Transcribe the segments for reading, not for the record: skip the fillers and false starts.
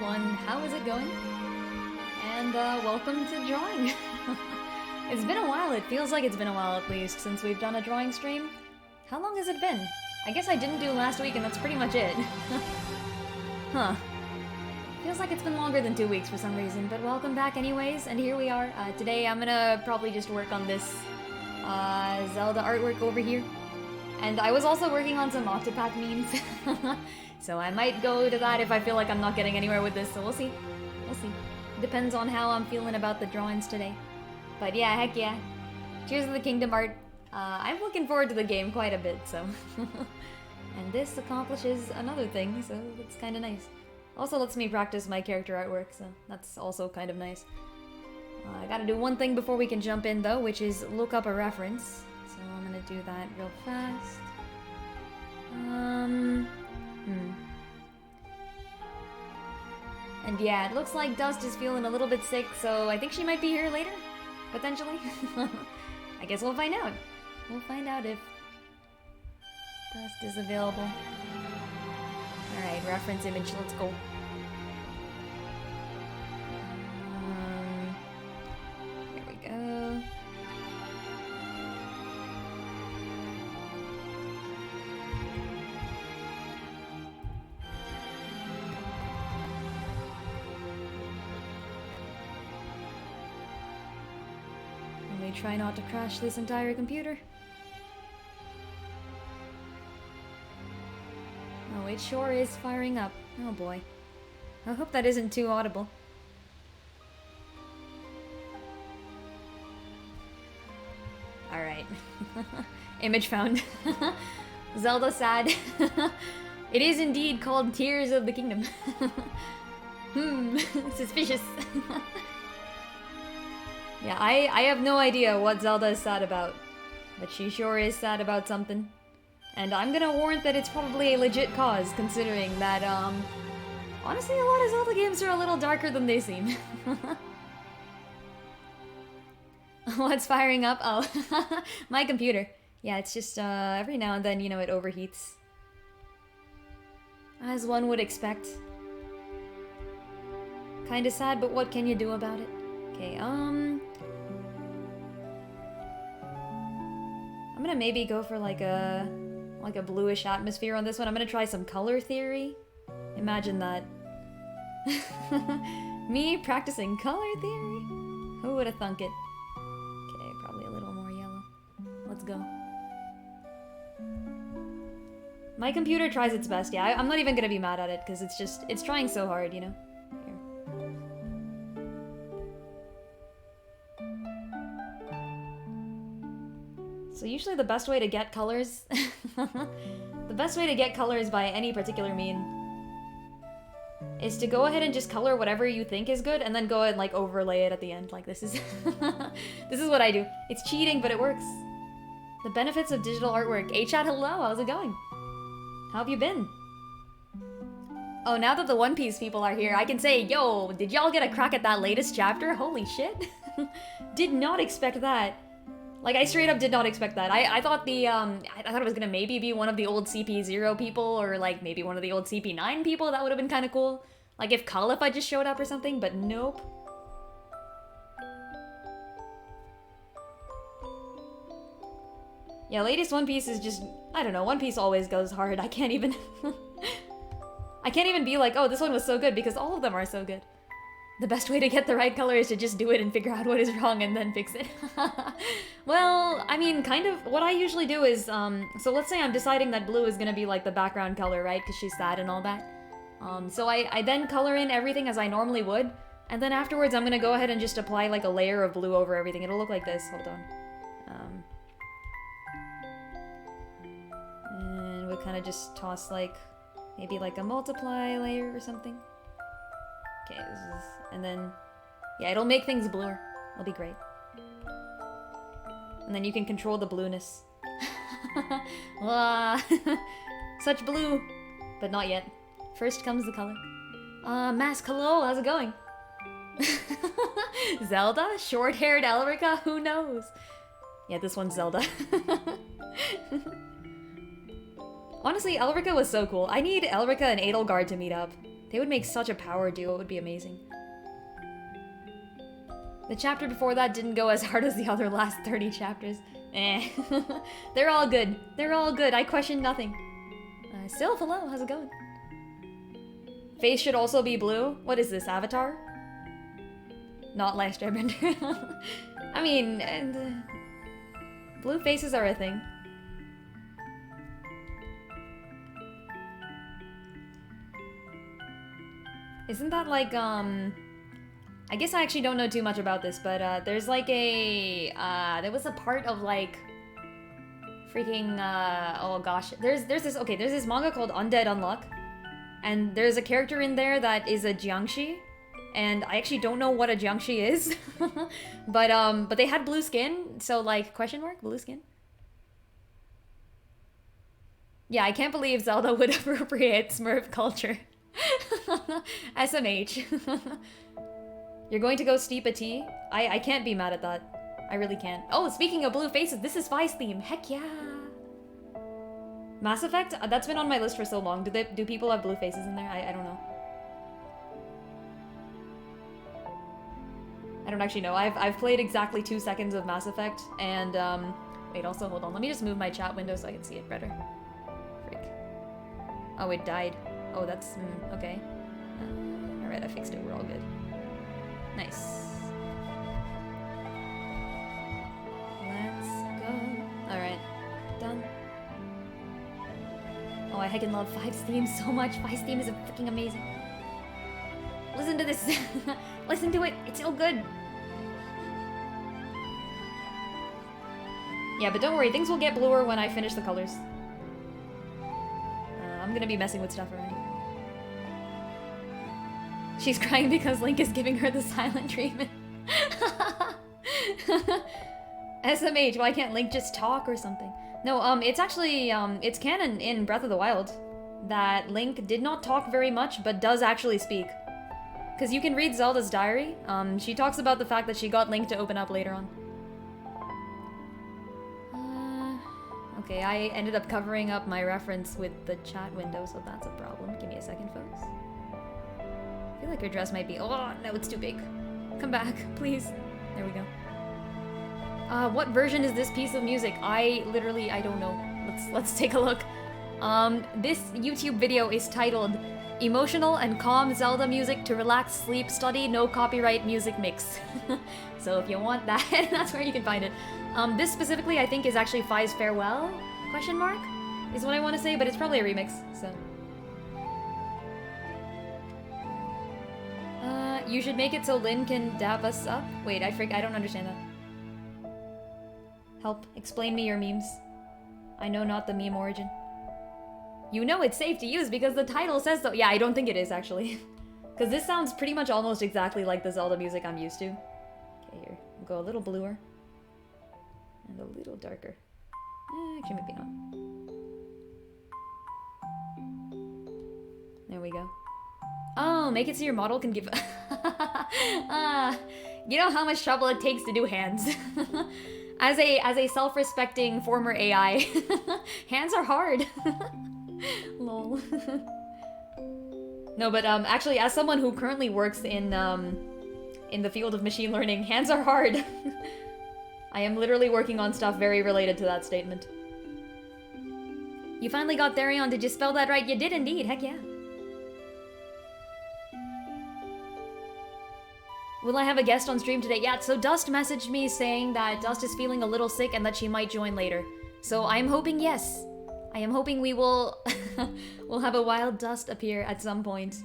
everyone, how is it going? And welcome to drawing. It's been a while, it feels like it's been a while at least, since we've done a drawing stream. How long has it been? I guess I didn't do last week and that's pretty much it. Huh. Feels like it's been longer than 2 weeks for some reason, but welcome back anyways, and here we are. Today I'm gonna probably just work on this Zelda artwork over here. And I was also working on some Oc2path memes. So I might go to that if I feel like I'm not getting anywhere with this, so we'll see. We'll see. Depends on how I'm feeling about the drawings today. But yeah, heck yeah. Cheers to the Kingdom art. I'm looking forward to the game quite a bit, so... And this accomplishes another thing, so it's kind of nice. Also lets me practice my character artwork, so that's also kind of nice. I gotta do one thing before we can jump in, though, which is look up a reference. So I'm gonna do that real fast. And yeah, it looks like Dust is feeling a little bit sick, so I think she might be here later, potentially. I guess we'll find out. We'll find out if Dust is available. Alright, reference image, let's go. Here we go. Try not to crash this entire computer. Oh, it sure is firing up. Oh boy. I hope that isn't too audible. Alright. Image found. Zelda sad. It is indeed called Tears of the Kingdom. Suspicious. Yeah, I have no idea what Zelda is sad about, but she sure is sad about something. And I'm gonna warrant that it's probably a legit cause, considering that, honestly, a lot of Zelda games are a little darker than they seem. What's firing up? Oh, my computer. Yeah, it's just, every now and then, you know, it overheats. As one would expect. Kinda sad, but what can you do about it? Okay, I'm gonna maybe go for like a bluish atmosphere on this one. I'm gonna try some color theory. Imagine that. Me practicing color theory? Who would have thunk it? Okay, probably a little more yellow. Let's go. My computer tries its best, yeah. I'm not even gonna be mad at it, because it's trying so hard, you know? So usually the best way to get colors, the best way to get colors by any particular mean is to go ahead and just color whatever you think is good and then go and like overlay it at the end. Like this is, this is what I do. It's cheating, but it works. The benefits of digital artwork. H-chat, hello, how's it going? How have you been? Oh, now that the One Piece people are here, I can say, yo, did y'all get a crack at that latest chapter? Holy shit. Did not expect that. Like, I straight up did not expect that. I thought the, I thought it was gonna maybe be one of the old CP0 people, or like maybe one of the old CP9 people. That would have been kind of cool. Like if Khalifa just showed up or something, but nope. Yeah, latest One Piece is just, I don't know, One Piece always goes hard. I can't even, I can't even be like, oh, this one was so good, because all of them are so good. The best way to get the right color is to just do it and figure out what is wrong and then fix it. Well, I mean, kind of, what I usually do is, so let's say I'm deciding that blue is gonna be like the background color, right? Because she's sad and all that. So I then color in everything as I normally would, and then afterwards I'm gonna go ahead and just apply like a layer of blue over everything. It'll look like this, hold on. And we'll kind of just toss like, maybe like a multiply layer or something. Okay, this is, and then, yeah, it'll make things bluer. It'll be great. And then you can control the blueness. Such blue, but not yet. First comes the color. Mask, hello, how's it going? Zelda? Short-haired Elrica? Who knows? Yeah, this one's Zelda. Honestly, Elrica was so cool. I need Elrica and Edelgard to meet up. They would make such a power duo, it would be amazing. The chapter before that didn't go as hard as the other last 30 chapters. Eh. They're all good. They're all good. I question nothing. Sylph, hello. How's it going? Face should also be blue. What is this, Avatar? Not Last Airbender. I mean, blue faces are a thing. Isn't that like, I guess I actually don't know too much about this, but there's like a, there was a part of like, freaking, oh gosh, there's this manga called Undead Unluck, and there's a character in there that is a Jiangshi, and I actually don't know what a Jiangshi is, but they had blue skin, so like, question mark, blue skin? Yeah, I can't believe Zelda would appropriate Smurf culture. SMH. You're going to go steep a tea? I can't be mad at that. I really can't. Oh, speaking of blue faces, this is Vi's theme. Heck yeah. Mass Effect? That's been on my list for so long. Do people have blue faces in there? I don't know. I don't actually know. I've played exactly 2 seconds of Mass Effect, and wait, also hold on. Let me just move my chat window so I can see it better. Frick. Oh, it died. Oh, that's okay. Alright, I fixed it. We're all good. Nice. Let's go. Alright. Done. Oh, I heckin' love Five's theme so much. Five's theme is freaking amazing. Listen to this. Listen to it. It's so good. Yeah, but don't worry. Things will get bluer when I finish the colors. I'm gonna be messing with stuff already. She's crying because Link is giving her the silent treatment. SMH, why can't Link just talk or something? No, it's actually, it's canon in Breath of the Wild that Link did not talk very much, but does actually speak. Because you can read Zelda's diary. She talks about the fact that she got Link to open up later on. Okay, I ended up covering up my reference with the chat window, so that's a problem. Give me a second, folks. I feel like her dress might be... Oh, no, it's too big. Come back, please. There we go. What version is this piece of music? I don't know. Let's take a look. This YouTube video is titled Emotional and Calm Zelda Music to Relax, Sleep, Study, No Copyright Music Mix. So if you want that, that's where you can find it. This specifically, I think, is actually Fi's Farewell? Question mark? Is what I want to say, but it's probably a remix, so... You should make it so Lynn can dab us up? Wait, I don't understand that. Help, explain me your memes. I know not the meme origin. You know it's safe to use because the title says so. Yeah, I don't think it is, actually. Because this sounds pretty much almost exactly like the Zelda music I'm used to. Okay, here. We'll go a little bluer. And a little darker. Actually, maybe not. There we go. Oh, make it so your model can give... you know how much trouble it takes to do hands. As a self-respecting former AI, hands are hard. Lol. No, but actually, as someone who currently works in the field of machine learning, hands are hard. I am literally working on stuff very related to that statement. You finally got Therion. Did you spell that right? You did indeed. Heck yeah. Will I have a guest on stream today? Yeah, so Dust messaged me saying that Dust is feeling a little sick and that she might join later. So I'm hoping yes. I am hoping we will we'll have a wild Dust appear at some point.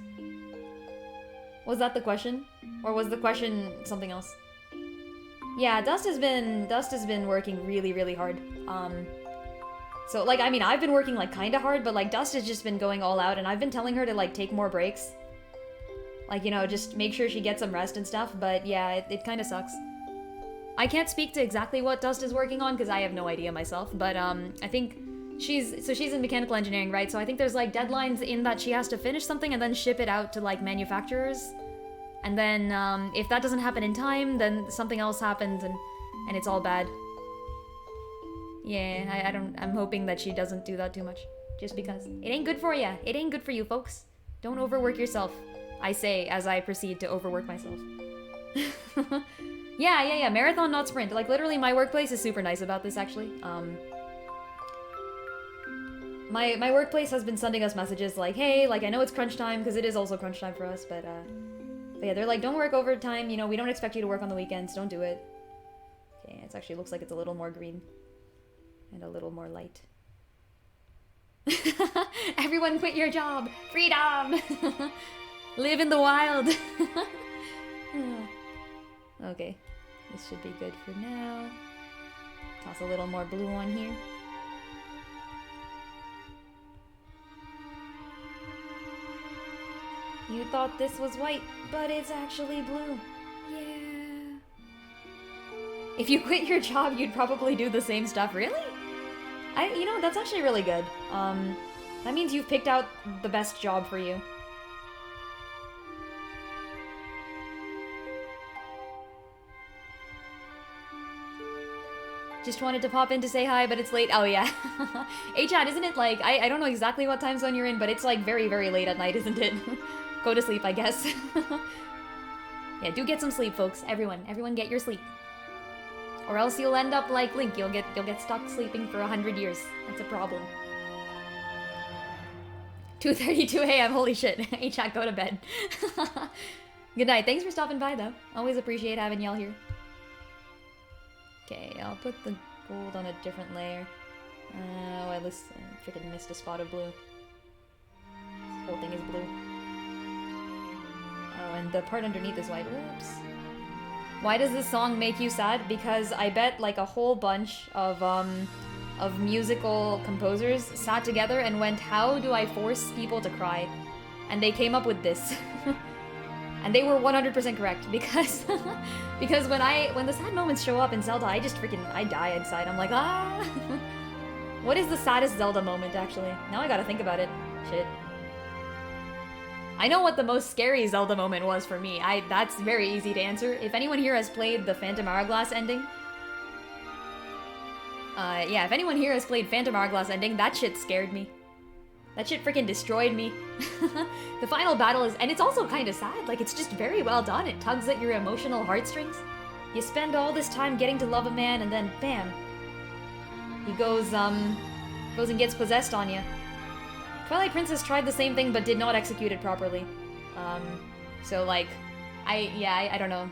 Was that the question? Or was the question something else? Yeah, Dust has been working really, really hard. So like, I mean, I've been working like kinda hard, but like Dust has just been going all out and I've been telling her to like take more breaks. Like, you know, just make sure she gets some rest and stuff, but yeah, it kind of sucks. I can't speak to exactly what Dust is working on, because I have no idea myself, but I think she's in mechanical engineering, right? So I think there's like deadlines in that she has to finish something and then ship it out to like manufacturers. And then if that doesn't happen in time, then something else happens and it's all bad. Yeah, I'm hoping that she doesn't do that too much. just because. It ain't good for ya. It ain't good for you, folks. Don't overwork yourself, I say as I proceed to overwork myself. Yeah, marathon, not sprint. Like, literally, my workplace is super nice about this, actually. My workplace has been sending us messages like, hey, like, I know it's crunch time, because it is also crunch time for us, but yeah, they're like, don't work overtime, you know, we don't expect you to work on the weekends, don't do it. Okay, it actually looks like it's a little more green. And a little more light. Everyone quit your job! Freedom! Live in the wild! Okay, this should be good for now. Toss a little more blue on here. You thought this was white, but it's actually blue. Yeah. If you quit your job, you'd probably do the same stuff. Really? You know, that's actually really good. That means you've picked out the best job for you. Just wanted to pop in to say hi, but it's late. Oh, yeah. Hey, Chad, isn't it like... I don't know exactly what time zone you're in, but it's like very, very late at night, isn't it? Go to sleep, I guess. Yeah, do get some sleep, folks. Everyone get your sleep. Or else you'll end up like Link. You'll get stuck sleeping for 100 years. That's a problem. 2:32 a.m. Holy shit. Hey, chat, go to bed. Good night. Thanks for stopping by, though. Always appreciate having y'all here. Okay, I'll put the gold on a different layer. Oh, I freaking missed a spot of blue. This whole thing is blue. Oh, and the part underneath is white. Whoops. Why does this song make you sad? Because I bet like a whole bunch of musical composers sat together and went, how do I force people to cry? And they came up with this. And they were 100% correct, because because when the sad moments show up in Zelda, I die inside. I'm like, ah. What is the saddest Zelda moment, actually? Now I gotta think about it. Shit. I know what the most scary Zelda moment was for me. That's very easy to answer. If anyone here has played the Phantom Hourglass ending, yeah, if anyone here has played Phantom Hourglass ending, that shit scared me. That shit freaking destroyed me. The final battle is, and it's also kind of sad. Like, it's just very well done. It tugs at your emotional heartstrings. You spend all this time getting to love a man, and then bam, he goes and gets possessed on you. Twilight Princess tried the same thing, but did not execute it properly. So like, I don't know.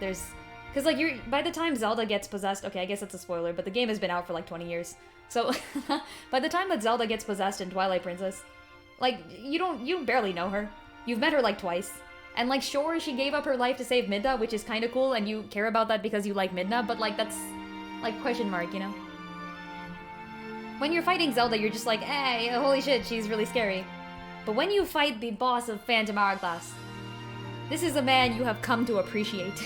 Cause like by the time Zelda gets possessed, okay, I guess that's a spoiler, but the game has been out for like 20 years. So by the time that Zelda gets possessed in Twilight Princess, like, you barely know her. You've met her like twice. And like, sure, she gave up her life to save Midna, which is kind of cool, and you care about that because you like Midna, but like, that's like question mark, you know? When you're fighting Zelda, you're just like, hey, holy shit, she's really scary. But when you fight the boss of Phantom Hourglass, this is a man you have come to appreciate.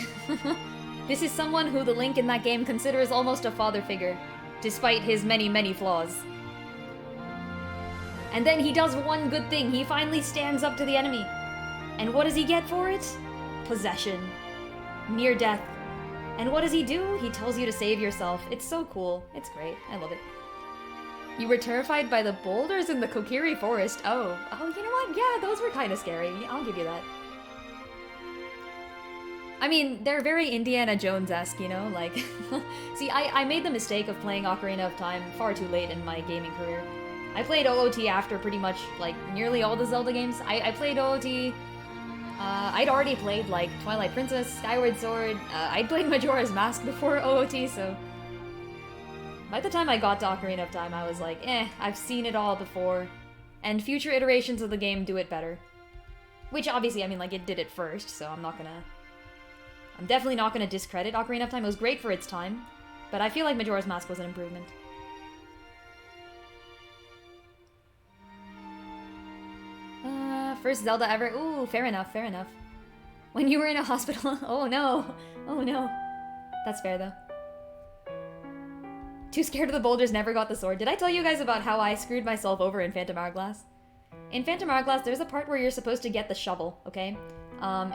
This is someone who the Link in that game considers almost a father figure, despite his many, many flaws. And then he does one good thing. He finally stands up to the enemy. And what does he get for it? Possession. Near death. And what does he do? He tells you to save yourself. It's so cool. It's great. I love it. You were terrified by the boulders in the Kokiri forest. Oh, you know what? Yeah, those were kind of scary. I'll give you that. I mean, they're very Indiana Jones-esque, you know? Like, see, I made the mistake of playing Ocarina of Time far too late in my gaming career. I played OOT after pretty much, like, nearly all the Zelda games. I played OOT. I'd already played, like, Twilight Princess, Skyward Sword. I'd played Majora's Mask before OOT, so... By the time I got to Ocarina of Time, I was like, I've seen it all before. And future iterations of the game do it better. Which, obviously, I mean, like, it did it first, so I'm definitely not gonna discredit Ocarina of Time. It was great for its time, but I feel like Majora's Mask was an improvement. First Zelda ever. Ooh, fair enough, fair enough. When you were in a hospital. Oh no. Oh no. That's fair though. Too scared of the boulders, never got the sword. Did I tell you guys about how I screwed myself over in Phantom Hourglass? In Phantom Hourglass, there's a part where you're supposed to get the shovel, okay?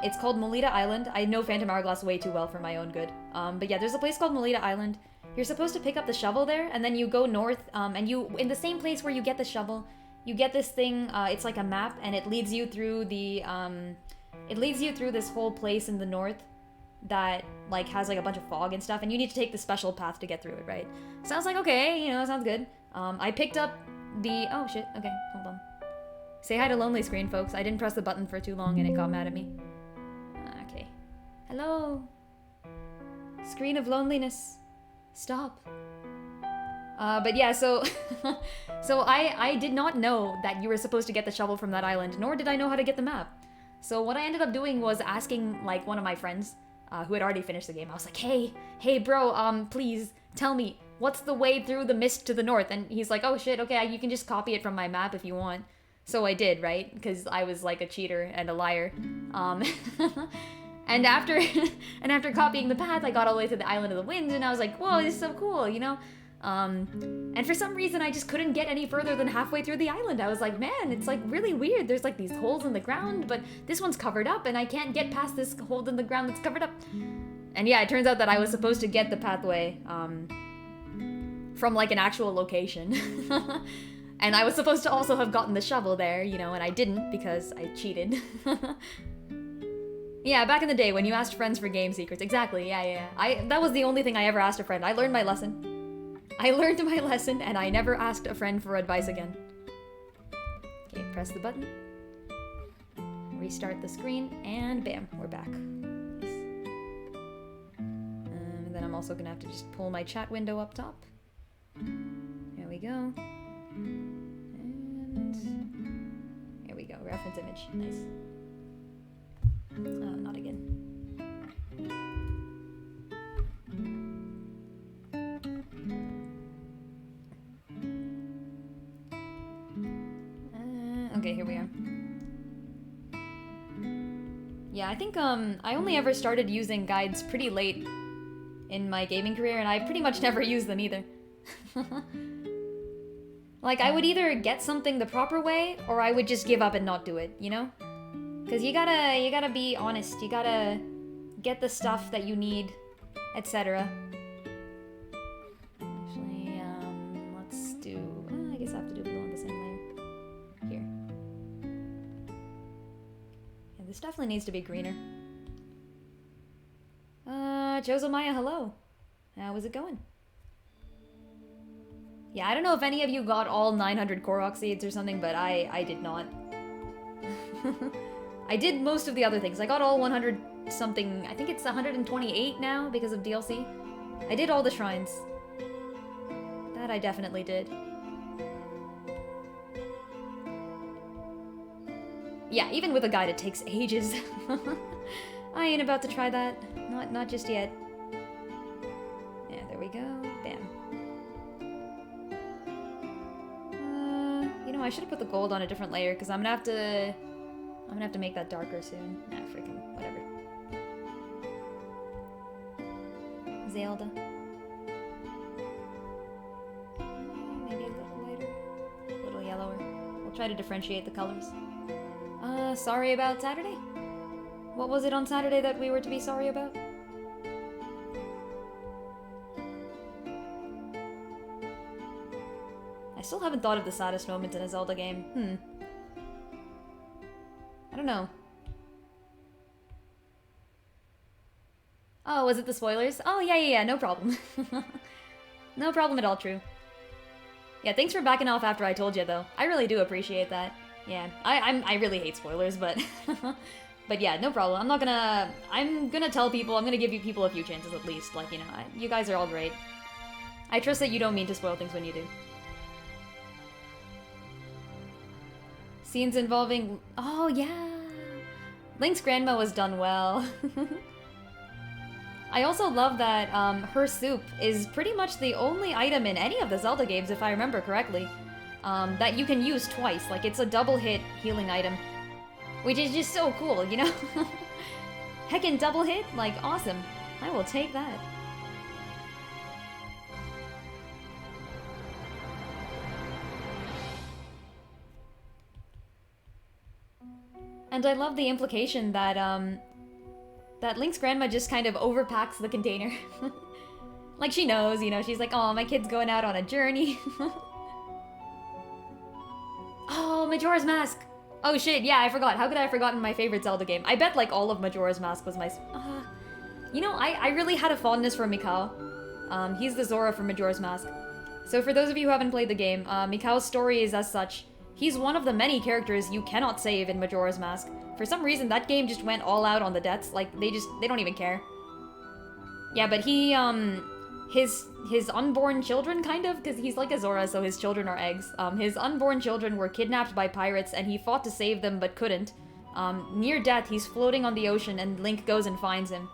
It's called Melita Island. I know Phantom Hourglass way too well for my own good. But yeah, there's a place called Melita Island. You're supposed to pick up the shovel there, and then you go north, and in the same place where you get the shovel, you get this thing, it's like a map, and it leads you through the, it leads you through this whole place in the north that, like, has, like, a bunch of fog and stuff, and you need to take the special path to get through it, right? So I was like, okay, you know, sounds good. I picked up the, oh shit, okay, hold on. Say hi to Lonely Screen, folks. I didn't press the button for too long and it got mad at me. Okay. Hello. Screen of loneliness. Stop. But yeah, so... so I did not know that you were supposed to get the shovel from that island, nor did I know how to get the map. So what I ended up doing was asking, like, one of my friends, who had already finished the game. I was like, hey bro, please, tell me, what's the way through the mist to the north? And he's like, oh shit, okay, you can just copy it from my map if you want. So I did, right? Because I was like a cheater and a liar. And after copying the path, I got all the way to the Island of the Wind, and I was like, whoa, this is so cool, you know? And for some reason, I just couldn't get any further than halfway through the island. I was like, man, it's like really weird. There's like these holes in the ground, but this one's covered up, and I can't get past this hole in the ground that's covered up. And yeah, it turns out that I was supposed to get the pathway, from like an actual location. And I was supposed to also have gotten the shovel there, you know, and I didn't because I cheated. Yeah, back in the day when you asked friends for game secrets. Exactly, yeah. That was the only thing I ever asked a friend. I learned my lesson. And I never asked a friend for advice again. Okay, press the button. Restart the screen, and bam, we're back. Nice. And then I'm also gonna have to just pull my chat window up top. There we go. And here we go, reference image, nice. Oh, not again. Okay, here we are. Yeah, I think I only ever started using guides pretty late in my gaming career, and I pretty much never used them either. Like, I would either get something the proper way, or I would just give up and not do it, you know? Because you gotta be honest, you gotta get the stuff that you need, etc. Actually, let's do, I guess I have to do below on the same layer. Here. Yeah, this definitely needs to be greener. Josemiah, hello. How is it going? Yeah, I don't know if any of you got all 900 Korok seeds or something, but I did not. I did most of the other things. I got all 100 something, I think it's 128 now because of DLC. I did all the shrines. That I definitely did. Yeah, even with a guide it takes ages. I ain't about to try that. Not just yet. Yeah, there we go. Bam. You know, I should have put the gold on a different layer because I'm gonna have to make that darker soon. Nah, freaking whatever. Zelda. Maybe a little lighter, a little yellower. We'll try to differentiate the colors. Sorry about Saturday? What was it on Saturday that we were to be sorry about? I still haven't thought of the saddest moment in a Zelda game. I don't know. Oh, was it the spoilers? Oh, yeah, no problem. No problem at all, True. Yeah, thanks for backing off after I told you, though. I really do appreciate that. Yeah, I really hate spoilers, but... but yeah, no problem. I'm gonna tell people, I'm gonna give you people a few chances at least. Like, you know, you guys are all great. I trust that you don't mean to spoil things when you do. Scenes involving... Oh, yeah! Link's grandma was done well. I also love that her soup is pretty much the only item in any of the Zelda games, if I remember correctly, that you can use twice. Like, it's a double hit healing item. Which is just so cool, you know? Heckin' double hit? Like, awesome. I will take that. And I love the implication that, that Link's grandma just kind of overpacks the container. Like, she knows, you know, she's like, oh, my kid's going out on a journey. Oh, Majora's Mask! Oh shit, yeah, I forgot. How could I have forgotten my favorite Zelda game? I bet like all of Majora's Mask was my... you know, I really had a fondness for Mikao. He's the Zora from Majora's Mask. So for those of you who haven't played the game, Mikao's story is as such. He's one of the many characters you cannot save in Majora's Mask. For some reason, that game just went all out on the deaths. Like, they don't even care. Yeah, but he, his unborn children, kind of, because he's like a Zora, so his children are eggs. His unborn children were kidnapped by pirates, and he fought to save them, but couldn't. Near death, he's floating on the ocean, and Link goes and finds him.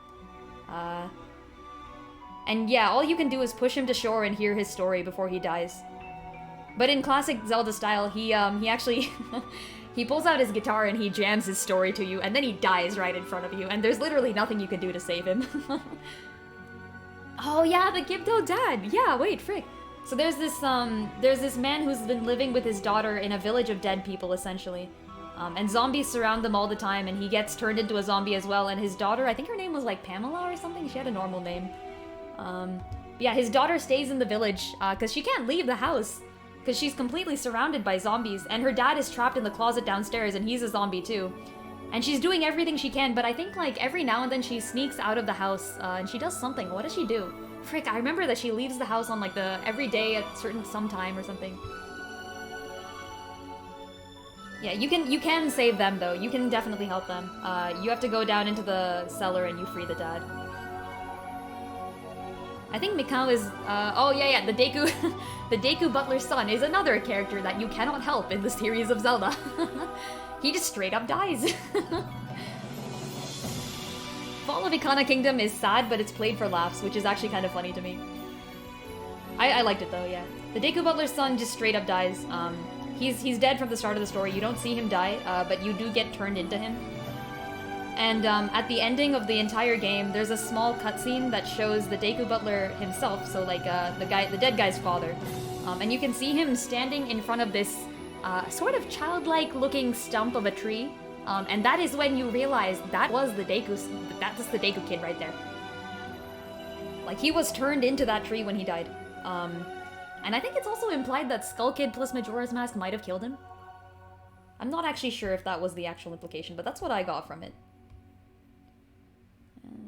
And yeah, all you can do is push him to shore and hear his story before he dies. But in classic Zelda style, he actually... he pulls out his guitar and he jams his story to you, and then he dies right in front of you, and there's literally nothing you can do to save him. Oh yeah, the Gibdo dad! Yeah, wait, frick. So there's this man who's been living with his daughter in a village of dead people, essentially. And zombies surround them all the time, and he gets turned into a zombie as well, and his daughter, I think her name was like Pamela or something, she had a normal name. Yeah, his daughter stays in the village, because she can't leave the house, because she's completely surrounded by zombies, and her dad is trapped in the closet downstairs, and he's a zombie too. And she's doing everything she can, but I think, like, every now and then she sneaks out of the house, and she does something. What does she do? Frick, I remember that she leaves the house on, like, every day at some time or something. Yeah, you can save them, though. You can definitely help them. You have to go down into the cellar and you free the dad. I think Mikao is, oh yeah, the Deku, the Deku Butler's son is another character that you cannot help in the series of Zelda. He just straight up dies. Fall of Ikana Kingdom is sad, but it's played for laughs, which is actually kind of funny to me. I liked it though, yeah. The Deku Butler's son just straight up dies. He's dead from the start of the story. You don't see him die, but you do get turned into him. And at the ending of the entire game, there's a small cutscene that shows the Deku Butler himself, so like the dead guy's father. And you can see him standing in front of this sort of childlike looking stump of a tree. And that is when you realize that's the Deku kid right there. Like, he was turned into that tree when he died. And I think it's also implied that Skull Kid plus Majora's Mask might have killed him. I'm not actually sure if that was the actual implication, but that's what I got from it.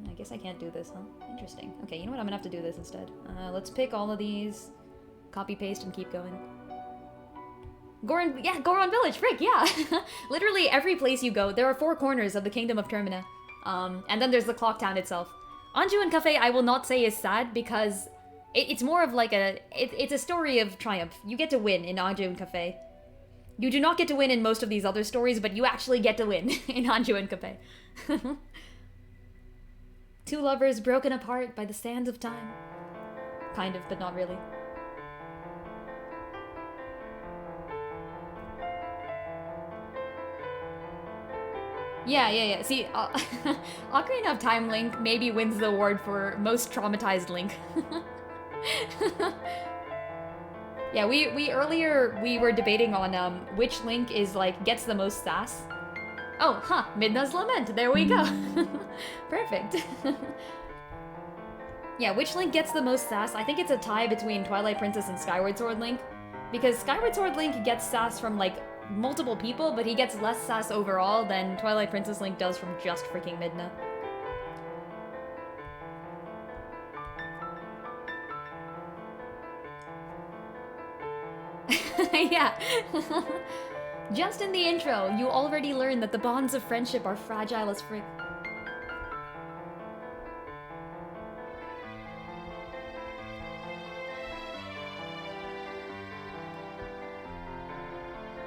I guess I can't do this, huh? Interesting. Okay, you know what? I'm gonna have to do this instead. Let's pick all of these, copy paste, and keep going. Goron Village, frick, yeah! Literally every place you go, there are 4 corners of the Kingdom of Termina. And then there's the Clock Town itself. Anju Cafe, I will not say is sad, because it's more of like it's a story of triumph. You get to win in Anju Cafe. You do not get to win in most of these other stories, but you actually get to win in Anju Cafe. 2 lovers broken apart by the sands of time. Kind of, but not really. Yeah. See, Ocarina of Time Link maybe wins the award for most traumatized Link. Yeah, we earlier were debating on which Link is like gets the most sass. Oh, huh, Midna's Lament. There we go. Perfect. Yeah, which Link gets the most sass? I think it's a tie between Twilight Princess and Skyward Sword Link, because Skyward Sword Link gets sass from like multiple people, but he gets less sass overall than Twilight Princess Link does from just freaking Midna. Yeah. Just in the intro, you already learn that the bonds of friendship are fragile as frick.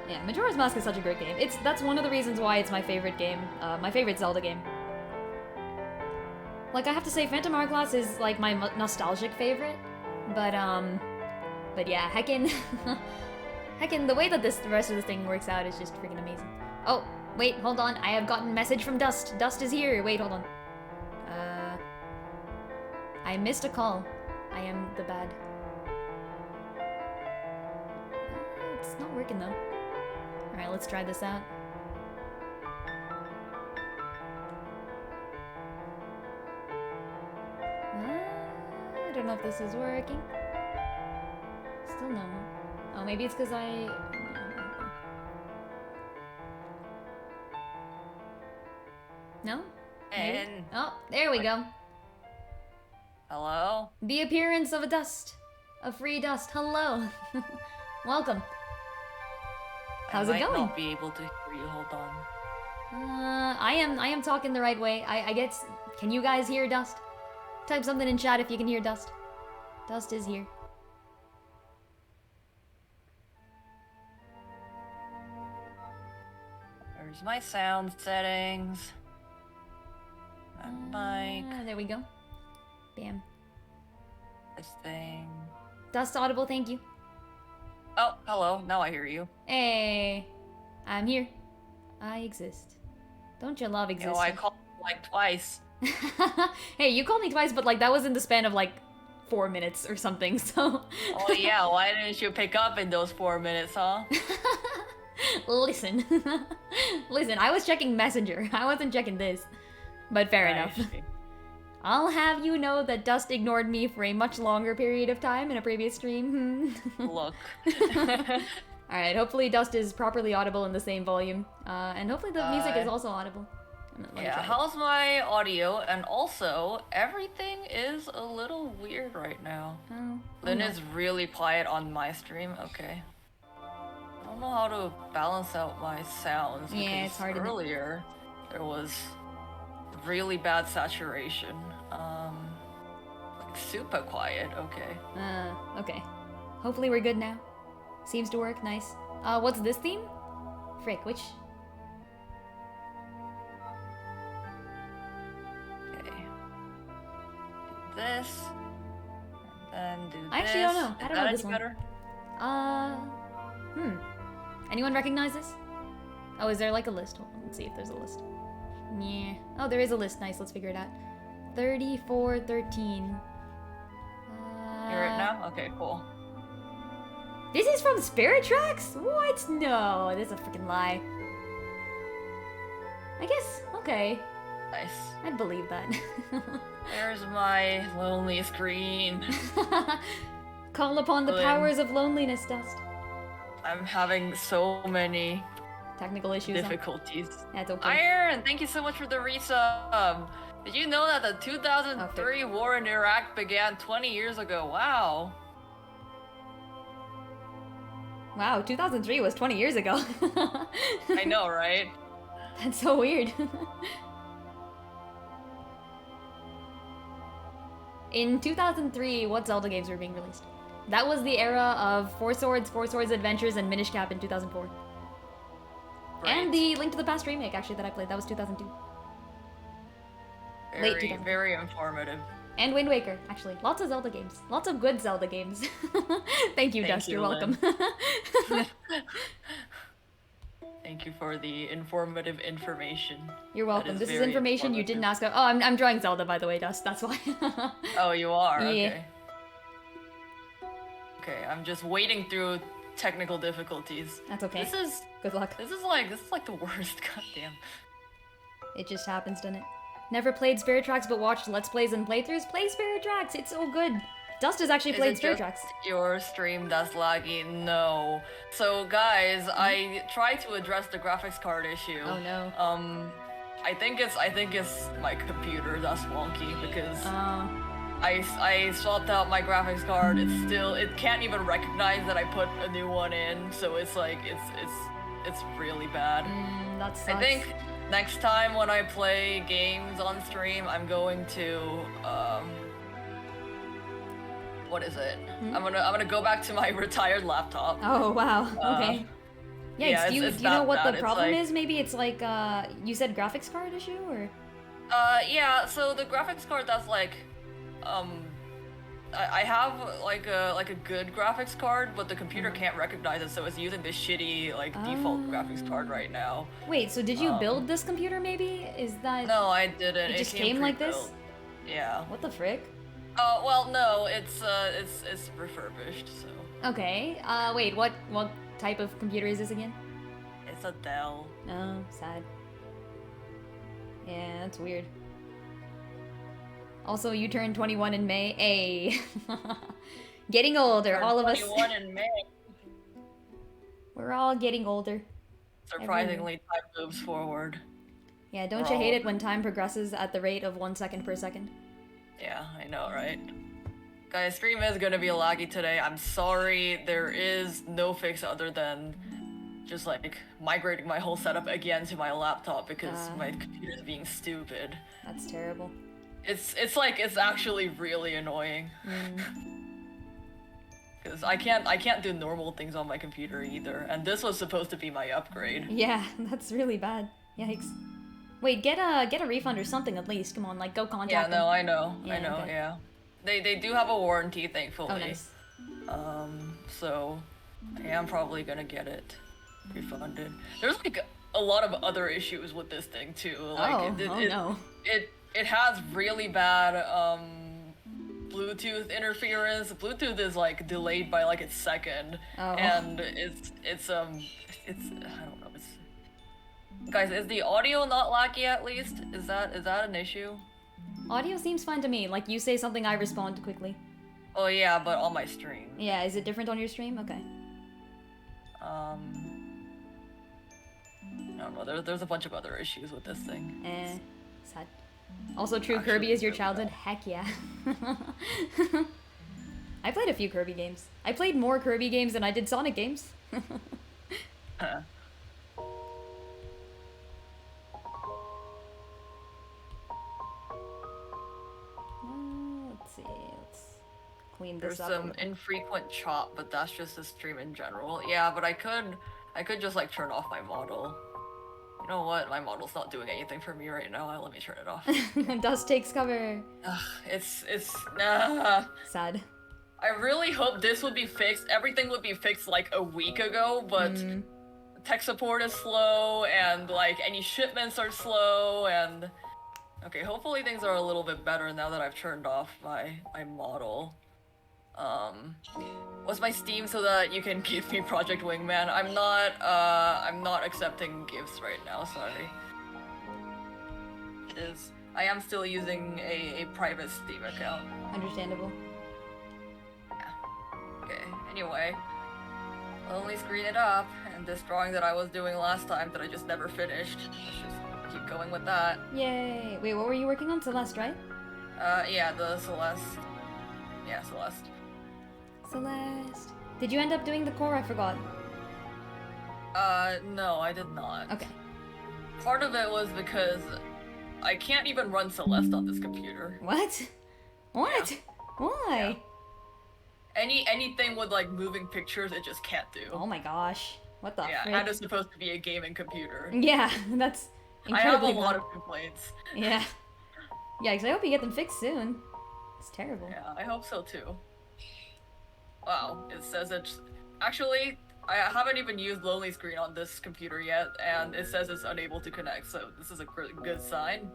Yeah, Majora's Mask is such a great game. That's one of the reasons why it's my favorite game, my favorite Zelda game. Like, I have to say, Phantom Hourglass is like my nostalgic favorite, but yeah, heckin', heckin', the way that the rest of the thing works out is just freaking amazing. Oh, wait, hold on, I have gotten a message from Dust. Dust is here. Wait, hold on. I missed a call. I am the bad. It's not working though. Alright, let's try this out. I don't know if this is working. Still no. Oh, maybe it's because No? Maybe? And Oh, there we go. hello? The appearance of a dust. A free dust. Hello. Welcome. How's it I might going? not be able to hear you. Hold on. I am talking the right way. I guess. Can you guys hear Dust? Type something in chat if you can hear Dust. Dust is here. There's my sound settings. My mic. There we go. Bam. This thing. Dust audible, thank you. Oh, hello. Now I hear you. Hey, I'm here. I exist. Don't you love existing? I called you like twice. Hey, you called me twice, but like that was in the span of like 4 minutes or something, so... Oh yeah, why didn't you pick up in those 4 minutes, huh? Listen. Listen, I was checking Messenger. I wasn't checking this. But fair enough. I'll have you know that Dust ignored me for a much longer period of time in a previous stream. Look. Alright, hopefully Dust is properly audible in the same volume. And hopefully the music is also audible. Yeah, how's my audio? And also, everything is a little weird right now. Oh, Lynn is really quiet on my stream. Okay. I don't know how to balance out my sounds. Yeah, it's hard. Earlier, there was really bad saturation. Like super quiet. Okay. Okay. Hopefully we're good now. Seems to work. Nice. What's this theme? Frick, which? This, and then do I actually don't know. I don't know this one. Better? Anyone recognize this? Oh, is there like a list? Hold on, let's see if there's a list. Yeah. Oh, there is a list. Nice, let's figure it out. 3413. Hear it now? Okay, cool. This is from Spirit Tracks? What? No, this is a freaking lie. I guess, okay. Nice. I'd believe that. There's my lonely screen. Call upon the powers of loneliness, Dust. I'm having so many technical issues. Difficulties. That's okay. Iron, thank you so much for the resub. Did you know that the 2003 war in Iraq began 20 years ago? Wow. Wow, 2003 was 20 years ago. I know, right? That's so weird. In 2003, what Zelda games were being released? That was the era of Four Swords Adventures, and Minish Cap in 2004. Right. And the Link to the Past remake, actually, that I played. That was 2002. Late 2002. Very informative. And Wind Waker, actually. Lots of Zelda games. Lots of good Zelda games. Thank you, Dust. You're welcome. Thank you for the informative information. You're welcome. This is information you didn't ask. Oh, I'm drawing Zelda, by the way, Dust. That's why. Oh, you are? Yeah. Okay. Okay, I'm just wading through technical difficulties. That's okay. This is... Good luck. This is like the worst. Goddamn. It just happens, doesn't it? Never played Spirit Tracks, but watched Let's Plays and playthroughs. Play Spirit Tracks. It's so good. Dust has actually played Spirit Tracks. Your stream that's laggy? No. So guys, I tried to address the graphics card issue. Oh no. I think it's my computer that's wonky because I swapped out my graphics card. It can't even recognize that I put a new one in. So it's like it's really bad. That sucks. I think next time when I play games on stream, I'm going to what is it? I'm gonna go back to my retired laptop. Oh wow. Okay. Yeah. Do you know what the problem is? Maybe it's like you said graphics card issue or? Yeah. So the graphics card that's like, I have like a good graphics card, but the computer can't recognize it, so it's using this shitty like default graphics card right now. Wait. So did you build this computer? Maybe is that? No, I didn't. It just came like this. Yeah. What the frick? Well, no, it's refurbished, so. Okay. Wait, what type of computer is this again? It's a Dell. Oh, sad. Yeah, that's weird. Also, you turned 21 in May. Hey. Getting older, all of us. 21 in May. We're all getting older. Surprisingly, time moves forward. Yeah, don't you hate it when time progresses at the rate of 1 second per second? Yeah, I know, right? Guys, stream is gonna be laggy today. I'm sorry, there is no fix other than just like migrating my whole setup again to my laptop because my computer's being stupid. That's terrible. It's actually really annoying. Because I can't do normal things on my computer either, and this was supposed to be my upgrade. Yeah, that's really bad. Yikes. Wait, get a refund or something at least. Come on, like go contact them. Yeah, no, I know, Okay. yeah. They do have a warranty, thankfully. Oh, nice. So I am probably gonna get it refunded. There's like a lot of other issues with this thing too. Like no. It has really bad Bluetooth interference. Bluetooth is like delayed by like a second, and it's I don't know. Guys, is the audio not laggy at least? Is that an issue? Audio seems fine to me. Like you say something, I respond quickly. Oh yeah, but on my stream. Yeah, is it different on your stream? Okay. I don't know. There's a bunch of other issues with this thing. Sad. Also true, actually, Kirby is your childhood? Heck yeah. I played a few Kirby games. I played more Kirby games than I did Sonic games. Let's see, let's clean this up. There's some infrequent chop, but that's just the stream in general. Yeah, but I could just like turn off my model. You know what? My model's not doing anything for me right now. Let me turn it off. Dust takes cover. It's sad. I really hope this would be fixed. Everything would be fixed like a week ago, but tech support is slow, and like any shipments are slow, and okay, hopefully things are a little bit better now that I've turned off my model. What's my Steam so that you can give me Project Wingman? I'm not accepting gifts right now, sorry. I am still using a private Steam account. Understandable. Yeah. Okay, anyway. I'll only screen it up, and this drawing that I was doing last time that I just never finished. Let's just keep going with that. Yay! Wait, what were you working on? Celeste, right? Yeah, the Celeste. Yeah, Celeste. Celeste. Did you end up doing the core? I forgot. No, I did not. Okay. Part of it was because I can't even run Celeste on this computer. What? What? Yeah. Why? Yeah. Anything with like moving pictures, it just can't do. Oh my gosh. What the frick? And it's supposed to be a gaming computer. Yeah, that's incredibly I have a lot of complaints. Yeah. Yeah, because I hope you get them fixed soon. It's terrible. Yeah, I hope so too. Wow, it says it's... Actually, I haven't even used Lonely Screen on this computer yet, and it says it's unable to connect, so this is a good sign.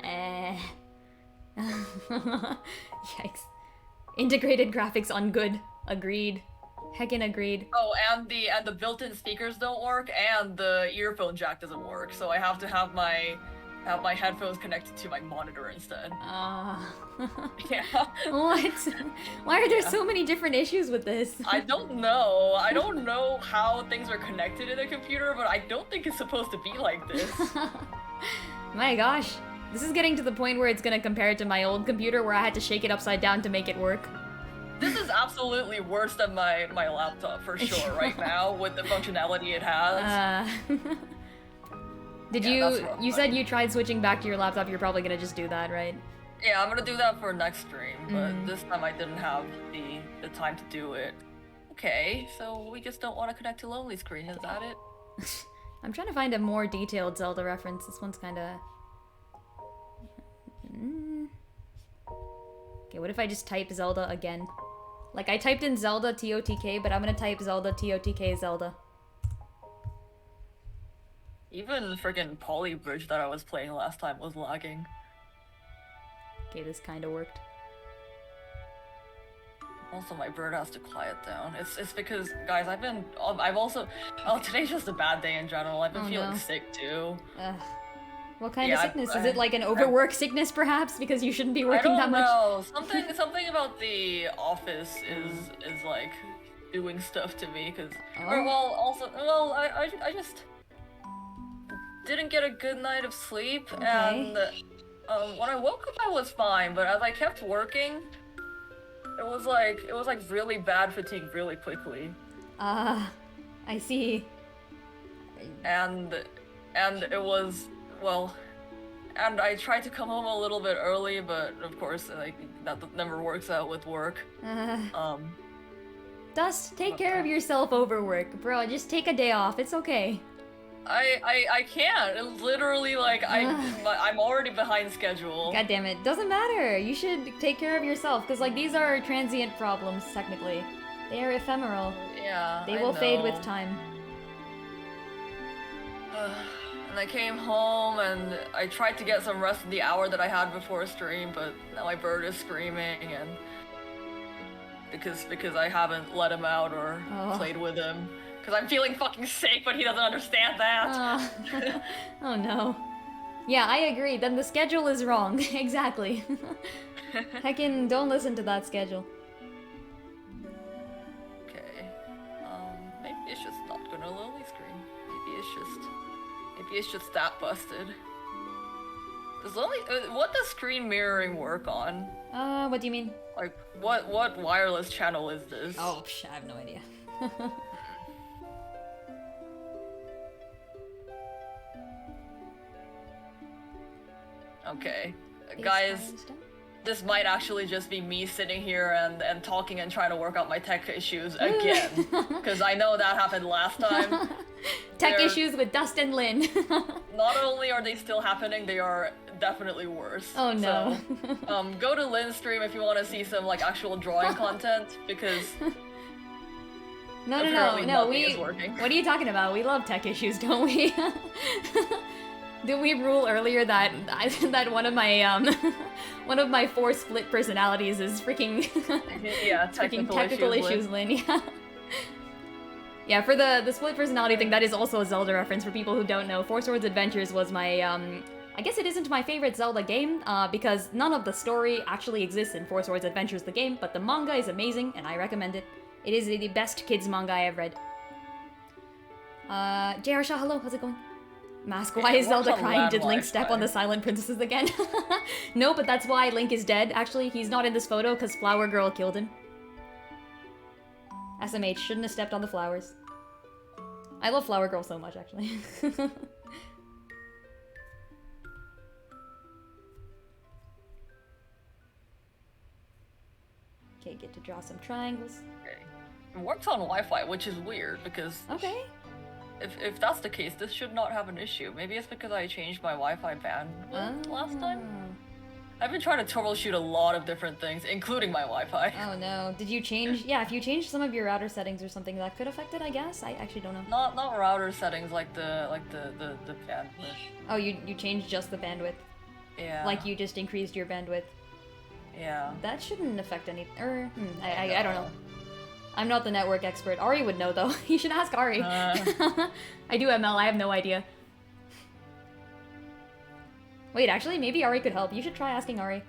Yikes. Integrated graphics on good. Agreed. Heckin' agreed. Oh, and the built-in speakers don't work, and the earphone jack doesn't work, so I have to have my headphones connected to my monitor instead. Yeah. What? Why are there so many different issues with this? I don't know. I don't know how things are connected in a computer, but I don't think it's supposed to be like this. My gosh. This is getting to the point where it's gonna compare it to my old computer where I had to shake it upside down to make it work. This is absolutely worse than my laptop for sure right now with the functionality it has. You said you tried switching back to your laptop, you're probably gonna just do that, right? Yeah, I'm gonna do that for next stream, but this time I didn't have the time to do it. Okay, so we just don't want to connect to Lonely Screen, is that it? I'm trying to find a more detailed Zelda reference. This one's kinda... Okay, what if I just type Zelda again? Like, I typed in Zelda TOTK, but I'm gonna type Zelda TOTK Zelda. Even friggin' Polybridge that I was playing last time was lagging. Okay, this kinda worked. Also, my bird has to quiet down. It's because, guys, I've also... Oh, today's just a bad day in general. I've been feeling sick, too. What kind of sickness? Is it like an overwork sickness, perhaps? Because you shouldn't be working that much? I don't know. Something about the office is like, doing stuff to me, because... I just... didn't get a good night of sleep, Okay. and when I woke up I was fine, but as I kept working, it was like really bad fatigue really quickly. I see. And it was, well, and I tried to come home a little bit early, but of course, like, that never works out with work. Dust, take care of yourself over work, bro. Just take a day off. It's okay. I can't. It's literally like I'm already behind schedule. God damn it. Doesn't matter. You should take care of yourself, because like these are transient problems technically. They are ephemeral. Yeah. They will fade with time. And I came home and I tried to get some rest in the hour that I had before stream, but now my bird is screaming, and because I haven't let him out or played with him. Because I'm feeling fucking sick, but he doesn't understand that. Oh no. Yeah, I agree. Then the schedule is wrong. Exactly. Heckin', don't listen to that schedule. Okay. Maybe it's just not gonna lonely screen. Maybe it's just that busted. Does lonely what does screen mirroring work on? What do you mean? Like, what wireless channel is this? Oh, I have no idea. Okay. Guys, this might actually just be me sitting here and talking and trying to work out my tech issues again. Because I know that happened last time. Tech issues with Dust and Lynn. Not only are they still happening, they are definitely worse. Oh no. So, go to Lynn's stream if you want to see some like actual drawing content, because No. What are you talking about? We love tech issues, don't we? Did we rule earlier that that one of my 4 split personalities is freaking yeah, technical issues, Lynn. Yeah. Yeah, for the split personality thing, that is also a Zelda reference for people who don't know. Four Swords Adventures was my I guess it isn't my favorite Zelda game, because none of the story actually exists in Four Swords Adventures the game, but the manga is amazing, and I recommend it. It is the best kids manga I have read. JR Shaw, hello, how's it going? Mask, why is Zelda crying? Did Link step on the silent princesses again? No, but that's why Link is dead. Actually, he's not in this photo because Flower Girl killed him. SMH, shouldn't have stepped on the flowers. I love Flower Girl so much, actually. Okay, get to draw some triangles. Okay. It works on Wi-Fi, which is weird because... Okay. If that's the case, this should not have an issue. Maybe it's because I changed my Wi-Fi bandwidth last time? I've been trying to troubleshoot a lot of different things, including my Wi-Fi. Oh no, did you change? Yeah, if you changed some of your router settings or something, that could affect it, I guess? I actually don't know. Not router settings, like the bandwidth. Oh, you changed just the bandwidth? Yeah. Like you just increased your bandwidth? Yeah. That shouldn't affect any... I don't know. I'm not the network expert. Ari would know, though. You should ask Ari. I do ML, I have no idea. Wait, actually, maybe Ari could help. You should try asking Ari.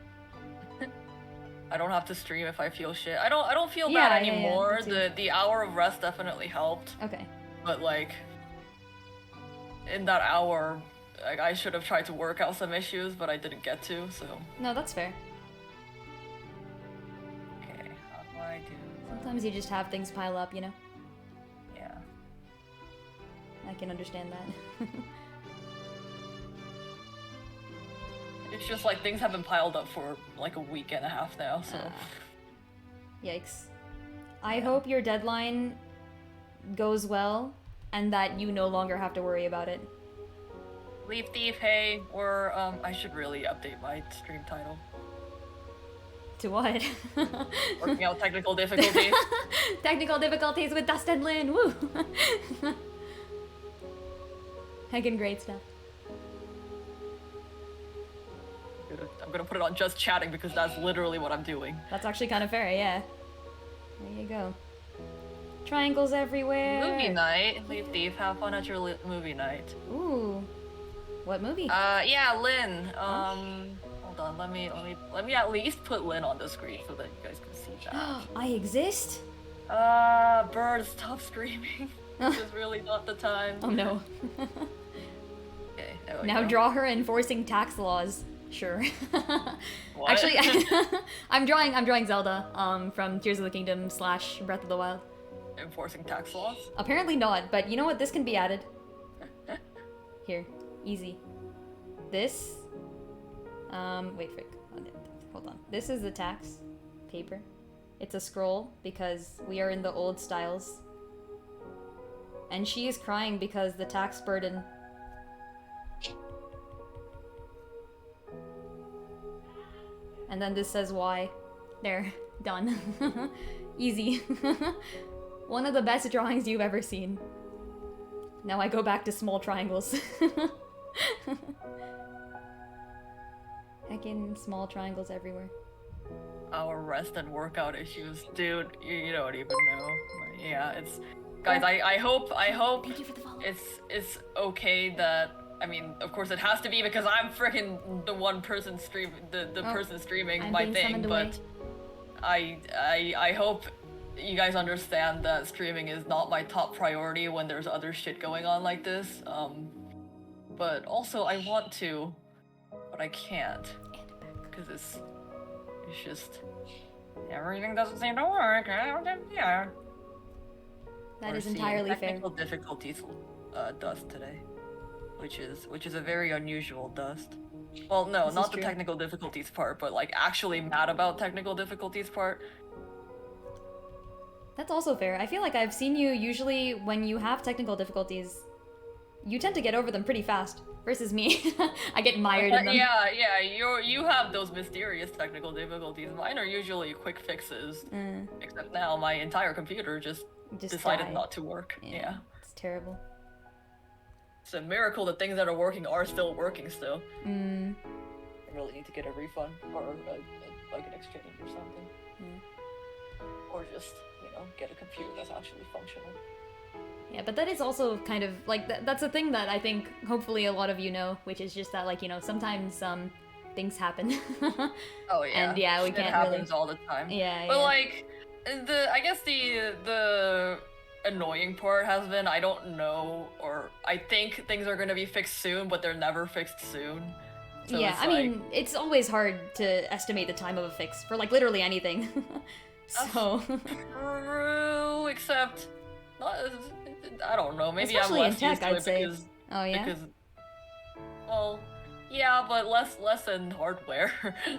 I don't have to stream if I feel shit. I don't feel bad anymore. The hour of rest definitely helped. Okay. But like, in that hour, like, I should have tried to work out some issues, but I didn't get to, so... No, that's fair. Okay, how do I do... Sometimes you just have things pile up, you know? Yeah. I can understand that. It's just like things have been piled up for like a week and a half now, so... Yikes. I hope your deadline goes well, and that you no longer have to worry about it. Leaf Thief, hey, or I should really update my stream title. To what? Working out technical difficulties. Technical difficulties with Dust and Lynn, woo! Heckin' great stuff. I'm gonna put it on just chatting because that's literally what I'm doing. That's actually kind of fair, yeah. There you go. Triangles everywhere. Movie night. Leaf Thief, have fun at your movie night. Ooh. What movie? Yeah, Lynn. Hold on, let me at least put Lynn on the screen so that you guys can see that. I exist? Bird, stop screaming. This is really not the time. Oh no. Okay. Now draw her enforcing tax laws. Sure. What? Actually, I'm drawing Zelda from Tears of the Kingdom / Breath of the Wild. Enforcing tax laws? Apparently not, but you know what? This can be added. Here, easy. This. Wait, frick. Hold on. This is the tax paper. It's a scroll because we are in the old styles. And she is crying because the tax burden. And then this says why. There, done. Easy. One of the best drawings you've ever seen. Now I go back to small triangles. Heckin' small triangles everywhere. Our rest and workout issues. Dude, you don't even know. Yeah, it's... Guys, I hope it's okay that... I mean, of course it has to be because I'm freaking the one person person streaming my thing, but I hope you guys understand that streaming is not my top priority when there's other shit going on like this. But also I want to, but I can't because it's just everything doesn't seem to work. Yeah. That is entirely fair. Technical difficulties dust today. Which is a very unusual dust. Well, no, not the technical difficulties part, but like actually mad about technical difficulties part. That's also fair. I feel like I've seen you usually when you have technical difficulties, you tend to get over them pretty fast. Versus me, I get mired in them. Yeah, you have those mysterious technical difficulties. Mine are usually quick fixes. Except now my entire computer just decided not to work. Yeah. It's terrible. It's a miracle that things that are working are still working still. I really need to get a refund or like an exchange or something. Or just, get a computer that's actually functional. Yeah, but that is also kind of, like, that's a thing that I think hopefully a lot of you know, which is just that, like, sometimes things happen. Oh yeah. And yeah, we Shit can't happens all the time. Yeah, But like, I guess the annoying part has been I don't know, or I think things are gonna be fixed soon, but they're never fixed soon. So yeah, I mean, it's always hard to estimate the time of a fix for like literally anything. So true, except I don't know. Maybe especially I'm less in tech, used to I'd it say. because Oh yeah. Because well, yeah, but less in hardware.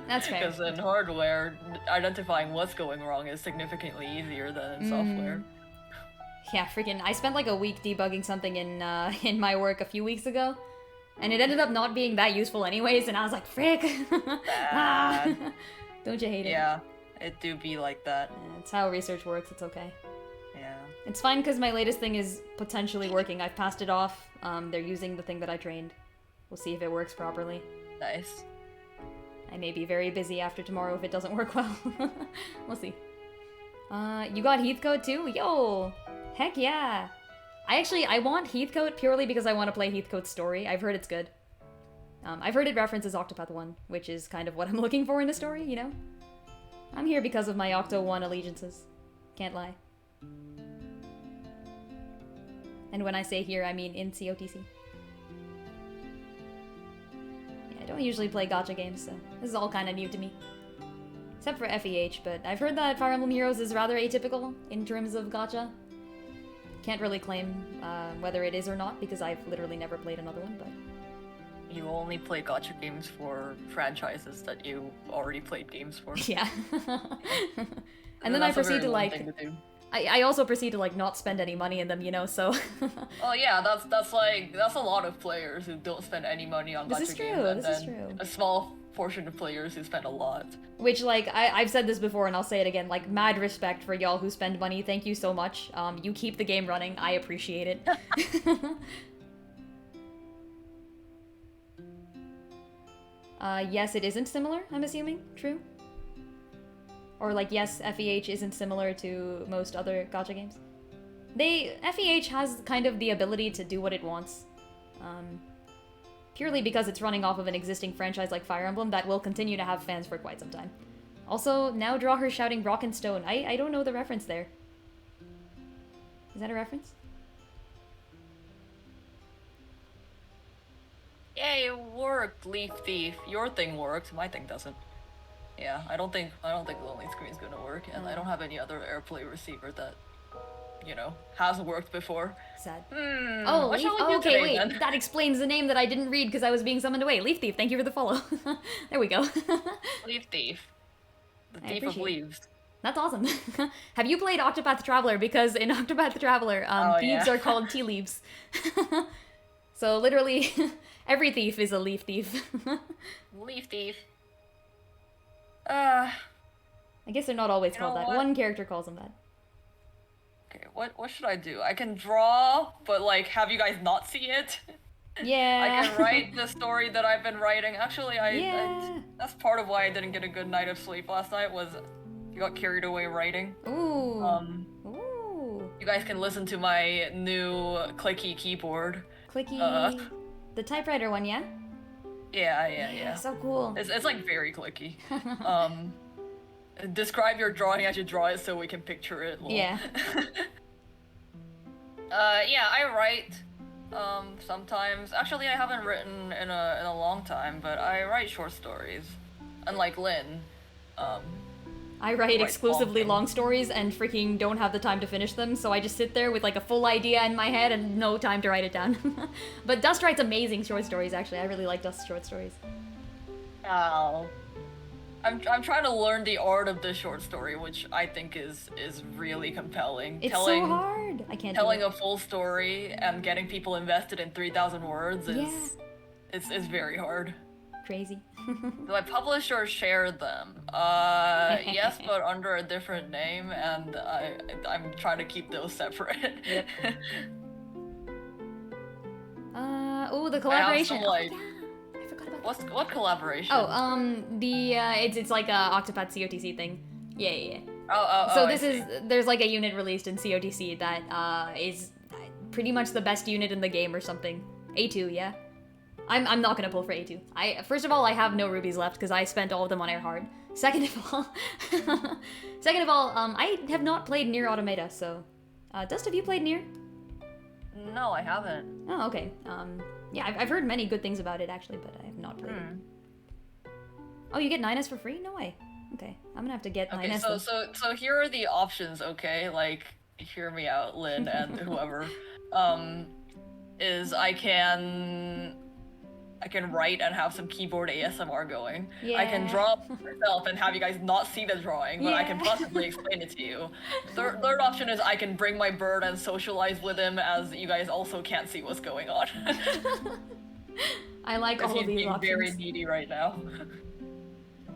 That's fair. Because in hardware, identifying what's going wrong is significantly easier than in software. Yeah, freaking! I spent like a week debugging something in my work a few weeks ago, and it ended up not being that useful anyways. And I was like, "Frick!" Don't you hate it? Yeah, it do be like that. Yeah, it's how research works. It's okay. Yeah. It's fine because my latest thing is potentially working. I've passed it off. They're using the thing that I trained. We'll see if it works properly. Nice. I may be very busy after tomorrow if it doesn't work well. We'll see. You got Heathcote too? Yo! Heck yeah! I want Heathcote purely because I want to play Heathcote's story. I've heard it's good. I've heard it references Oc2path 1, which is kind of what I'm looking for in the story, you know? I'm here because of my Octo 1 allegiances. Can't lie. And when I say here, I mean in COTC. Yeah, I don't usually play gacha games, so this is all kind of new to me. Except for FEH, but I've heard that Fire Emblem Heroes is rather atypical in terms of gacha. Can't really claim whether it is or not, because I've literally never played another one, but... You only play gacha games for franchises that you already played games for. Yeah. And then I proceed to, like... I also proceed to, like, not spend any money in them, you know, so... Oh yeah, that's a lot of players who don't spend any money on gacha games. This is true. A small portion of players who spend a lot. Which, like, I've said this before and I'll say it again, like, mad respect for y'all who spend money. Thank you so much. You keep the game running. I appreciate it. Yes, it isn't similar, I'm assuming. True? Or, like, yes, FEH isn't similar to most other gacha games. FEH has kind of the ability to do what it wants. Purely because it's running off of an existing franchise like Fire Emblem that will continue to have fans for quite some time. Also, now draw her shouting rock and stone. I don't know the reference there. Is that a reference? Yay, it worked, Leaf Thief. Your thing works, my thing doesn't. Yeah, I don't think Lonely Screen's gonna work, and I don't have any other AirPlay receiver that, you know, has worked before. Sad. Oh, what shall we do okay, today, wait. then? That explains the name that I didn't read because I was being summoned away. Leaf Thief, thank you for the follow. There we go. Leaf Thief. The thief of leaves. That's awesome. Have you played Oc2path Traveler? Because in Oc2path Traveler, thieves are called tea leaves. So literally, every thief is a leaf thief. Leaf Thief. I guess they're not always called that. What? One character calls them that. Okay, what should I do? I can draw, but like, have you guys not see it? Yeah. I can write the story that I've been writing. Actually, I that's part of why I didn't get a good night of sleep last night, was I got carried away writing. Ooh. Ooh. You guys can listen to my new clicky keyboard. Clicky. The typewriter one, yeah? Yeah. So cool. It's like very clicky. Describe your drawing as you draw it so we can picture it. Lol. Yeah. Yeah, I write sometimes. Actually, I haven't written in a long time, but I write short stories. Unlike Lynn, I write exclusively long stories and freaking don't have the time to finish them, so I just sit there with like a full idea in my head and no time to write it down. But Dust writes amazing short stories, actually. I really like Dust's short stories. Oh. I'm trying to learn the art of the short story, which I think is really compelling. It's so hard. I can't telling a full story and getting people invested in 3,000 words is very hard. Crazy. Do I publish or share them? Yes, but under a different name, and I'm trying to keep those separate. Yep. Oh, the collaboration. What collaboration? Oh, it's like a Oc2path COTC thing. Yeah. So there's like a unit released in COTC that is pretty much the best unit in the game or something. A2, yeah. I'm not gonna pull for A2. First of all, I have no rubies left because I spent all of them on Air Hard. Second of all, I have not played Nier Automata, so Dust, have you played Nier? No, I haven't. Oh, okay. Yeah, I've heard many good things about it actually, but I have not played it. Oh, you get 9S for free? No way. Okay, I'm gonna have to get 9S. Okay, so here are the options, okay? Like, hear me out, Lynn and whoever. Is I can write and have some keyboard ASMR going. Yeah. I can draw myself and have you guys not see the drawing, but I can possibly explain it to you. Third option is I can bring my bird and socialize with him, as you guys also can't see what's going on. I like all of these options. He's very needy right now.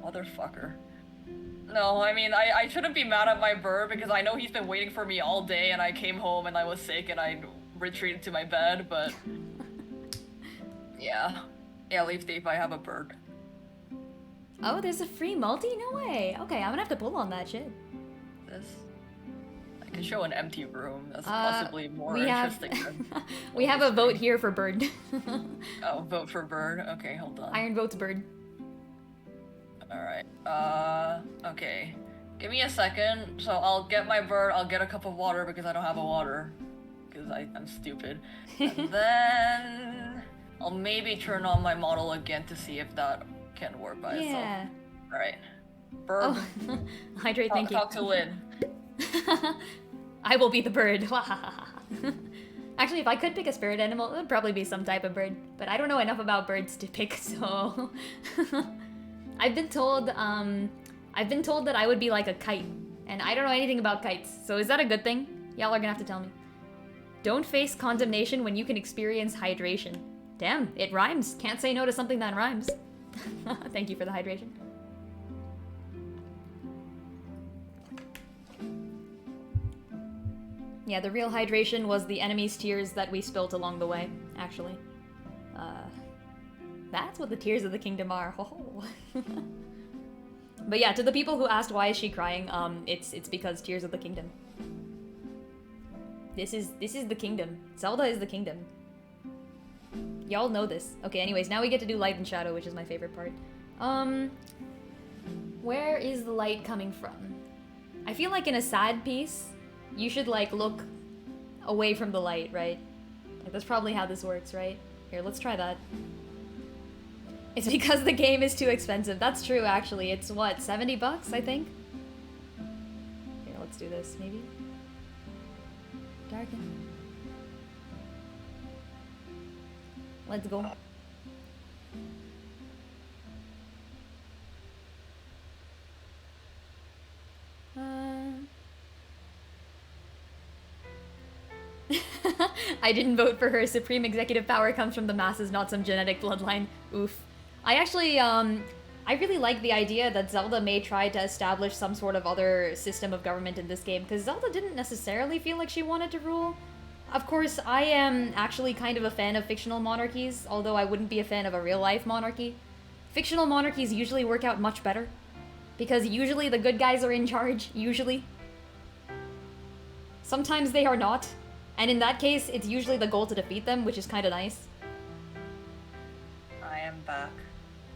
Motherfucker. No, I mean, I shouldn't be mad at my bird because I know he's been waiting for me all day and I came home and I was sick and I retreated to my bed, but... Yeah, Leaf Thief, I have a bird. Oh, there's a free multi? No way. Okay, I'm gonna have to pull on that shit. I can show an empty room. That's possibly more interesting than... We have a vote here for bird. Oh, vote for bird? Okay, hold on. Iron votes bird. Alright, okay. Give me a second, so I'll get my bird, I'll get a cup of water because I don't have a water. Because I'm stupid. And then... I'll maybe turn on my model again to see if that can work by itself. Yeah. Alright. Bird. Oh. Hydrate, thank you. Talk to Lynn. I will be the bird. Actually, if I could pick a spirit animal, it would probably be some type of bird. But I don't know enough about birds to pick, so... I've been told that I would be like a kite. And I don't know anything about kites, so is that a good thing? Y'all are gonna have to tell me. Don't face condemnation when you can experience hydration. Damn, it rhymes. Can't say no to something that rhymes. Thank you for the hydration. Yeah, the real hydration was the enemy's tears that we spilt along the way, actually. That's what the tears of the kingdom are. Oh. But yeah, to the people who asked why is she crying, it's because tears of the kingdom. This is the kingdom. Zelda is the kingdom. Y'all know this. Okay, anyways, now we get to do light and shadow, which is my favorite part. Where is the light coming from? I feel like in a sad piece, you should, like, look away from the light, right? Like, that's probably how this works, right? Here, let's try that. It's because the game is too expensive. That's true, actually. It's what, $70, I think? Here, let's do this, maybe? Darken. Let's go. I didn't vote for her. Supreme executive power comes from the masses, not some genetic bloodline. Oof. I actually, I really like the idea that Zelda may try to establish some sort of other system of government in this game, because Zelda didn't necessarily feel like she wanted to rule. Of course, I am actually kind of a fan of fictional monarchies, although I wouldn't be a fan of a real-life monarchy. Fictional monarchies usually work out much better, because usually the good guys are in charge, usually. Sometimes they are not, and in that case, it's usually the goal to defeat them, which is kind of nice. I am back.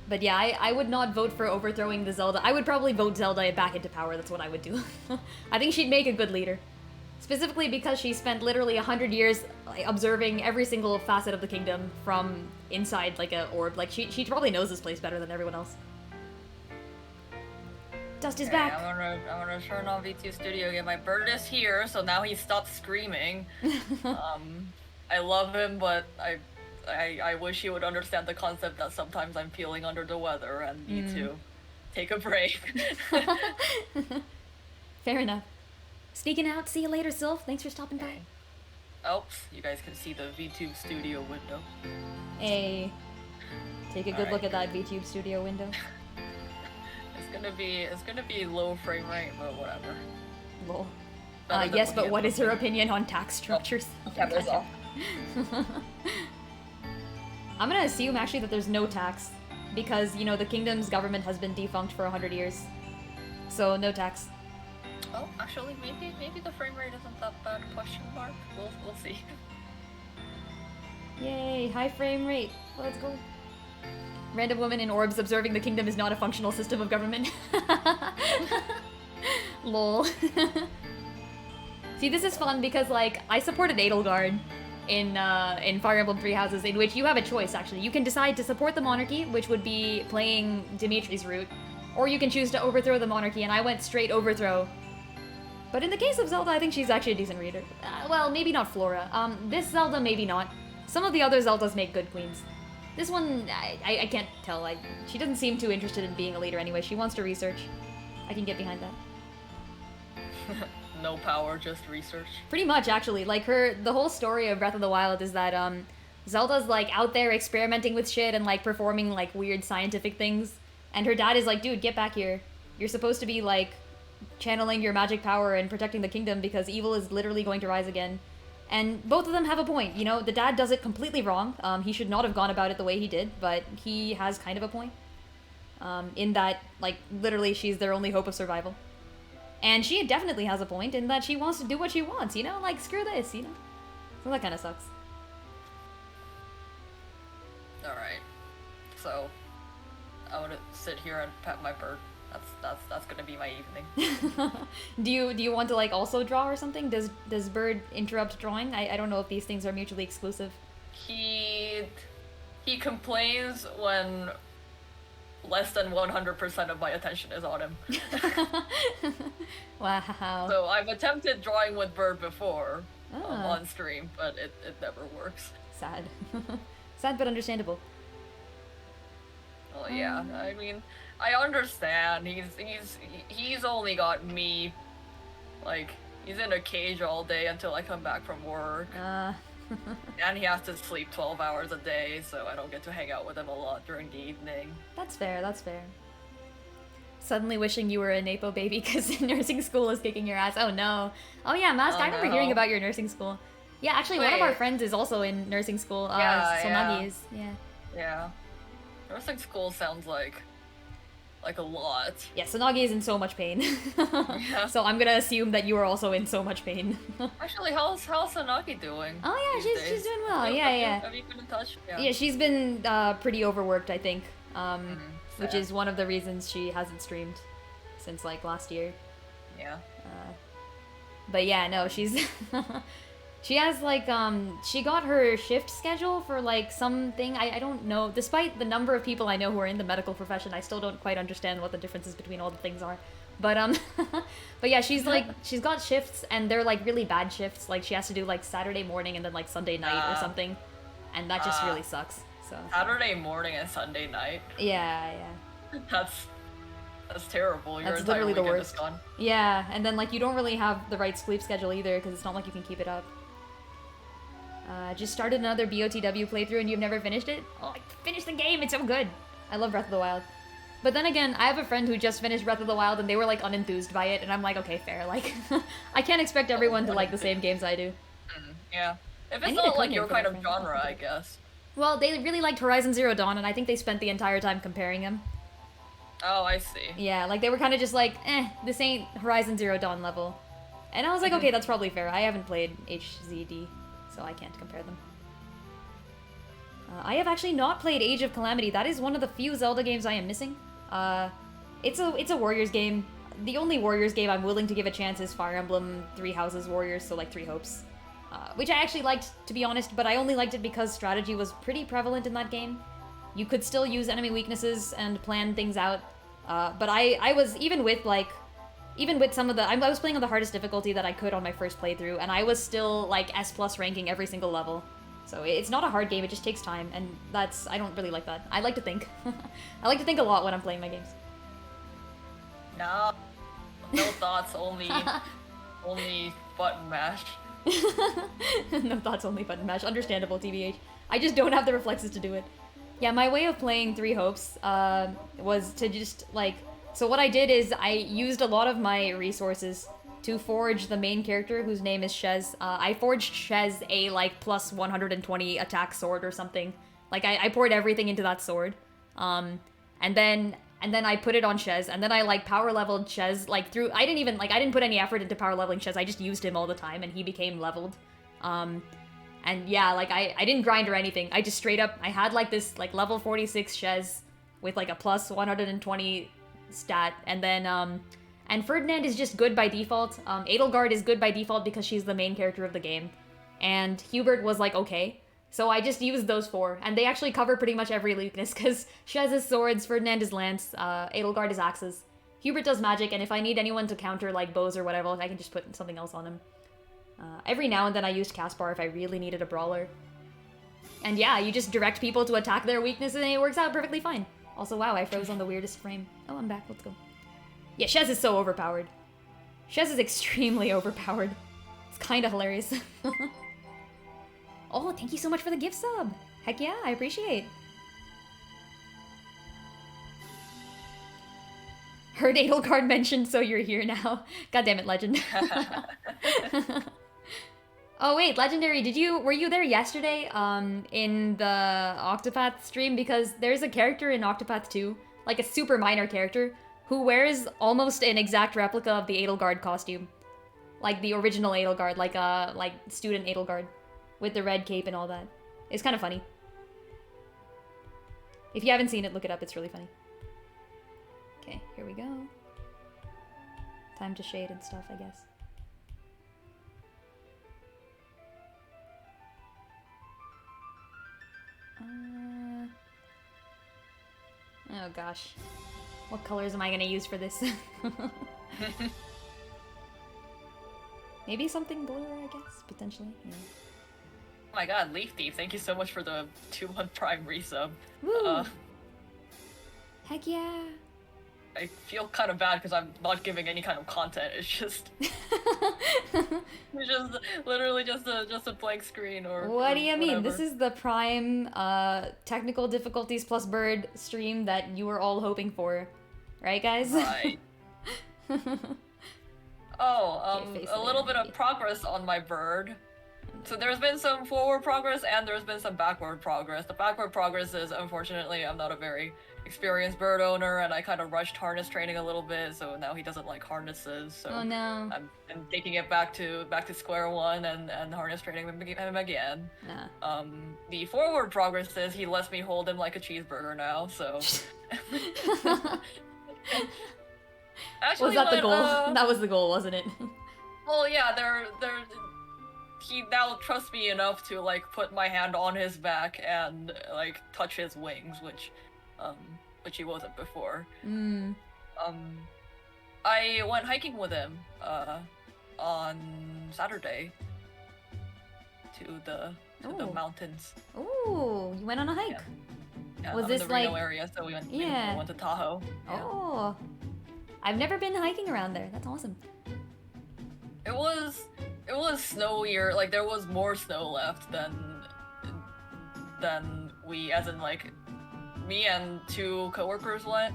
But yeah, I would not vote for overthrowing the Zelda. I would probably vote Zelda back into power, that's what I would do. I think she'd make a good leader. Specifically because she spent literally 100 years observing every single facet of the kingdom from inside like a orb. Like she probably knows this place better than everyone else. Dust is back. I'm gonna turn on V2 Studio again. My bird is here, so now he stopped screaming. I love him, but I wish he would understand the concept that sometimes I'm feeling under the weather and need to take a break. Fair enough. Sneaking out. See you later, Sylph. Thanks for stopping by. Oh, you guys can see the VTube Studio window. Hey. Take a good look at that VTube Studio window. It's gonna be low frame rate, but whatever. Lol. Yes, but what is your opinion on tax structures? Camera's off. I'm gonna assume actually that there's no tax, because, you know, the kingdom's government has been defunct for 100 years. So, no tax. Oh, actually, maybe the frame rate isn't that bad, question mark. We'll see. Yay, high frame rate. Let's go. Random woman in orbs observing the kingdom is not a functional system of government. Lol. See, this is fun because, like, I supported Edelgard in Fire Emblem Three Houses, in which you have a choice, actually. You can decide to support the monarchy, which would be playing Dimitri's route, or you can choose to overthrow the monarchy, and I went straight overthrow. But in the case of Zelda, I think she's actually a decent reader. Well, maybe not Flora. This Zelda, maybe not. Some of the other Zeldas make good queens. This one, I can't tell. She doesn't seem too interested in being a leader anyway. She wants to research. I can get behind that. No power, just research. Pretty much, actually. Like, the whole story of Breath of the Wild is that, Zelda's, like, out there experimenting with shit and, like, performing, like, weird scientific things. And her dad is like, dude, get back here. You're supposed to be, like, channeling your magic power and protecting the kingdom because evil is literally going to rise again. And both of them have a point, you know? The dad does it completely wrong. He should not have gone about it the way he did, but he has kind of a point. In that, like, literally she's their only hope of survival. And she definitely has a point in that she wants to do what she wants, you know? Like, screw this, you know? So that kind of sucks. Alright. So, I'm gonna sit here and pet my bird. That's gonna be my evening. Do you want to, like, also draw or something? Does Bird interrupt drawing? I don't know if these things are mutually exclusive. He complains when less than 100% of my attention is on him. Wow. So I've attempted drawing with Bird before on stream, but it never works. Sad. Sad but understandable. Well, yeah, I mean, I understand. He's only got me. Like, he's in a cage all day until I come back from work. And he has to sleep 12 hours a day, so I don't get to hang out with him a lot during the evening. That's fair, that's fair. Suddenly wishing you were a Napo baby because nursing school is kicking your ass. Oh no. Oh yeah, Mask, I remember hearing about your nursing school. Yeah, actually, one of our friends is also in nursing school. Sonagi is. Yeah. Yeah. Nursing school sounds like a lot. Yeah, Sonagi is in so much pain. Yeah. So I'm gonna assume that you are also in so much pain. Actually, how's Sonagi doing? Oh yeah, she's doing well. Yeah. Have you been in touch? Yeah, she's been pretty overworked, I think. Which is one of the reasons she hasn't streamed since, like, last year. Yeah. But yeah, no, she's She has, like, she got her shift schedule for, like, something, I don't know. Despite the number of people I know who are in the medical profession, I still don't quite understand what the differences between all the things are. But, but yeah, she's, like, she's got shifts, and they're, like, really bad shifts. Like, she has to do, like, Saturday morning and then, like, Sunday night or something. And that just really sucks, so. Saturday morning and Sunday night? Yeah. That's terrible. Your That's entire literally the weekend worst. is gone. Yeah, and then, like, you don't really have the right sleep schedule either, because it's not like you can keep it up. Just started another BOTW playthrough and you've never finished it? Oh, I finished the game, it's so good! I love Breath of the Wild. But then again, I have a friend who just finished Breath of the Wild and they were, like, unenthused by it, and I'm like, okay, fair, like, I can't expect everyone to like the same games I do. Yeah. If it's not, like, your kind of genre, I guess. Well, they really liked Horizon Zero Dawn, and I think they spent the entire time comparing them. Oh, I see. Yeah, like, they were kind of just like, this ain't Horizon Zero Dawn level. And I was like, okay, that's probably fair. I haven't played HZD, so I can't compare them. I have actually not played Age of Calamity. That is one of the few Zelda games I am missing. It's a Warriors game. The only Warriors game I'm willing to give a chance is Fire Emblem Three Houses Warriors, so like Three Hopes. Which I actually liked, to be honest, but I only liked it because strategy was pretty prevalent in that game. You could still use enemy weaknesses and plan things out. But I was, even with some of the, I was playing on the hardest difficulty that I could on my first playthrough, and I was still, like, S+ ranking every single level. So it's not a hard game, it just takes time, and I don't really like that. I like to think. I like to think a lot when I'm playing my games. No thoughts, only button mash. No thoughts, only button mash. Understandable, TBH. I just don't have the reflexes to do it. Yeah, my way of playing Three Hopes was to just, like... So what I did is I used a lot of my resources to forge the main character, whose name is Shez. I forged Shez a, like, plus 120 attack sword or something. Like, I poured everything into that sword. And then I put it on Shez, and then I, like, power leveled Shez, like, through... I didn't put any effort into power leveling Shez, I just used him all the time, and he became leveled. And yeah, like, I didn't grind or anything. I just straight up... I had, like, this, like, level 46 Shez with, like, a plus 120 stat, and then, and Ferdinand is just good by default. Edelgard is good by default because she's the main character of the game. And Hubert was, like, okay. So I just used those four, and they actually cover pretty much every weakness, because Shez is swords, Ferdinand is lance, Edelgard is axes. Hubert does magic, and if I need anyone to counter, like, bows or whatever, I can just put something else on him. Every now and then I used Caspar if I really needed a brawler. And yeah, you just direct people to attack their weaknesses, and it works out perfectly fine. Also, wow, I froze on the weirdest frame. Oh, I'm back, let's go. Yeah, Shez is so overpowered. Shez is extremely overpowered. It's kinda hilarious. Oh, thank you so much for the gift sub! Heck yeah, I appreciate. Heard Edelgard mentioned, so you're here now. God damn it, Legend. Oh wait, Legendary, were you there yesterday, in the Oc2path stream? Because there's a character in Oc2path 2, like a super minor character, who wears almost an exact replica of the Edelgard costume. Like the original Edelgard, like student Edelgard. With the red cape and all that. It's kind of funny. If you haven't seen it, look it up, it's really funny. Okay, here we go. Time to shade and stuff, I guess. Oh gosh. What colors am I gonna use for this? Maybe something bluer, I guess, potentially. Yeah. Oh my god, Leaf Thief, thank you so much for the 2-month Prime resub. Woo! Heck yeah! I feel kind of bad because I'm not giving any kind of content, it's just... it's just literally just a blank screen or What do you mean? whatever. This is the Prime, technical difficulties plus bird stream that you were all hoping for. Right, guys? Right. A little bit of progress on my bird. So there's been some forward progress and there's been some backward progress. The backward progress is, unfortunately, I'm not a very experienced bird owner and I kind of rushed harness training a little bit, so now he doesn't like harnesses, so oh no. I'm taking it back to square one and harness training him again. Nah. The forward progress is he lets me hold him like a cheeseburger now, so... Actually, was that the goal? That was the goal, wasn't it? Well, yeah, he now trusts me enough to like put my hand on his back and like touch his wings, which he wasn't before. I went hiking with him on Saturday to the mountains. Oh, you went on a hike. Yeah, was I'm this in the like Reno area, so we went to Tahoe. Yeah. Oh, I've never been hiking around there. That's awesome. It was snowier. Like there was more snow left than we, as in like me and 2 coworkers went.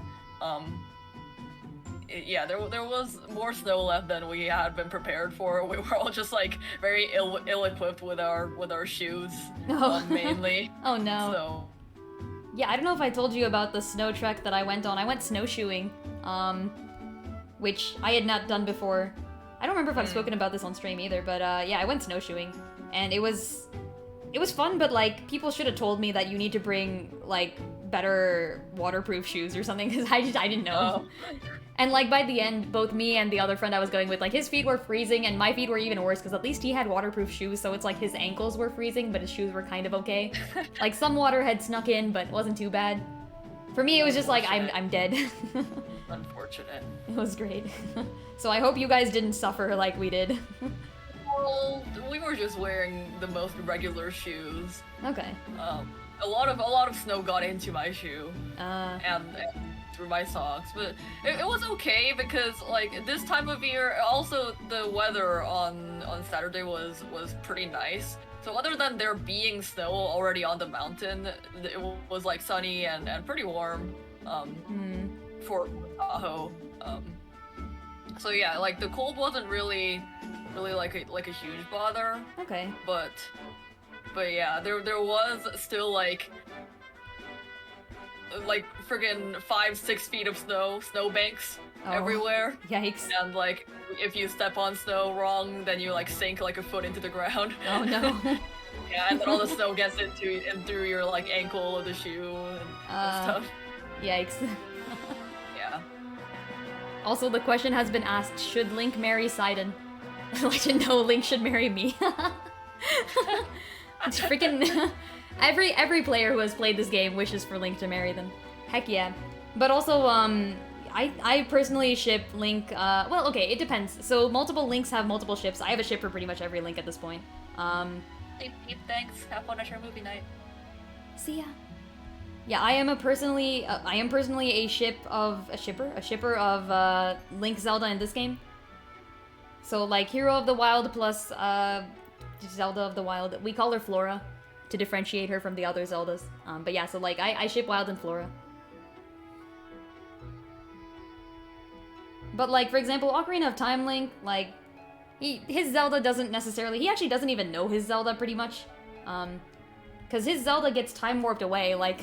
Yeah, there was more snow left than we had been prepared for. We were all just like very ill-equipped with our shoes, mainly. Oh no. So. Yeah, I don't know if I told you about the snow trek that I went on. I went snowshoeing, which I had not done before. I don't remember if I've spoken about this on stream either, but yeah, I went snowshoeing, and it was fun. But like, people should have told me that you need to bring like better waterproof shoes or something, because I didn't know. Oh. And like by the end, both me and the other friend I was going with, like his feet were freezing and my feet were even worse because at least he had waterproof shoes, so it's like his ankles were freezing, but his shoes were kind of okay. Like some water had snuck in, but it wasn't too bad. For me, it was just like, I'm dead. Unfortunate. It was great. So I hope you guys didn't suffer like we did. Well, we were just wearing the most regular shoes. Okay. A lot of snow got into my shoe. And through my socks, but it was okay because like this time of year, also the weather on Saturday was pretty nice. So other than there being snow already on the mountain, it was like sunny and pretty warm for Tahoe. So yeah, like the cold wasn't really like a huge bother. Okay. But yeah, there was still like friggin' 5-6 feet of snow banks everywhere. Yikes. And like if you step on snow wrong, then you like sink like a foot into the ground. Oh no. Yeah, and then all the snow gets through your like ankle of the shoe and stuff. Yikes. Yeah. Also, the question has been asked, should Link marry Sidon? Like, no, Link should marry me. It's freaking... Every player who has played this game wishes for Link to marry them. Heck yeah. But also, I personally ship Link, well, okay, it depends. So multiple Links have multiple ships. I have a ship for pretty much every Link at this point. Thanks. Have fun at your movie night. See ya. Yeah, I am personally a shipper of Link Zelda in this game. So like Hero of the Wild plus Zelda of the Wild. We call her Flora to differentiate her from the other Zeldas. But yeah, so like I ship Wild and Flora. But like for example, Ocarina of Time Link, like his Zelda doesn't necessarily, he actually doesn't even know his Zelda pretty much. Cause his Zelda gets time warped away, like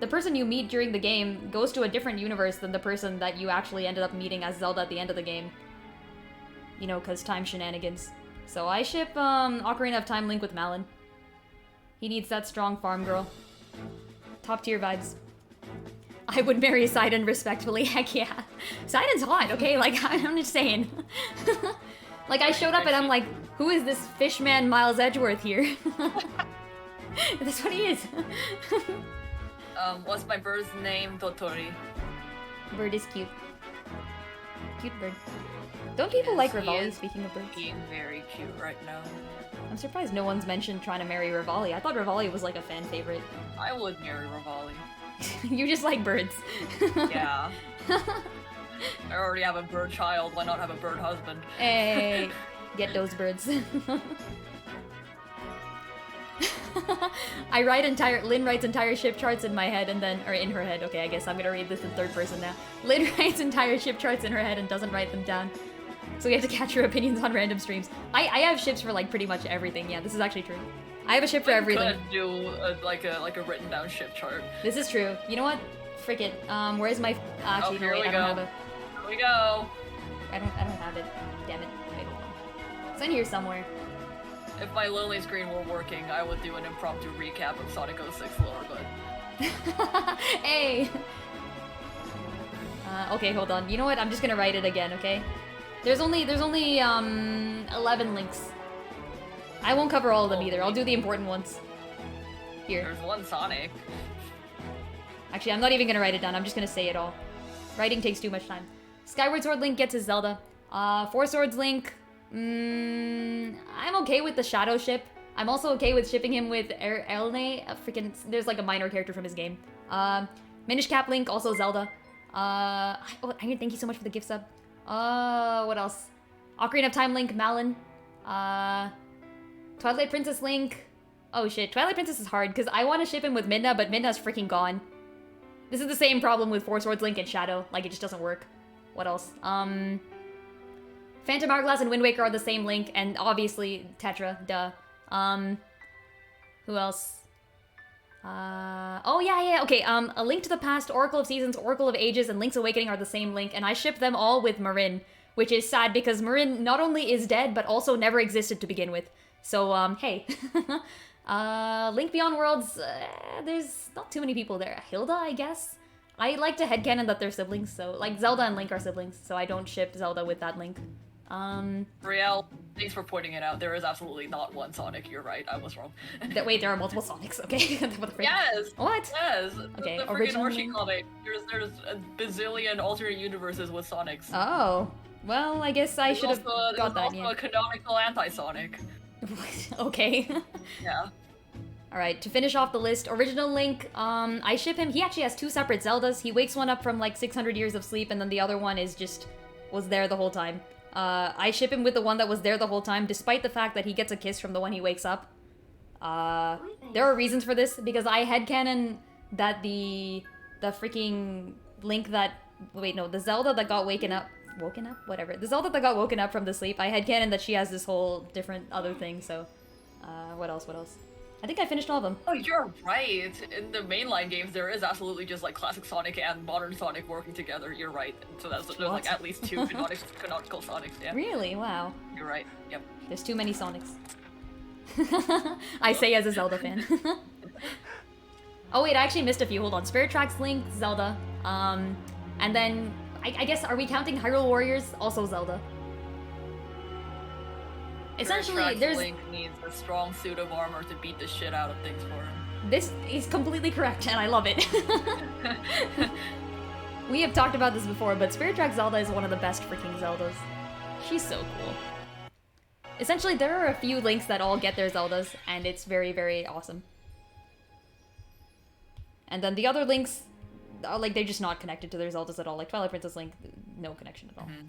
the person you meet during the game goes to a different universe than the person that you actually ended up meeting as Zelda at the end of the game. You know, cause time shenanigans. So I ship Ocarina of Time Link with Malin. He needs that strong farm girl. Top tier vibes. I would marry Sidon respectfully, heck yeah. Sidon's hot, okay? Like, I'm just saying. Like, I showed up and I'm like, who is this fishman Miles Edgeworth here? That's what he is. What's my bird's name? Totori. Bird is cute. Cute bird. Don't people like Rivali, speaking of birds? Being very cute right now. I'm surprised no one's mentioned trying to marry Rivali. I thought Rivali was like a fan favorite. I would marry Rivali. You just like birds. Yeah. I already have a bird child, why not have a bird husband? Hey, get those birds. Lynn writes entire ship charts in my head and then, or in her head, okay, I guess I'm gonna read this in third person now. Lynn writes entire ship charts in her head and doesn't write them down. So we have to catch her opinions on random streams. I have ships for like pretty much everything, yeah, this is actually true. I have a ship for everything. Could do like a written down ship chart. This is true. You know what? Frick it. Where's my... Actually, no, wait, I don't have a... Here we go! I don't have it. Damn it. Wait, hold on. It's in here somewhere. If my lonely screen were working, I would do an impromptu recap of Sonic 06 lore, but... Hey! Okay, hold on. You know what? I'm just gonna write it again, okay? There's only 11 links. I won't cover all of them either. I'll do the important ones. Here. There's one Sonic. Actually, I'm not even gonna write it down. I'm just gonna say it all. Writing takes too much time. Skyward Sword Link gets his Zelda. Four Swords Link. I'm okay with the Shadow ship. I'm also okay with shipping him with Elne. There's like a minor character from his game. Minish Cap Link, also Zelda. Iron, thank you so much for the gift sub. What else? Ocarina of Time Link, Malin. Twilight Princess Link. Oh shit, Twilight Princess is hard because I want to ship him with Midna, but Midna's freaking gone. This is the same problem with Four Swords Link and Shadow. Like, it just doesn't work. What else? Phantom Hourglass and Wind Waker are the same Link, and obviously Tetra, duh. Who else? Oh yeah, okay, A Link to the Past, Oracle of Seasons, Oracle of Ages, and Link's Awakening are the same Link, and I ship them all with Marin, which is sad because Marin not only is dead, but also never existed to begin with. So, hey. Link Beyond Worlds, there's not too many people there. Hilda, I guess? I like to headcanon that they're siblings, so, like, Zelda and Link are siblings, so I don't ship Zelda with that Link. Riel, thanks for pointing it out. There is absolutely not one Sonic. You're right. I was wrong. Wait, there are multiple Sonics. Okay. What the frick? Yes. What? Yes. Okay. The freaking Orchie comic. There's a bazillion alternate universes with Sonics. Oh. Well, I guess I should have got that. There's also a canonical anti-Sonic. Okay. Yeah. All right. To finish off the list, original Link. I ship him. He actually has two separate Zeldas. He wakes one up from like 600 years of sleep, and then the other one is was there the whole time. I ship him with the one that was there the whole time, despite the fact that he gets a kiss from the one he wakes up. There are reasons for this, because I headcanon that the freaking Link that... Wait, no, the Zelda that got woken up? Whatever. The Zelda that got woken up from the sleep, I headcanon that she has this whole different other thing, so... what else? I think I finished all of them. Oh, you're right. In the mainline games, there is absolutely just like classic Sonic and modern Sonic working together. You're right. So there's like at least two canonical Sonics. Yeah. Really? Wow. You're right. Yep. There's too many Sonics. I say as a Zelda fan. Oh wait, I actually missed a few. Hold on. Spirit Tracks Link, Zelda. And then I guess, are we counting Hyrule Warriors? Also Zelda. Essentially, there's... Link needs a strong suit of armor to beat the shit out of things for him. This is completely correct, and I love it. We have talked about this before, but Spirit Tracks Zelda is one of the best freaking Zeldas. She's so cool. Essentially, there are a few Links that all get their Zeldas, and it's very, very awesome. And then the other Links, like, they're just not connected to their Zeldas at all. Like Twilight Princess Link, no connection at all. Mm-hmm.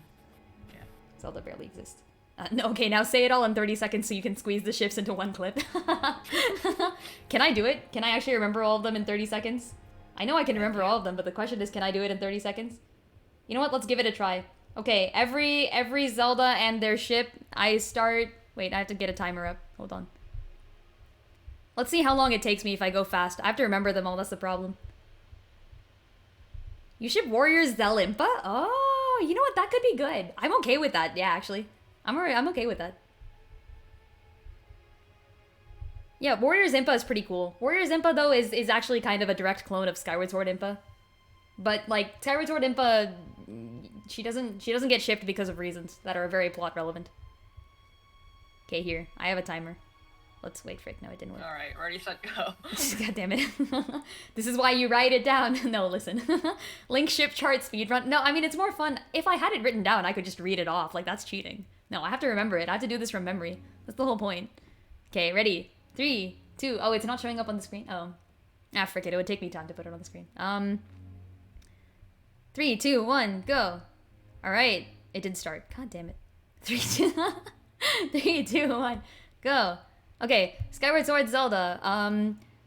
Yeah. Zelda barely exists. No, okay, now say it all in 30 seconds so you can squeeze the ships into one clip. Can I do it? Can I actually remember all of them in 30 seconds? I know I can remember all of them, but the question is, can I do it in 30 seconds? You know what? Let's give it a try. Okay, every Zelda and their ship, I start... Wait, I have to get a timer up. Hold on. Let's see how long it takes me if I go fast. I have to remember them all, that's the problem. You ship Warriors Zelimpa? Oh, you know what? That could be good. I'm okay with that, yeah, actually. I'm okay with that. Yeah, Warriors Impa is pretty cool. Warriors Impa, though, is actually kind of a direct clone of Skyward Sword Impa. But, like, Skyward Sword Impa, she doesn't get shipped because of reasons that are very plot relevant. Okay, here. I have a timer. Let's wait, frick. No, it didn't work. Alright, ready, set, go. God damn it. This is why you write it down. No, listen. Link ship chart speedrun. No, I mean, it's more fun. If I had it written down, I could just read it off. Like, that's cheating. No, I have to remember it. I have to do this from memory. That's the whole point. Okay, ready? 3, 2... Oh, it's not showing up on the screen? Oh. Ah, frick it. It would take me time to put it on the screen. 3, 2, 1, go. Alright. It did start. God damn it. 3, 2... 3, 2, 1, go. Okay, Skyward Sword Zelda.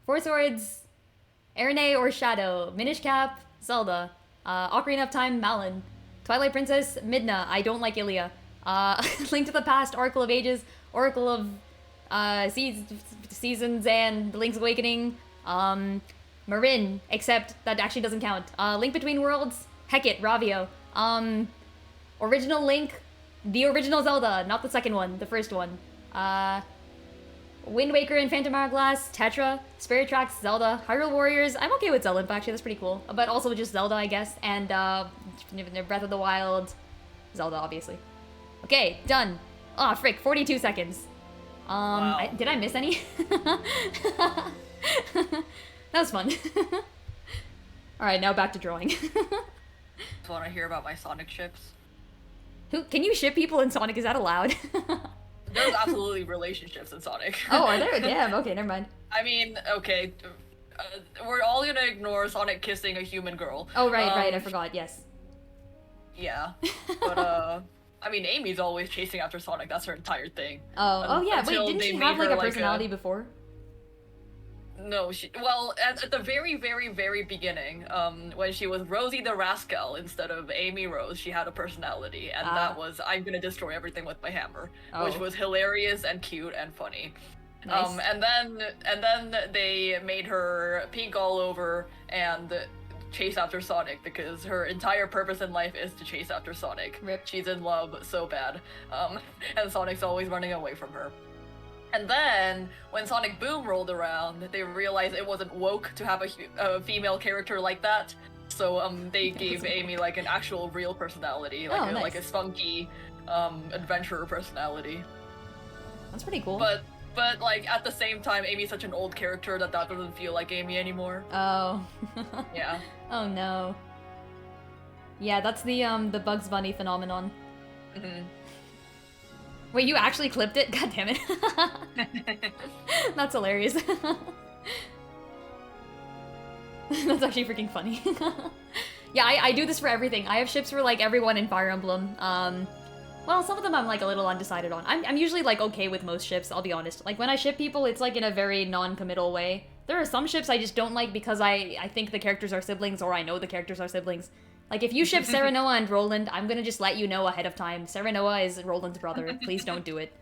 Four Swords, Erne or Shadow. Minish Cap, Zelda. Ocarina of Time, Malin. Twilight Princess, Midna. I don't like Ilia. Link to the Past, Oracle of Ages, Oracle of Seasons, and Link's Awakening. Marin, except that actually doesn't count. Link Between Worlds, Hecate, Ravio. Original Link, the original Zelda, not the second one, the first one. Wind Waker and Phantom Hourglass, Tetra, Spirit Tracks, Zelda, Hyrule Warriors. I'm okay with Zelimpa, actually, that's pretty cool. But also just Zelda, I guess. And Breath of the Wild, Zelda, obviously. Okay, done. Oh, frick, 42 seconds. Wow. Did I miss any? That was fun. Alright, now back to drawing. Want to hear about my Sonic ships? Can you ship people in Sonic? Is that allowed? There's absolutely relationships in Sonic. Oh, are there? Damn, okay, never mind. I mean, okay, we're all gonna ignore Sonic kissing a human girl. Oh, right, I forgot, yes. Yeah, but, I mean, Amy's always chasing after Sonic, that's her entire thing. Oh yeah, wait, didn't she have, like, a personality before? No, well, at the very, very, very beginning, when she was Rosie the Rascal instead of Amy Rose, she had a personality, and that was, I'm gonna destroy everything with my hammer, which was hilarious and cute and funny. Nice. And then they made her pink all over and chase after Sonic because her entire purpose in life is to chase after Sonic. Rip. She's in love so bad, and Sonic's always running away from her. And then, when Sonic Boom rolled around, they realized it wasn't woke to have a female character like that. So they gave Amy like an actual real personality, like nice. like a spunky adventurer personality. That's pretty cool. But like at the same time, Amy's such an old character that doesn't feel like Amy anymore. Oh. Yeah. Oh no. Yeah, that's the Bugs Bunny phenomenon. Mm-hmm. Wait, you actually clipped it? God damn it. That's hilarious. That's actually freaking funny. Yeah, I do this for everything. I have ships for, like, everyone in Fire Emblem. Well, some of them I'm, like, a little undecided on. I'm usually, like, okay with most ships, I'll be honest. Like, when I ship people, it's, like, in a very non-committal way. There are some ships I just don't like because I think the characters are siblings, or I know the characters are siblings. Like, if you ship Serenoa and Roland, I'm gonna just let you know ahead of time. Serenoa is Roland's brother. Please don't do it.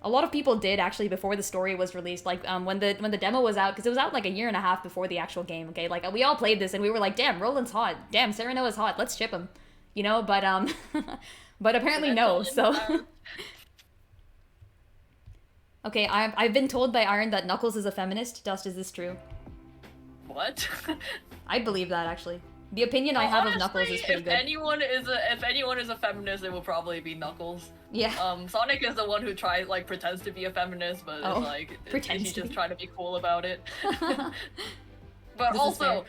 A lot of people did, actually, before the story was released. Like, when the demo was out, because it was out, like, a year and a half before the actual game, okay? Like, we all played this, and we were like, damn, Roland's hot. Damn, Serenoa's hot. Let's ship him. You know? But, but apparently no, so... Okay, I've been told by Iron that Knuckles is a feminist. Dust, is this true? What? I believe that, actually. The opinion I have honestly, of Knuckles is pretty good. If anyone is a feminist, it will probably be Knuckles. Yeah. Sonic is the one who pretends to be a feminist, but is like he's just trying to be cool about it. But this also,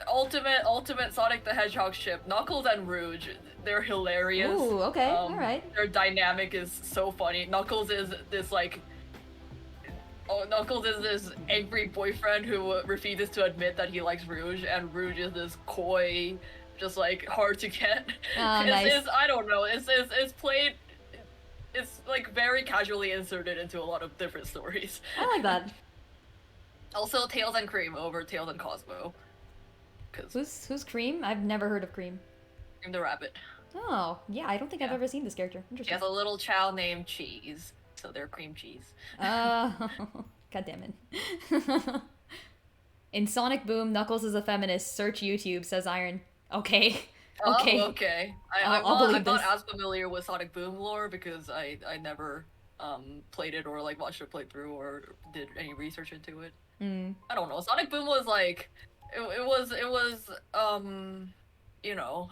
ultimate Sonic the Hedgehog ship, Knuckles and Rouge, they're hilarious. Ooh, okay, alright. Their dynamic is so funny. Knuckles is this like. Oh, Knuckles is this angry boyfriend who refuses to admit that he likes Rouge, and Rouge is this coy, just like hard to get. Nice. I don't know. It's played. It's like very casually inserted into a lot of different stories. I like that. Also, Tails and Cream over Tails and Cosmo. Who's Cream? I've never heard of Cream. Cream the rabbit. Oh, yeah. I don't think I've ever seen this character. Interesting. She has a little chow named Cheese. So they're cream cheese. God damn it. In Sonic Boom, Knuckles is a feminist. Search YouTube, says Iron. Okay. Okay. Oh, okay. I'm not as familiar with Sonic Boom lore because I never played it or like watched a playthrough or did any research into it. I don't know. Sonic Boom was like it was you know,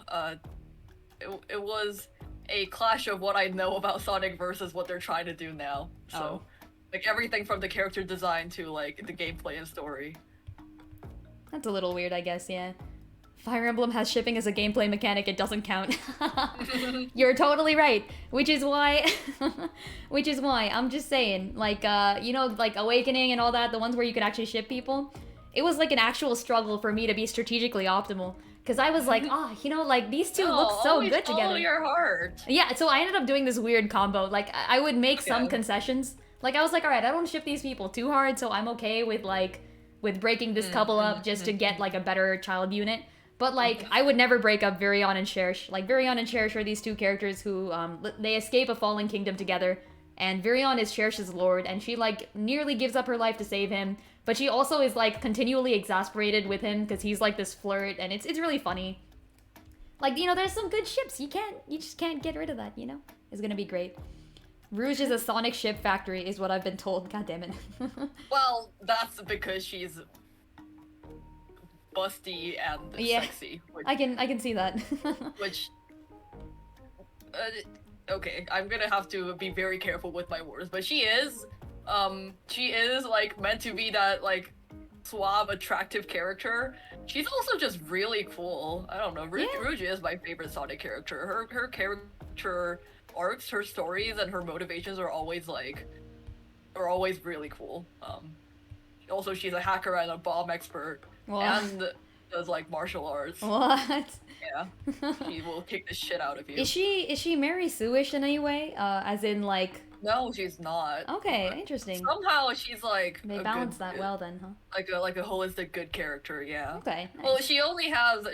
it was a clash of what I know about Sonic versus what they're trying to do now. So, like everything from the character design to like the gameplay and story. That's a little weird, I guess, yeah. Fire Emblem has shipping as a gameplay mechanic, it doesn't count. You're totally right. Which is why I'm just saying, like, you know, like Awakening and all that, the ones where you could actually ship people, it was like an actual struggle for me to be strategically optimal. Because I was like, you know, like, these two look so good together. Follow your heart. Yeah, so I ended up doing this weird combo. Like, I would make some concessions. Like, I was like, alright, I don't ship these people too hard, so I'm okay with, like, with breaking this couple up just to get, like, a better child unit. But, like, I would never break up Virion and Cherish. Like, Virion and Cherish are these two characters who, they escape a fallen kingdom together. And Virion is Cherish's lord, and she, like, nearly gives up her life to save him. But she also is, like, continually exasperated with him because he's, like, this flirt, and it's really funny. Like, you know, there's some good ships. You just can't get rid of that, you know? It's gonna be great. Rouge is a Sonic ship factory, is what I've been told. God damn it. Well, that's because she's busty and sexy. I can see that. Which, okay, I'm gonna have to be very careful with my words, but she is like meant to be that like suave, attractive character. She's also just really cool. I don't know. Rouge is my favorite Sonic character. Her character arcs, her stories, and her motivations are always really cool. Also, she's a hacker and a bomb expert, and does like martial arts. What? Yeah, she will kick the shit out of you. Is she Mary Sue-ish in any way? As in like. No, she's not. Okay, interesting. Somehow she's like they balance that well then, huh? Like a holistic good character, yeah. Okay. Nice. Well, she only has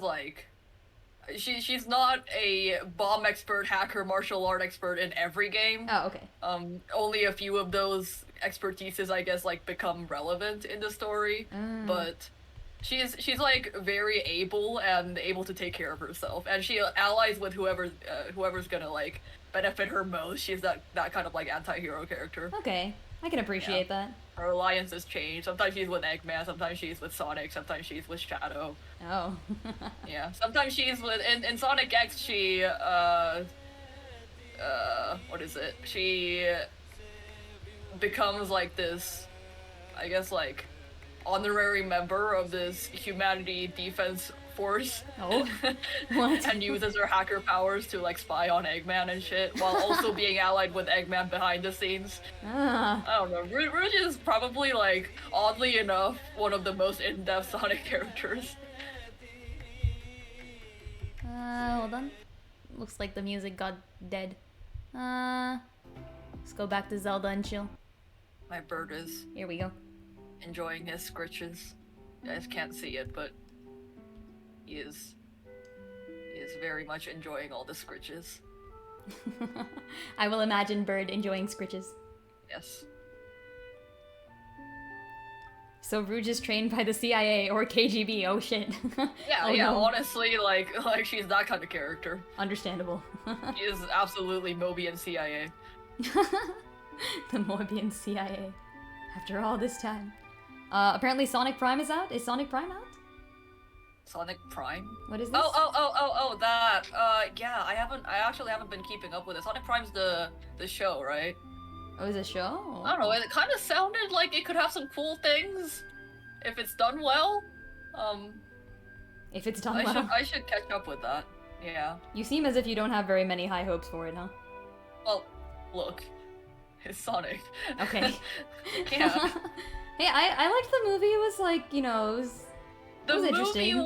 like she's not a bomb expert, hacker, martial art expert in every game. Oh, okay. Only a few of those expertises, I guess, like become relevant in the story, but she's like very able to take care of herself, and she allies with whoever's gonna like benefit her most. She's that kind of like anti-hero character. Okay, I can appreciate that. Her alliances change. Sometimes she's with Eggman, sometimes she's with Sonic, sometimes she's with Shadow. Oh. Yeah, sometimes she's with in Sonic X. She what is it? She becomes like this, I guess, like honorary member of this humanity defense force. Oh, what? And uses her hacker powers to like spy on Eggman and shit, while also being allied with Eggman behind the scenes. I don't know. Rouge is probably like, oddly enough, one of the most in-depth Sonic characters. Hold on. Looks like the music got dead. Let's go back to Zelda and chill. My bird is. Here we go. Enjoying his scritches. You guys can't see it, but he is very much enjoying all the scritches. I will imagine Bird enjoying scritches. Yes. So Rouge is trained by the CIA or KGB. Oh shit. Yeah, oh, yeah. No. Honestly, like she's that kind of character. Understandable. She is absolutely Mobian CIA. The Mobian CIA. After all this time. Apparently Sonic Prime is out. Is Sonic Prime out? Sonic Prime? What is this? Oh, that. Yeah, I actually haven't been keeping up with it. Sonic Prime's the show, right? Oh, is it a show? I don't know, it kind of sounded like it could have some cool things if it's done well. If it's done well. I should catch up with that. Yeah. You seem as if you don't have very many high hopes for it, huh? Well, look. It's Sonic. Okay. Yeah. Hey, I liked the movie. It was like, you know, it was interesting.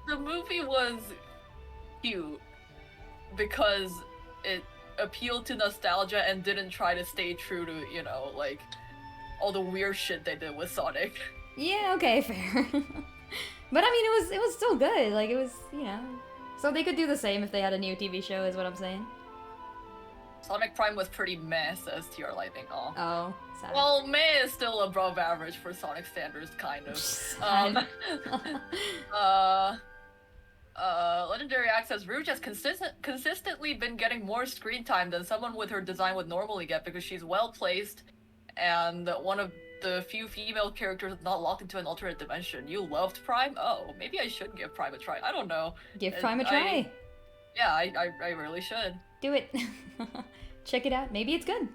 The movie was cute because it appealed to nostalgia and didn't try to stay true to, you know, like all the weird shit they did with Sonic. Yeah, okay, fair. But I mean, it was still good. Like it was, you know. So they could do the same if they had a new TV show, is what I'm saying. Sonic Prime was pretty meh, says TR Lightning. Oh, sad. Well, meh is still above average for Sonic standards, kind of. Legendary Access Rouge has consistently been getting more screen time than someone with her design would normally get because she's well placed and one of the few female characters not locked into an alternate dimension. You loved Prime? Oh, maybe I should give Prime a try. I don't know. Give Prime a try. I really should. Do it. Check it out. Maybe it's good.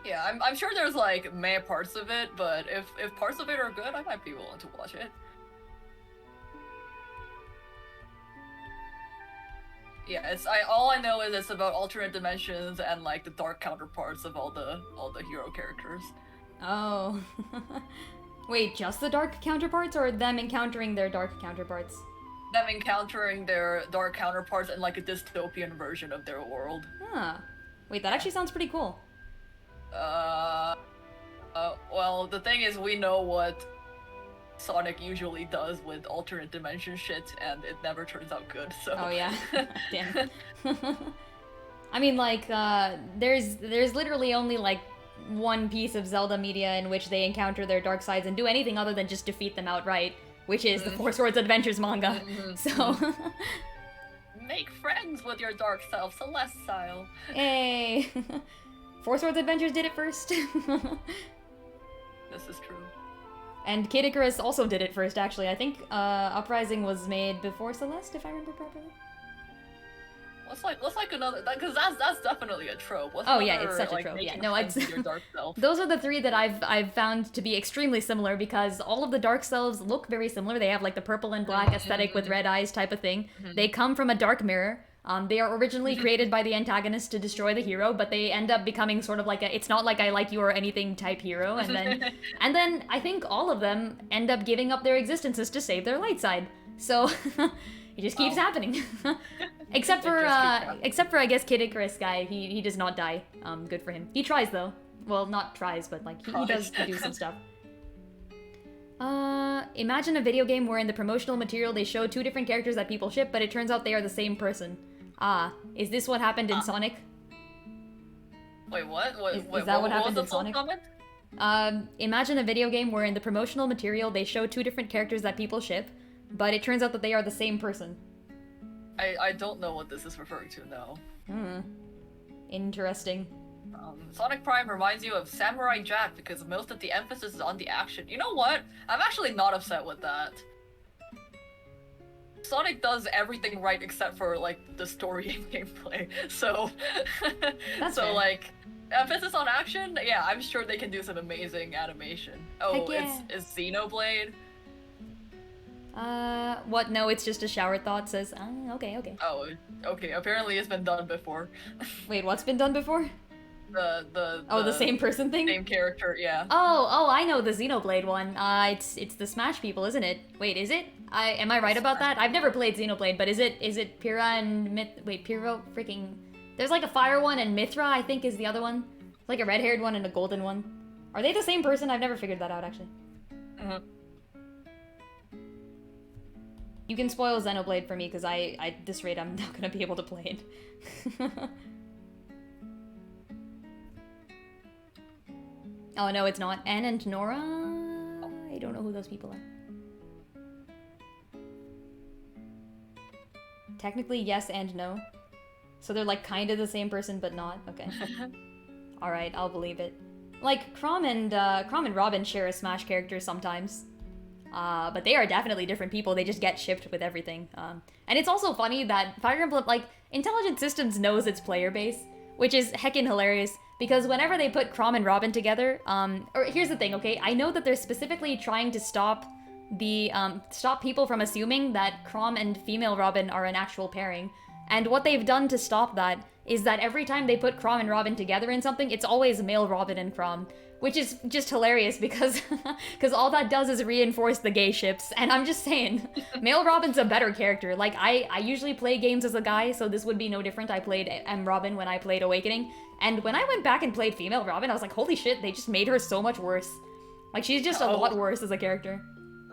Yeah, I'm sure there's like meh parts of it, but if parts of it are good, I might be willing to watch it. Yeah, all I know is it's about alternate dimensions and like the dark counterparts of all the hero characters. Oh. Wait, just the dark counterparts or them encountering their dark counterparts? Them encountering their dark counterparts in like a dystopian version of their world. Huh. Wait, that actually sounds pretty cool. Well, the thing is, we know what Sonic usually does with alternate dimension shit, and it never turns out good, so... Oh, yeah. Damn. I mean, like, there's literally only, like, one piece of Zelda media in which they encounter their dark sides and do anything other than just defeat them outright, which is the Four Swords Adventures manga. So... Make friends with your dark self, Celestial. Hey! Four Swords Adventures did it first. This is true. And Kid Icarus also did it first, actually. I think Uprising was made before Celeste, if I remember properly. What's like another, because that's definitely a trope. What's oh another, yeah, it's such a trope. Yeah, no, it's your dark self? those are the three that I've found to be extremely similar because all of the dark selves look very similar. They have like the purple and black aesthetic with red eyes type of thing. They come from a dark mirror. They are originally created by the antagonist to destroy the hero, but they end up becoming sort of like a "it's not like I like you or anything" type hero, and then I think all of them end up giving up their existences to save their light side. So it just keeps happening. except for I guess Kid Icarus guy, he does not die. Good for him. He tries though. Well, not tries, but like he does do some stuff. Imagine a video game where in the promotional material they show two different characters that people ship, but it turns out they are the same person. Is this what happened in Sonic? Wait, what? Is that what happened in Sonic? Imagine a video game where in the promotional material they show two different characters that people ship, but it turns out that they are the same person. I don't know what this is referring to, no. Interesting. Sonic Prime reminds you of Samurai Jack because most of the emphasis is on the action. You know what? I'm actually not upset with that. Sonic does everything right except for, like, the story and gameplay, so... so, fair. Like, emphasis on action? Yeah, I'm sure they can do some amazing animation. Oh, yeah. It's Xenoblade? What? No, it's just a shower thought says, okay. Oh, okay, apparently it's been done before. Wait, what's been done before? The same person thing? Same character, yeah. Oh, I know the Xenoblade one. It's the Smash people, isn't it? Wait, is it? Am I right about that? I've never played Xenoblade, but is it Pyrrha and Pyrrha freaking... There's like a fire one and Mithra, I think, is the other one. Like a red-haired one and a golden one. Are they the same person? I've never figured that out, actually. You can spoil Xenoblade for me, because at this rate, I'm not gonna be able to play it. Oh, no, it's not. Anne and Nora? I don't know who those people are. Technically, yes and no. So they're, like, kind of the same person, but not? Okay. Alright, I'll believe it. Like, Chrom and Robin share a Smash character sometimes. But they are definitely different people. They just get shipped with everything. And it's also funny that Fire Emblem, like, Intelligent Systems knows its player base, which is heckin' hilarious. Because whenever they put Chrom and Robin together, or here's the thing, okay? I know that they're specifically trying to stop people from assuming that Chrom and female Robin are an actual pairing. And what they've done to stop that is that every time they put Chrom and Robin together in something, it's always male Robin and Chrom. Which is just hilarious because all that does is reinforce the gay ships. And I'm just saying, male Robin's a better character. Like, I usually play games as a guy, so this would be no different. I played M. Robin when I played Awakening. And when I went back and played female Robin, I was like, holy shit, they just made her so much worse. Like, she's just a lot worse as a character.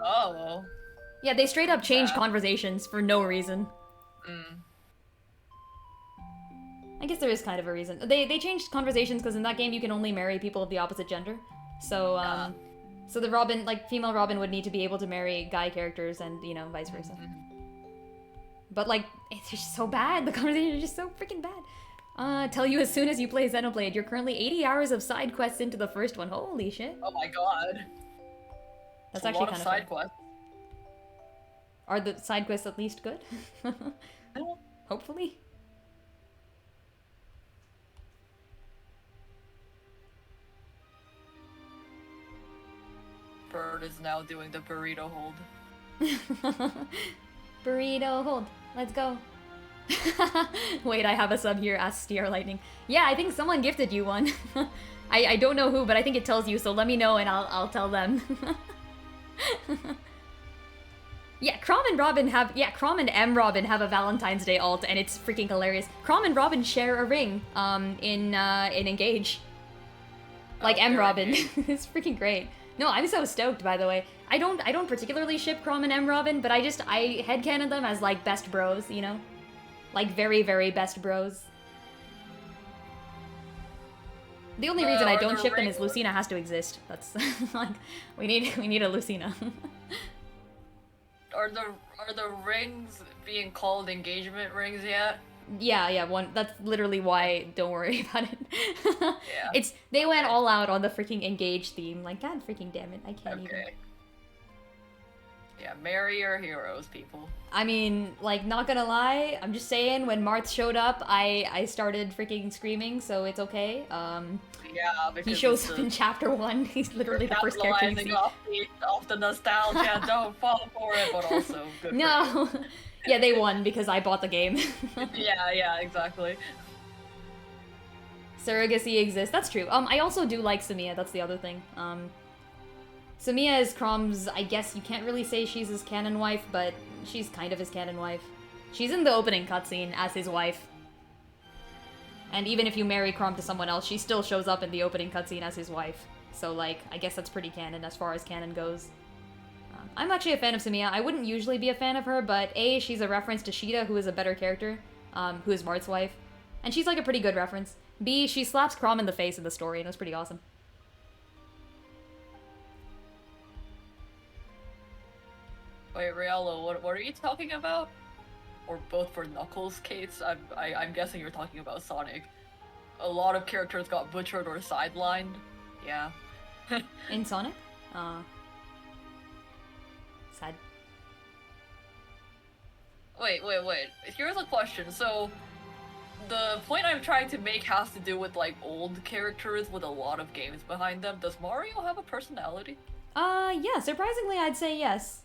Oh. Yeah, they straight up changed conversations for no reason. I guess there is kind of a reason. They changed conversations because in that game you can only marry people of the opposite gender. So, so the Robin, like, female Robin would need to be able to marry guy characters and, you know, vice versa. But, like, it's just so bad. The conversations are just so freaking bad. Tell you as soon as you play Xenoblade, you're currently 80 hours of side quests into the first one. Holy shit. Oh my god. That's actually kind of side quests. Are the side quests at least good? Hopefully. Bird is now doing the burrito hold. Burrito hold. Let's go. Wait, I have a sub here. Ask Steer Lightning. Yeah, I think someone gifted you one. I don't know who, but I think it tells you, so let me know and I'll tell them. Yeah, Chrom and M. Robin have a Valentine's Day alt, and it's freaking hilarious. Chrom and Robin share a ring, in Engage. Like M. Robin. It's freaking great. No, I'm so stoked, by the way. I don't particularly ship Chrom and M. Robin, but I headcanon them as, like, best bros, you know? Like, very, very best bros. The only reason I don't ship them is Lucina has to exist. That's, like, we need a Lucina. Are the rings being called engagement rings yet? Yeah, that's literally why, don't worry about it. Yeah. They went all out on the freaking Engage theme. Like, god freaking damn it, I can't even. Yeah, marry your heroes, people. I mean, like, not gonna lie, I'm just saying, when Marth showed up, I started freaking screaming, so it's okay. Yeah, because he shows up in chapter 1. He's literally the first character you see. Off the nostalgia, don't fall for it, but also good No! Yeah, they won because I bought the game. yeah, exactly. Surrogacy exists, that's true. I also do like Samiya, that's the other thing. Samiya is Crom's, I guess you can't really say she's his canon wife, but she's kind of his canon wife. She's in the opening cutscene as his wife. And even if you marry Crom to someone else, she still shows up in the opening cutscene as his wife. So, like, I guess that's pretty canon as far as canon goes. I'm actually a fan of Samiya. I wouldn't usually be a fan of her, but A, she's a reference to Sheeta, who is a better character, who is Marth's wife. And she's, like, a pretty good reference. B, she slaps Crom in the face in the story, and it was pretty awesome. Wait, Riallo, what are you talking about? Or both for Knuckles' case? I'm guessing you're talking about Sonic. A lot of characters got butchered or sidelined. Yeah. In Sonic? Sad. Wait. Here's a question. So, the point I'm trying to make has to do with, like, old characters with a lot of games behind them. Does Mario have a personality? Yeah, surprisingly I'd say yes.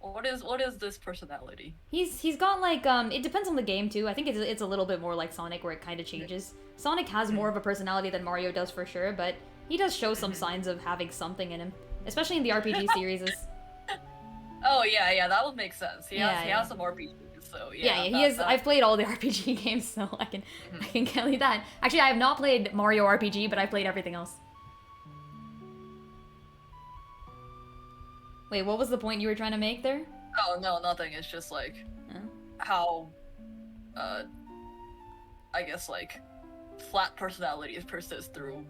What is this personality? He's got like it depends on the game too. I think it's a little bit more like Sonic where it kind of changes. Sonic has more of a personality than Mario does for sure, but he does show some signs of having something in him, especially in the RPG series. Oh yeah, that would make sense. He has some RPGs, so yeah. Yeah, he is. I've played all the RPG games, so I can tell you that. Actually, I have not played Mario RPG, but I played everything else. Wait, what was the point you were trying to make there? Oh, no, nothing. It's just, like, how, I guess, like, flat personalities persist through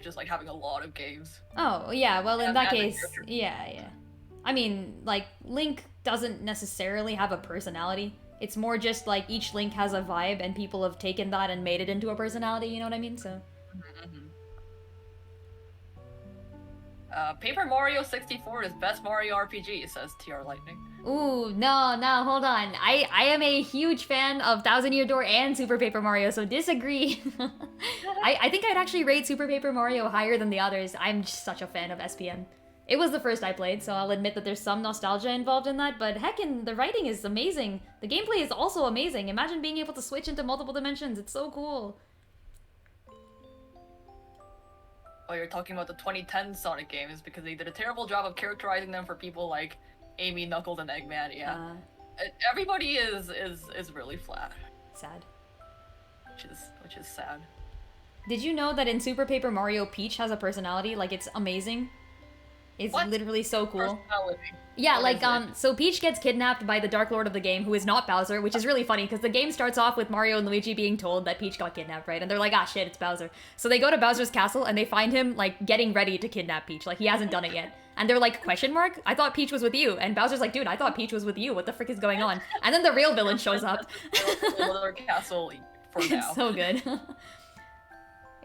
just, like, having a lot of games. Oh, yeah, well, in that case, yeah. I mean, like, Link doesn't necessarily have a personality. It's more just, like, each Link has a vibe, and people have taken that and made it into a personality, you know what I mean? So... Paper Mario 64 is best Mario RPG, says TR Lightning. Ooh, no, hold on. I am a huge fan of Thousand Year Door and Super Paper Mario, so disagree. I think I'd actually rate Super Paper Mario higher than the others. I'm just such a fan of SPM. It was the first I played, so I'll admit that there's some nostalgia involved in that, but heckin', the writing is amazing. The gameplay is also amazing. Imagine being able to switch into multiple dimensions. It's so cool. Oh, you're talking about the 2010 Sonic games because they did a terrible job of characterizing them for people like Amy, Knuckles, and Eggman. Yeah, everybody is really flat. Sad. Which is sad. Did you know that in Super Paper Mario, Peach has a personality? Like, it's amazing. It's literally so cool. Yeah, like, so Peach gets kidnapped by the Dark Lord of the game, who is not Bowser, which is really funny, because the game starts off with Mario and Luigi being told that Peach got kidnapped, right? And they're like, ah, shit, it's Bowser. So they go to Bowser's castle, and they find him, like, getting ready to kidnap Peach. Like, he hasn't done it yet. And they're like, question mark? I thought Peach was with you. And Bowser's like, dude, I thought Peach was with you. What the frick is going on? And then the real villain shows up. Another castle for now. It's so good.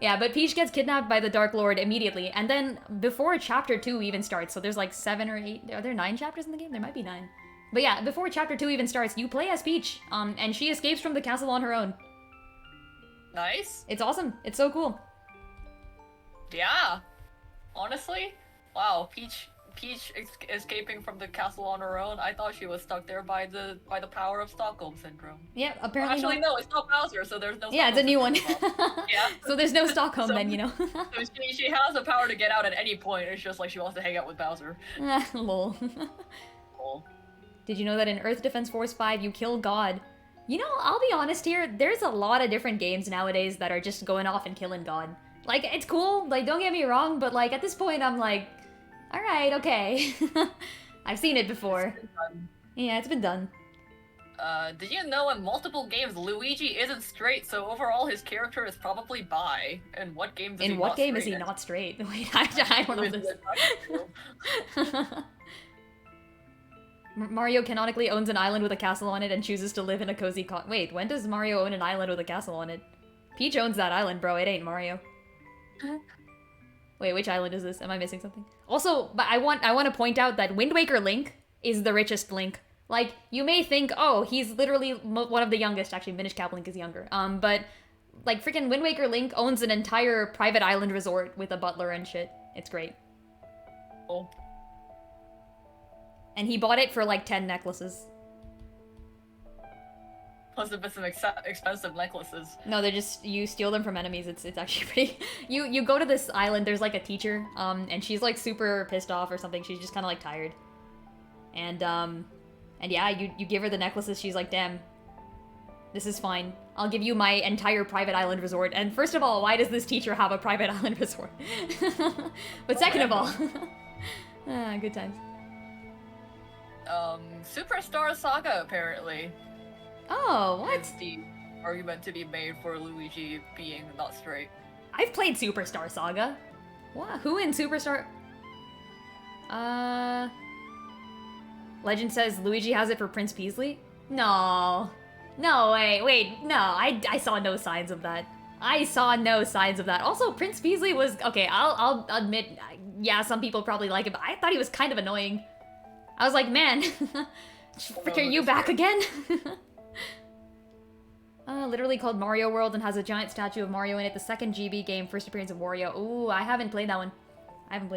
Yeah, but Peach gets kidnapped by the Dark Lord immediately, and then before Chapter 2 even starts, so there's like 7 or 8, are there 9 chapters in the game? There might be 9. But yeah, before Chapter 2 even starts, you play as Peach, and she escapes from the castle on her own. Nice. It's awesome. It's so cool. Yeah. Honestly, wow, Peach escaping from the castle on her own. I thought she was stuck there by the power of Stockholm syndrome. Yeah, apparently. Actually, no, it's not Bowser, so there's no. Yeah, it's a new one. Yeah. So there's no Stockholm then, you know. So she has the power to get out at any point. It's just like she wants to hang out with Bowser. Lol. Lol. Did you know that in Earth Defense Force 5 you kill God? You know, I'll be honest here. There's a lot of different games nowadays that are just going off and killing God. Like, it's cool. Like, don't get me wrong, but like at this point I'm like. Alright, okay. I've seen it before. Yeah, it's been done. Did you know in multiple games Luigi isn't straight, so overall his character is probably bi? In what game is he not straight? Wait, I don't know this. Mario canonically owns an island with a castle on it and chooses to live in a cozy Wait, when does Mario own an island with a castle on it? Peach owns that island, bro. It ain't Mario. Wait, which island is this? Am I missing something? Also, but I want to point out that Wind Waker Link is the richest Link. Like, you may think, oh, he's literally one of the youngest. Actually, Minish Cap Link is younger. But like freaking Wind Waker Link owns an entire private island resort with a butler and shit. It's great. Oh. And he bought it for like 10 necklaces. Plus a bit some expensive necklaces. No, they're just, you steal them from enemies. It's actually pretty. You go to this island. There's like a teacher, and she's like super pissed off or something. She's just kind of like tired. And yeah, you give her the necklaces. She's like, damn, this is fine. I'll give you my entire private island resort. And first of all, why does this teacher have a private island resort? But second of all, good times. Superstar Saga apparently. Oh, what? Is the argument to be made for Luigi being not straight. I've played Superstar Saga. What? Who in Superstar? Legend says Luigi has it for Prince Peasley? No. No, wait, no, I saw no signs of that. I saw no signs of that. Also, Prince Peasley was, okay, I'll admit, yeah, some people probably like it, but I thought he was kind of annoying. I was like, man, frick, are you back again? Literally called Mario World and has a giant statue of Mario in it. The second GB game, first appearance of Wario. Ooh, I haven't played that one. I'm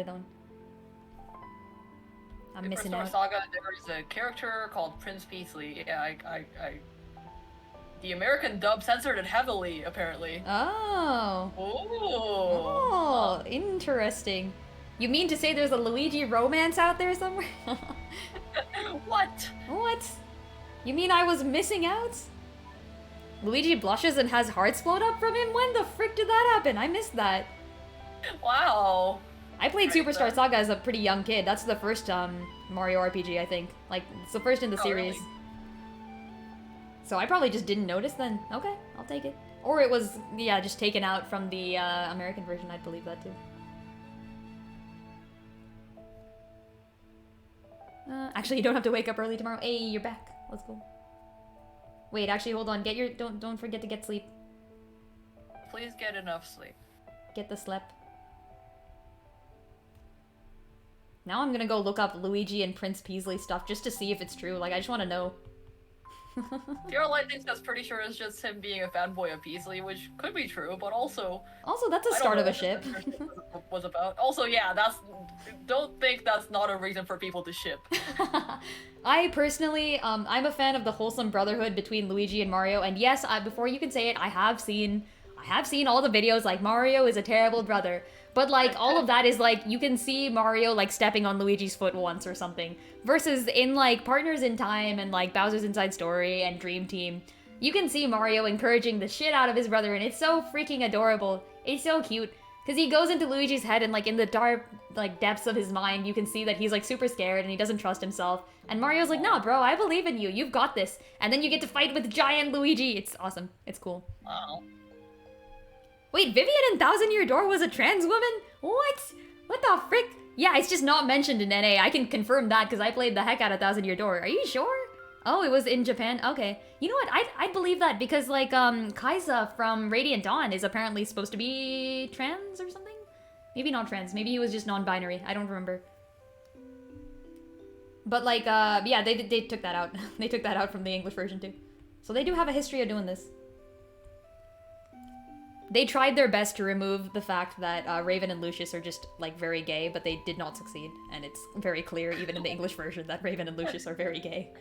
missing out. Superstar Saga, there is a character called Prince Peasley. Yeah, the American dub censored it heavily, apparently. Oh. Oh. Oh, interesting. You mean to say there's a Luigi romance out there somewhere? What? What? You mean I was missing out? Luigi blushes and has hearts float up from him? When the frick did that happen? I missed that. Wow. I played Superstar Saga as a pretty young kid. That's the first Mario RPG, I think. Like, it's the first in the series. Really? So I probably just didn't notice then. Okay, I'll take it. Or it was, yeah, just taken out from the American version. I'd believe that too. Actually, you don't have to wake up early tomorrow. Hey, you're back. Let's go. Wait, actually, hold on. Get your don't forget to get sleep. Please get enough sleep. Get the slep. Now I'm gonna go look up Luigi and Prince Peasley stuff just to see if it's true. Like, I just want to know. Your Lightning says pretty sure it's just him being a fanboy of Peasley, which could be true, but also... Also, that's a start of a ship. Was about. Also, yeah, don't think that's not a reason for people to ship. I personally, I'm a fan of the wholesome brotherhood between Luigi and Mario, and yes, before you can say it, I have seen all the videos, like, Mario is a terrible brother. But, like, all of that is, like, you can see Mario, like, stepping on Luigi's foot once or something. Versus in, like, Partners in Time and, like, Bowser's Inside Story and Dream Team, you can see Mario encouraging the shit out of his brother, and it's so freaking adorable. It's so cute. Because he goes into Luigi's head, and, like, in the dark, like, depths of his mind, you can see that he's, like, super scared, and he doesn't trust himself. And Mario's like, nah, bro, I believe in you. You've got this. And then you get to fight with giant Luigi. It's awesome. It's cool. Wow. Wait, Vivian in Thousand Year Door was a trans woman? What? What the frick? Yeah, it's just not mentioned in NA. I can confirm that because I played the heck out of Thousand Year Door. Are you sure? Oh, it was in Japan? Okay. You know what? I'd believe that because, like, Kaiza from Radiant Dawn is apparently supposed to be trans or something? Maybe not trans. Maybe he was just non-binary. I don't remember. But, like, yeah, they took that out. They took that out from the English version, too. So they do have a history of doing this. They tried their best to remove the fact that Raven and Lucius are just, like, very gay, but they did not succeed. And it's very clear, even in the English version, that Raven and Lucius are very gay.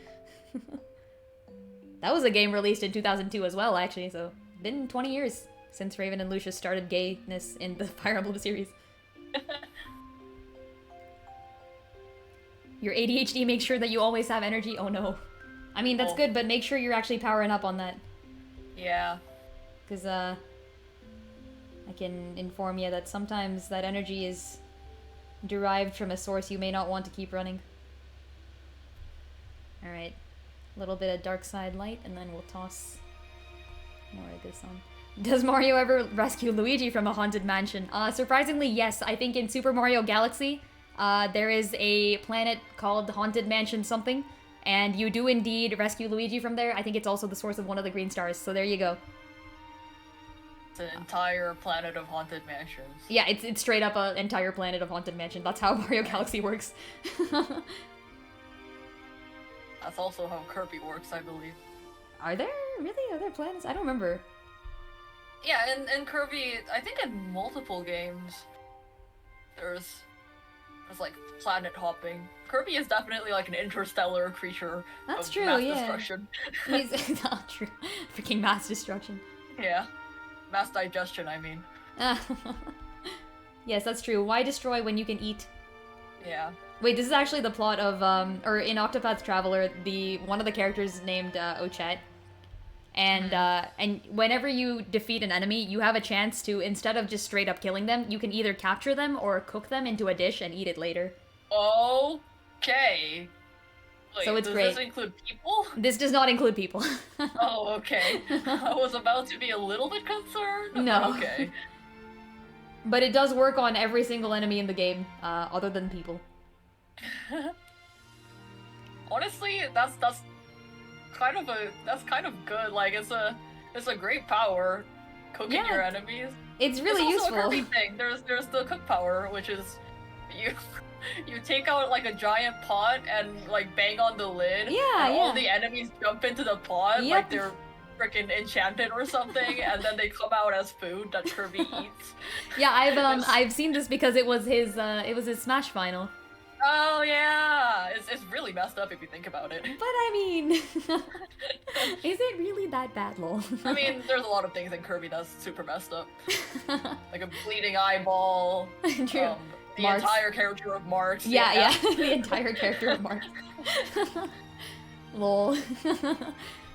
That was a game released in 2002 as well, actually, so been 20 years since Raven and Lucius started gayness in the Fire Emblem series. Your ADHD makes sure that you always have energy? Oh no. I mean, that's good, but make sure you're actually powering up on that. Yeah. Because, I can inform you that sometimes that energy is derived from a source you may not want to keep running. Alright. A little bit of Dark Side Light, and then we'll toss more of this on. Does Mario ever rescue Luigi from a haunted mansion? Surprisingly, yes. I think in Super Mario Galaxy, there is a planet called Haunted Mansion something, and you do indeed rescue Luigi from there. I think it's also the source of one of the green stars, so there you go. It's an entire planet of haunted mansions. Yeah, it's straight up an entire planet of haunted mansion. That's how Mario Galaxy works. That's also how Kirby works, I believe. Are there planets? I don't remember. Yeah, in Kirby, I think in multiple games, there's like planet hopping. Kirby is definitely like an interstellar creature. That's of true, mass yeah. Destruction. He's not true. Freaking mass destruction. Yeah, mass digestion. I mean. Yes, that's true. Why destroy when you can eat? Yeah. Wait, this is actually the plot of or in Oc2path Traveler, one of the characters is named Oc2path. And whenever you defeat an enemy, you have a chance to, instead of just straight up killing them, you can either capture them or cook them into a dish and eat it later. Okay. Wait, so it's does great. Does this include people? This does not include people. Oh, okay. I was about to be a little bit concerned. No. Okay. But it does work on every single enemy in the game, other than people. Honestly, that's kind of good. Like it's a great power, cooking your enemies. It's really it's also useful. A Kirby thing. There's the cook power, which is you take out like a giant pot and like bang on the lid. Yeah, and all the enemies jump into the pot like they're freaking enchanted or something, and then they come out as food that Kirby eats. Yeah, I've seen this because it was his Smash final. Oh yeah, it's really messed up if you think about it. But I mean, is it really that bad, lol? I mean, there's a lot of things in Kirby that's super messed up, like a bleeding eyeball. True. The entire character of Marx. Yeah, the entire character of Marx. Lol.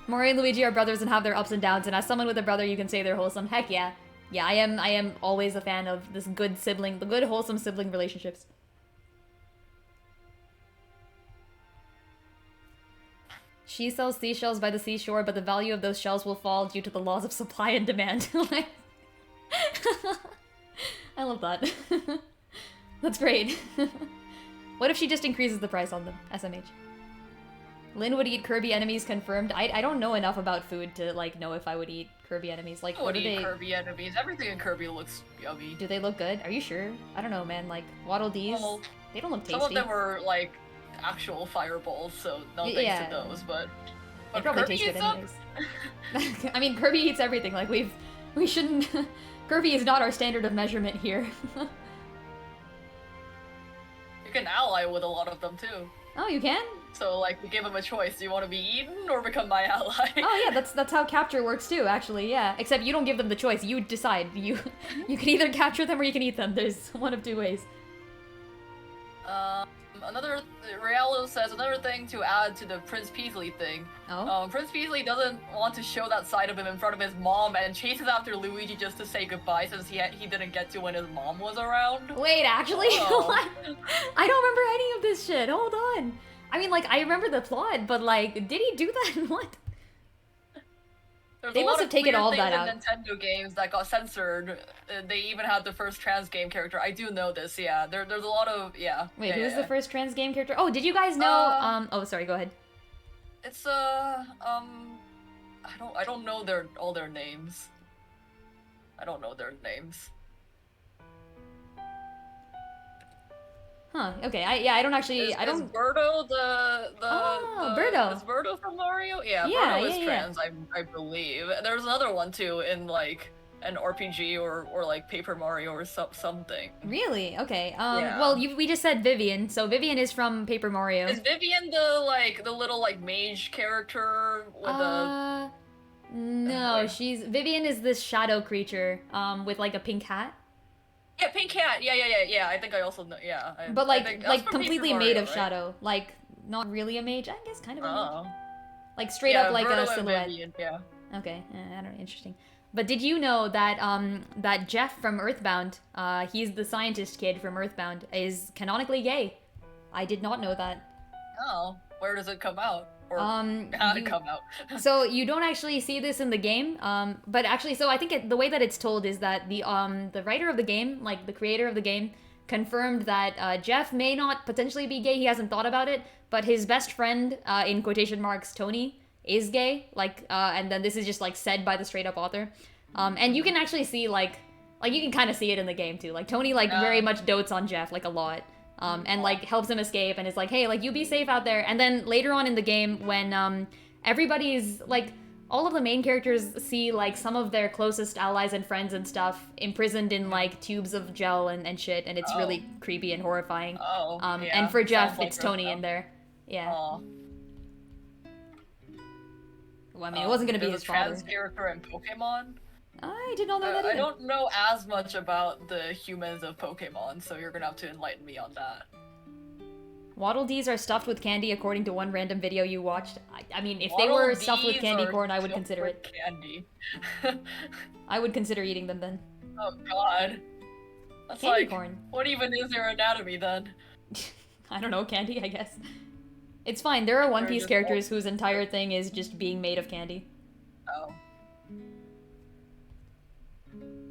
Mario and Luigi are brothers and have their ups and downs, and as someone with a brother, you can say they're wholesome. Heck yeah. Yeah, I am always a fan of this good wholesome sibling relationships. She sells seashells by the seashore, but the value of those shells will fall due to the laws of supply and demand. Like, I love that. That's great. What if she just increases the price on them? SMH. Lynn would eat Kirby enemies confirmed. I don't know enough about food to like know if I would eat Kirby enemies. Like, what do they? Kirby enemies. Everything in Kirby looks yummy. Do they look good? Are you sure? I don't know, man. Like Waddle Dees, they don't look tasty. Some of them were like actual fireballs, so no thanks to those. But they probably Kirby taste good anyways. I mean, Kirby eats everything. Like we shouldn't. Kirby is not our standard of measurement here. You can ally with a lot of them too. Oh, you can? So like, we give them a choice. Do you want to be eaten or become my ally? Oh yeah, that's how capture works too. Actually, yeah. Except you don't give them the choice. You decide. You can either capture them or you can eat them. There's one of two ways. Realo says another thing to add to the Prince Peasley thing. Oh? Prince Peasley doesn't want to show that side of him in front of his mom and chases after Luigi just to say goodbye since he didn't get to when his mom was around. Wait, actually? What? I don't remember any of this shit. Hold on. I mean, like, I remember the plot, but like, did he do that? What? They must have taken all that out. Nintendo games that got censored. They even had the first trans game character. I do know this. Yeah, there's a lot of Wait, who's the first trans game character? Oh, did you guys know? Oh, sorry. Go ahead. It's I don't know all their names. I don't know their names. Huh, okay, I don't actually, Is Birdo Birdo. Is Birdo from Mario? Yeah, Birdo is trans, I believe. There's another one too in like an RPG or like Paper Mario or something. Really? Okay. Well, we just said Vivian, so Vivian is from Paper Mario. Is Vivian the little like mage character with No, Vivian is this shadow creature, with like a pink hat. Yeah, pink hat. Yeah. I think I also know. Yeah. But like completely made of shadow. Like not really a mage. I guess kind of a mage. Like straight up like Birdo a silhouette. Vivian, yeah. Okay. I don't know. Interesting. But did you know that that Jeff from Earthbound, he's the scientist kid from Earthbound, is canonically gay? I did not know that. Oh, where does it come out? Or how did it come out? So you don't actually see this in the game, but actually, so I think the way that it's told is that the writer of the game, like the creator of the game, confirmed that Jeff may not potentially be gay. He hasn't thought about it, but his best friend, in quotation marks, Tony, is gay. Like, and then this is just like said by the straight up author. And you can actually see, like you can kind of see it in the game, too. Like, Tony, like, very much dotes on Jeff, like, a lot. And, like, helps him escape and is like, hey, like, you be safe out there. And then later on in the game, when, everybody's, like, all of the main characters see, like, some of their closest allies and friends and stuff imprisoned in, like, tubes of gel and shit, and it's really creepy and horrifying. And for Jeff, it's Tony in there. Yeah. Well, I mean, it wasn't gonna be his father. There's a trans character in Pokemon. I did not know that either. I don't know as much about the humans of Pokemon, so you're gonna have to enlighten me on that. Waddle Dees are stuffed with candy according to one random video you watched. I mean, if they were stuffed with candy corn, I would consider it. Candy. I would consider eating them then. Oh god. That's candy like, corn. What even is their anatomy then? I don't know, candy, I guess. It's fine, there are One Piece characters whose entire thing is just being made of candy. Oh.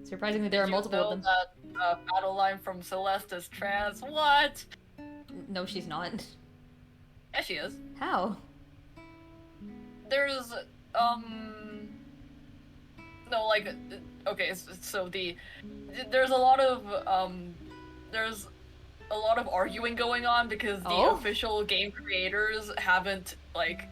Surprisingly, there are multiple of them. That battle line from Celeste is trans. What? No, she's not. Yeah, she is. How? There's, no, like, okay, so there's a lot of arguing going on because the official game creators haven't, like,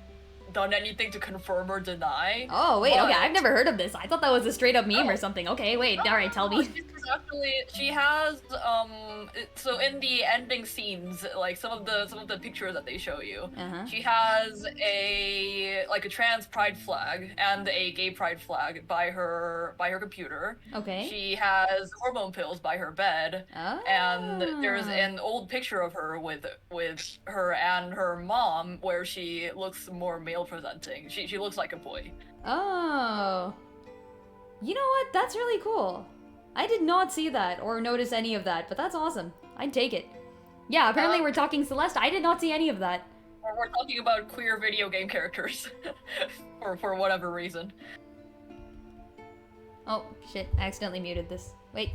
done anything to confirm or deny. Oh, wait, okay, I've never heard of this. I thought that was a straight up meme or something. Okay, wait, alright, tell me. She has, so in the ending scenes, like, some of the pictures that they show you, she has a trans pride flag and a gay pride flag by her computer. Okay. She has hormone pills by her bed, and there's an old picture of her with her and her mom where she looks more male presenting. She looks like a boy. Oh. You know what? That's really cool. I did not see that or notice any of that, but that's awesome. I'd take it. Yeah, apparently we're talking Celeste. I did not see any of that. We're talking about queer video game characters. for whatever reason. Oh, shit. I accidentally muted this. Wait.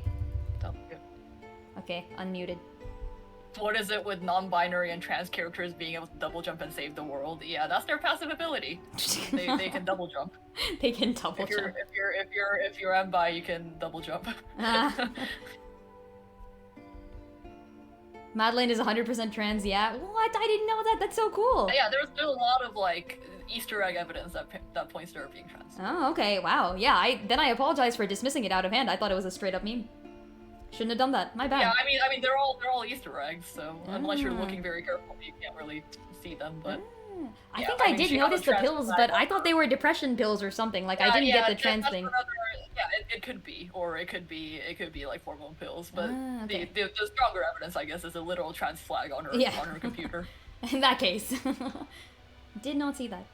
Okay, unmuted. What is it with non-binary and trans characters being able to double jump and save the world? Yeah, that's their passive ability. they can double jump. They can double jump. If you're MBI, you can double jump. Madeline is 100% trans. Yeah. What? I didn't know that. That's so cool. Yeah, there's still a lot of like Easter egg evidence that points to her being trans. Oh, okay. Wow. Yeah. I apologize for dismissing it out of hand. I thought it was a straight up meme. Shouldn't have done that. My bad. Yeah, I mean, they're all Easter eggs, so unless you're looking very carefully, you can't really see them. But I think I did notice the pills, but I thought they were depression pills or something. Like I didn't get the trans thing. It could be, or it could be like hormone pills. But the stronger evidence, I guess, is a literal trans flag on her computer. In that case, did not see that.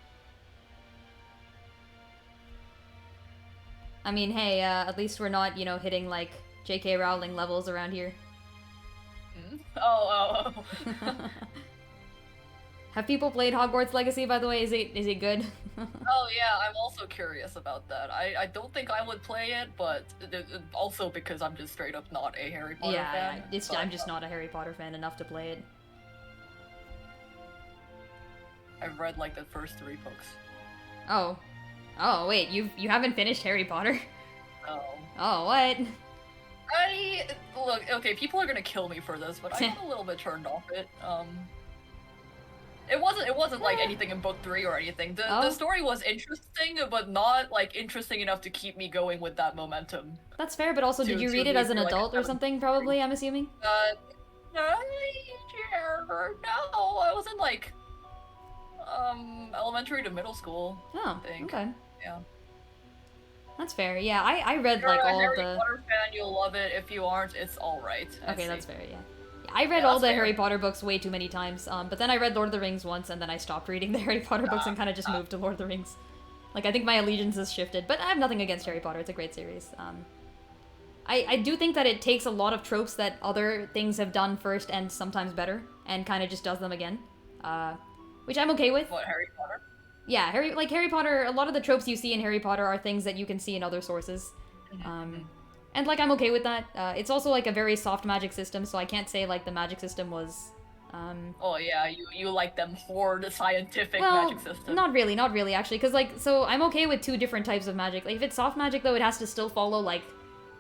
I mean, hey, at least we're not, hitting like J.K. Rowling levels around here. Oh. Have people played Hogwarts Legacy, by the way? Is it good? Oh yeah, I'm also curious about that. I don't think I would play it, but also because I'm just straight up not a Harry Potter fan. Yeah, I'm just not a Harry Potter fan enough to play it. I've read like the first 3 books. Oh wait, you haven't finished Harry Potter? No. Oh, what? Look, okay, people are gonna kill me for this, but I got a little bit turned off it. It wasn't like anything in book 3 or anything. The story was interesting, but not like interesting enough to keep me going with that momentum. That's fair, but also did you read it as an adult or something, probably, I'm assuming? No, I was in like elementary to middle school. Oh, I think. Okay. Yeah. That's fair. Yeah, I read like all Harry the. Harry Potter fan, you'll love it. If you aren't, it's all right. Okay, that's fair. Yeah. I read all the Harry Potter books way too many times. But then I read Lord of the Rings once, and then I stopped reading the Harry Potter books and kind of just moved to Lord of the Rings. Like I think my allegiances shifted, but I have nothing against Harry Potter. It's a great series. I do think that it takes a lot of tropes that other things have done first and sometimes better, and kind of just does them again. Which I'm okay with. What, Harry Potter? Yeah, Harry Potter, a lot of the tropes you see in Harry Potter are things that you can see in other sources. And, like, I'm okay with that. It's also, like, a very soft magic system, so I can't say, like, the magic system was Oh yeah, you like them horde scientific magic system. Not really, actually, because, like, so I'm okay with two different types of magic. Like, if it's soft magic, though, it has to still follow, like,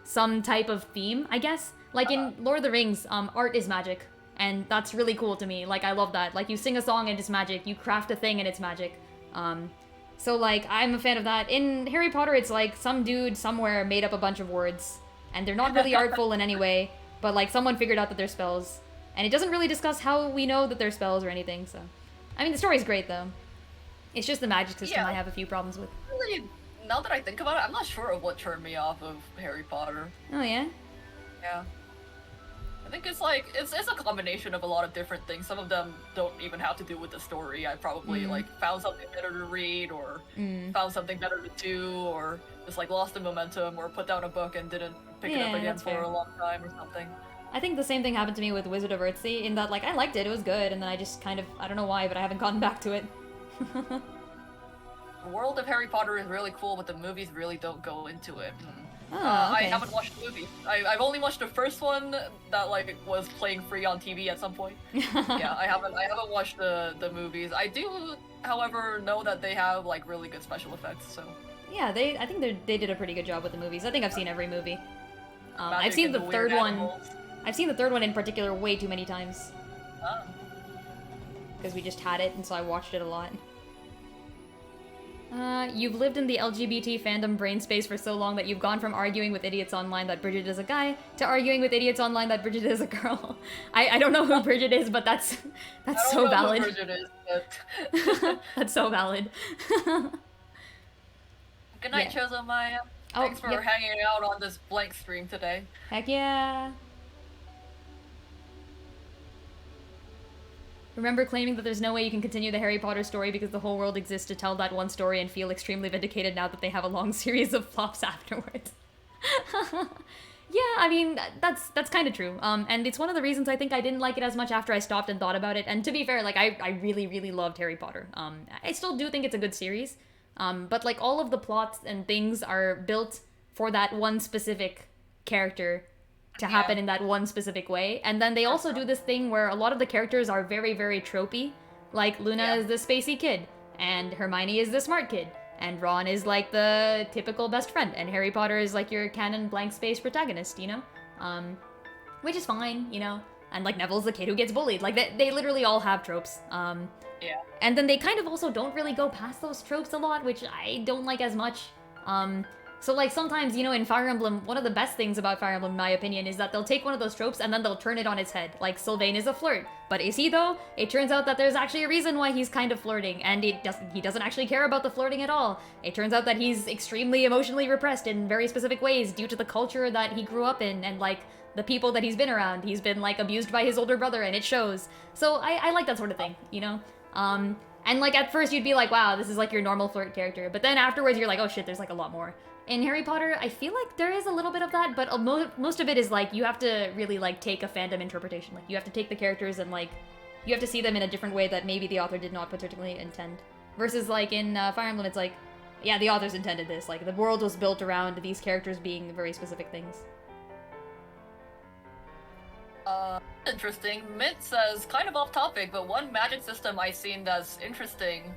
some type of theme, I guess. Like, in Lord of the Rings, art is magic, and that's really cool to me. Like, I love that. Like, you sing a song and it's magic, you craft a thing and it's magic. So, like, I'm a fan of that. In Harry Potter, it's like some dude somewhere made up a bunch of words, and they're not really artful in any way, but, like, someone figured out that they're spells. And it doesn't really discuss how we know that they're spells or anything, so... I mean, the story's great, though. It's just the magic system I have a few problems with. Really, now that I think about it, I'm not sure of what turned me off of Harry Potter. Oh, yeah? Yeah. I think it's like, it's a combination of a lot of different things. Some of them don't even have to do with the story. I probably, like, found something better to read, or found something better to do, or just, like, lost the momentum, or put down a book and didn't pick it up again for a long time or something. I think the same thing happened to me with Wizard of Earthsea, in that, like, I liked it, it was good, and then I just kind of, I don't know why, but I haven't gotten back to it. The world of Harry Potter is really cool, but the movies really don't go into it. Oh, okay. I haven't watched the movies. I've only watched the first one that, like, was playing free on TV at some point. Yeah, I haven't watched the movies. I do, however, know that they have, like, really good special effects, so... Yeah, I think they did a pretty good job with the movies. I think I've seen every movie. I've seen the third one. I've seen the third one in particular way too many times. Oh. Because we just had it, and so I watched it a lot. You've lived in the LGBT fandom brain space for so long that you've gone from arguing with idiots online that Bridget is a guy to arguing with idiots online that Bridget is a girl. I don't know who Bridget is, but that's so valid. I don't know who Bridget is, but... That's so valid. Good night, Chozo Maya. Thanks for hanging out on this blank stream today. Heck yeah. Remember claiming that there's no way you can continue the Harry Potter story because the whole world exists to tell that one story and feel extremely vindicated now that they have a long series of flops afterwards. Yeah, I mean, that's kind of true. And it's one of the reasons I think I didn't like it as much after I stopped and thought about it. And to be fair, like, I really, really loved Harry Potter. I still do think it's a good series. But, like, all of the plots and things are built for that one specific character to happen in that one specific way. And then they also do this thing where a lot of the characters are very, very tropey. Like, Luna is the spacey kid, and Hermione is the smart kid, and Ron is, like, the typical best friend, and Harry Potter is, like, your canon blank space protagonist, you know? Which is fine, you know? And, like, Neville's the kid who gets bullied. Like, they literally all have tropes. Yeah. And then they kind of also don't really go past those tropes a lot, which I don't like as much. So, like, sometimes, you know, in Fire Emblem, one of the best things about Fire Emblem, in my opinion, is that they'll take one of those tropes and then they'll turn it on its head. Like, Sylvain is a flirt. But is he, though? It turns out that there's actually a reason why he's kind of flirting, and he doesn't actually care about the flirting at all. It turns out that he's extremely emotionally repressed in very specific ways due to the culture that he grew up in, and, like, the people that he's been around. He's been, like, abused by his older brother, and it shows. So, I like that sort of thing, you know? And, like, at first you'd be like, wow, this is, like, your normal flirt character. But then afterwards you're like, oh shit, there's, like, a lot more. In Harry Potter, I feel like there is a little bit of that, but most of it is, like, you have to really, like, take a fandom interpretation. Like, you have to take the characters and, like, you have to see them in a different way that maybe the author did not particularly intend. Versus, like, in Fire Emblem, it's like, yeah, the authors intended this. Like, the world was built around these characters being very specific things. Interesting. Mint says, kind of off topic, but one magic system I've seen that's interesting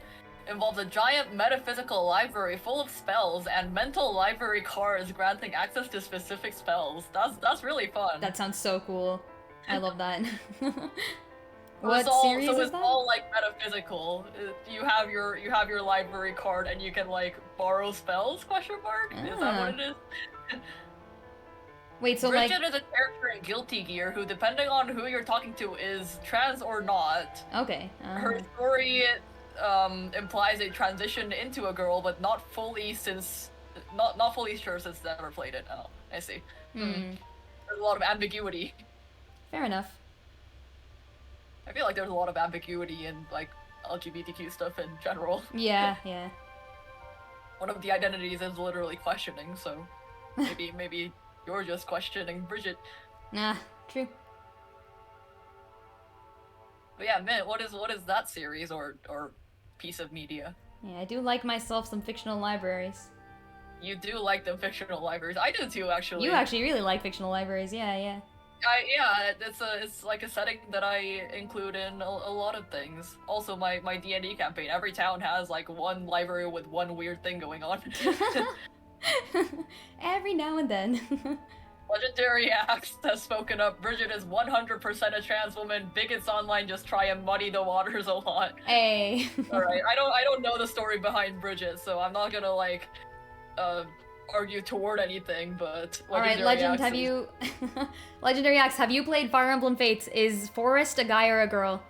involves a giant metaphysical library full of spells and mental library cards granting access to specific spells. That's really fun. That sounds so cool. I love that. What series is that? So it's all, like, metaphysical. You have your library card and you can, like, borrow spells, question mark? Is that what it is? Wait, so Bridget is a character in Guilty Gear who, depending on who you're talking to, is trans or not. Okay. Her story implies a transition into a girl, but not fully sure since never played it. Oh, I see. There's a lot of ambiguity. Fair enough. I feel like there's a lot of ambiguity in, like, LGBTQ stuff in general. Yeah, yeah. One of the identities is literally questioning, so maybe you're just questioning Bridget. Nah, true. But yeah, Mint, what is that series or piece of media? Yeah, I do like myself some fictional libraries. You do like the fictional libraries. I do too, actually. You actually really like fictional libraries, yeah, yeah. it's like a setting that I include in a lot of things. Also, my D&D campaign, every town has like one library with one weird thing going on. Every now and then. Legendary Axe has spoken up. Bridget is 100% a trans woman. Bigots online just try and muddy the waters a lot. Hey. Alright, I don't know the story behind Bridget, so I'm not gonna like argue toward anything, but Alright, Legend, have you Legendary Axe, have you played Fire Emblem Fates? Is Forrest a guy or a girl?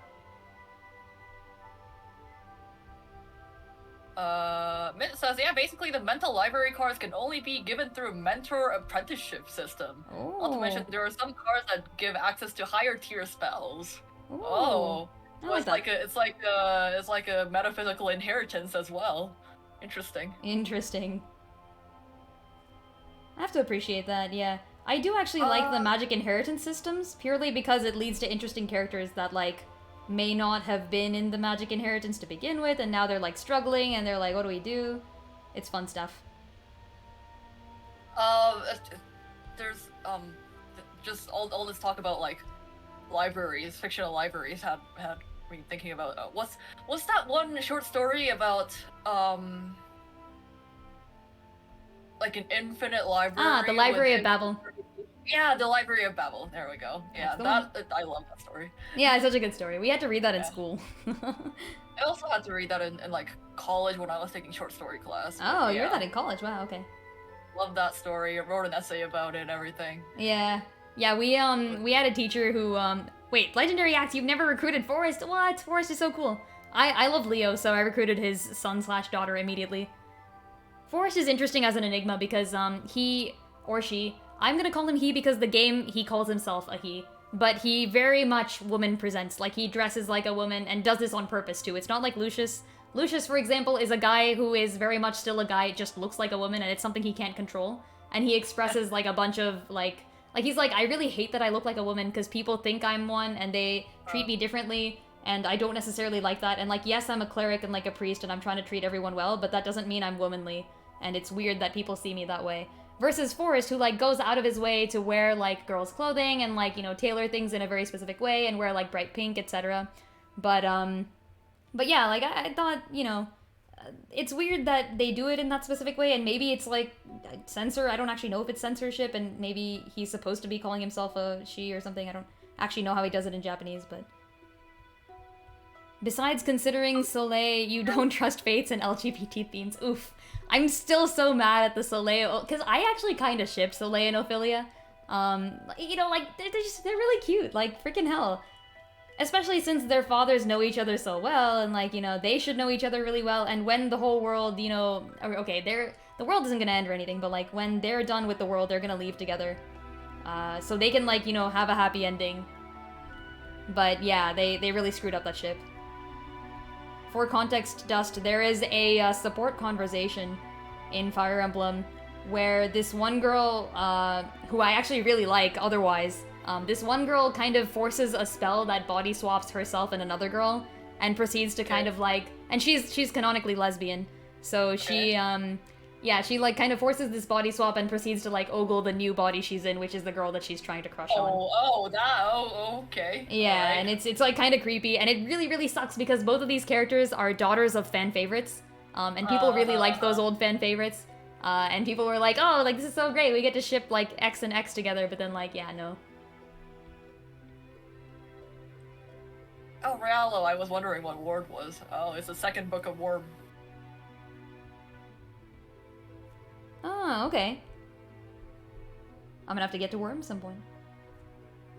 Mint says, yeah, basically the mental library cards can only be given through mentor apprenticeship system. Oh. Not to mention, there are some cards that give access to higher tier spells. Ooh. Oh. Well, it's like a metaphysical inheritance as well. Interesting. Interesting. I have to appreciate that, yeah. I do actually like the magic inheritance systems, purely because it leads to interesting characters that, like, may not have been in the magic inheritance to begin with, and now they're, like, struggling, and they're like, what do we do? It's fun stuff. There's, just all this talk about, like, libraries, fictional libraries had me thinking about, what's that one short story about, like an infinite library? Ah, the Library of Babel. Yeah, the Library of Babel. There we go. Yeah, I love that story. Yeah, it's such a good story. We had to read that in school. I also had to read that in like college when I was taking short story class. Oh, you read that in college? Wow, okay. Love that story. I wrote an essay about it and everything. Yeah. Yeah, we had a teacher who, wait, Legendary Axe, you've never recruited Forrest? What? Forrest is so cool. I love Leo, so I recruited his son/daughter immediately. Forrest is interesting as an enigma because, he, or she, I'm gonna call him he because the game, he calls himself a he, but he very much woman presents. Like, he dresses like a woman and does this on purpose, too. It's not like Lucius. Lucius, for example, is a guy who is very much still a guy, just looks like a woman, and it's something he can't control. And he expresses, like, a bunch of, like, he's like, I really hate that I look like a woman because people think I'm one and they treat me differently, and I don't necessarily like that. And, like, yes, I'm a cleric and, like, a priest, and I'm trying to treat everyone well, but that doesn't mean I'm womanly. And it's weird that people see me that way. Versus Forrest, who, like, goes out of his way to wear, like, girls' clothing and, like, you know, tailor things in a very specific way and wear, like, bright pink, etc. But yeah, like, I thought, you know, it's weird that they do it in that specific way, and maybe it's, like, censor. I don't actually know if it's censorship, and maybe he's supposed to be calling himself a she or something. I don't actually know how he does it in Japanese, but... Besides considering Soleil, you don't trust Fates and LGBT themes. Oof. I'm still so mad at the Soleil, because I actually kind of ship Soleil and Ophelia. You know, like, they're really cute, like, freaking hell. Especially since their fathers know each other so well, and, like, you know, they should know each other really well, and when the whole world, you know, okay, the world isn't gonna end or anything, but, like, when they're done with the world, they're gonna leave together. So they can, like, you know, have a happy ending. But, yeah, they really screwed up that ship. For context, Dust, there is a support conversation in Fire Emblem where this one girl, who I actually really like otherwise, this one girl kind of forces a spell that body swaps herself and another girl, and proceeds to kind of like, and she's canonically lesbian, so she, yeah, she like kind of forces this body swap and proceeds to like ogle the new body she's in, which is the girl that she's trying to crush on. Okay. Yeah, right. And it's like kind of creepy, and it really sucks because both of these characters are daughters of fan favorites, and people really liked those old fan favorites, and people were like, oh, like this is so great, we get to ship like X and X together, but then like, yeah, no. Oh, Realo, I was wondering what Ward was. Oh, it's the second book of Ward. Oh, okay. I'm gonna have to get to Worm some point.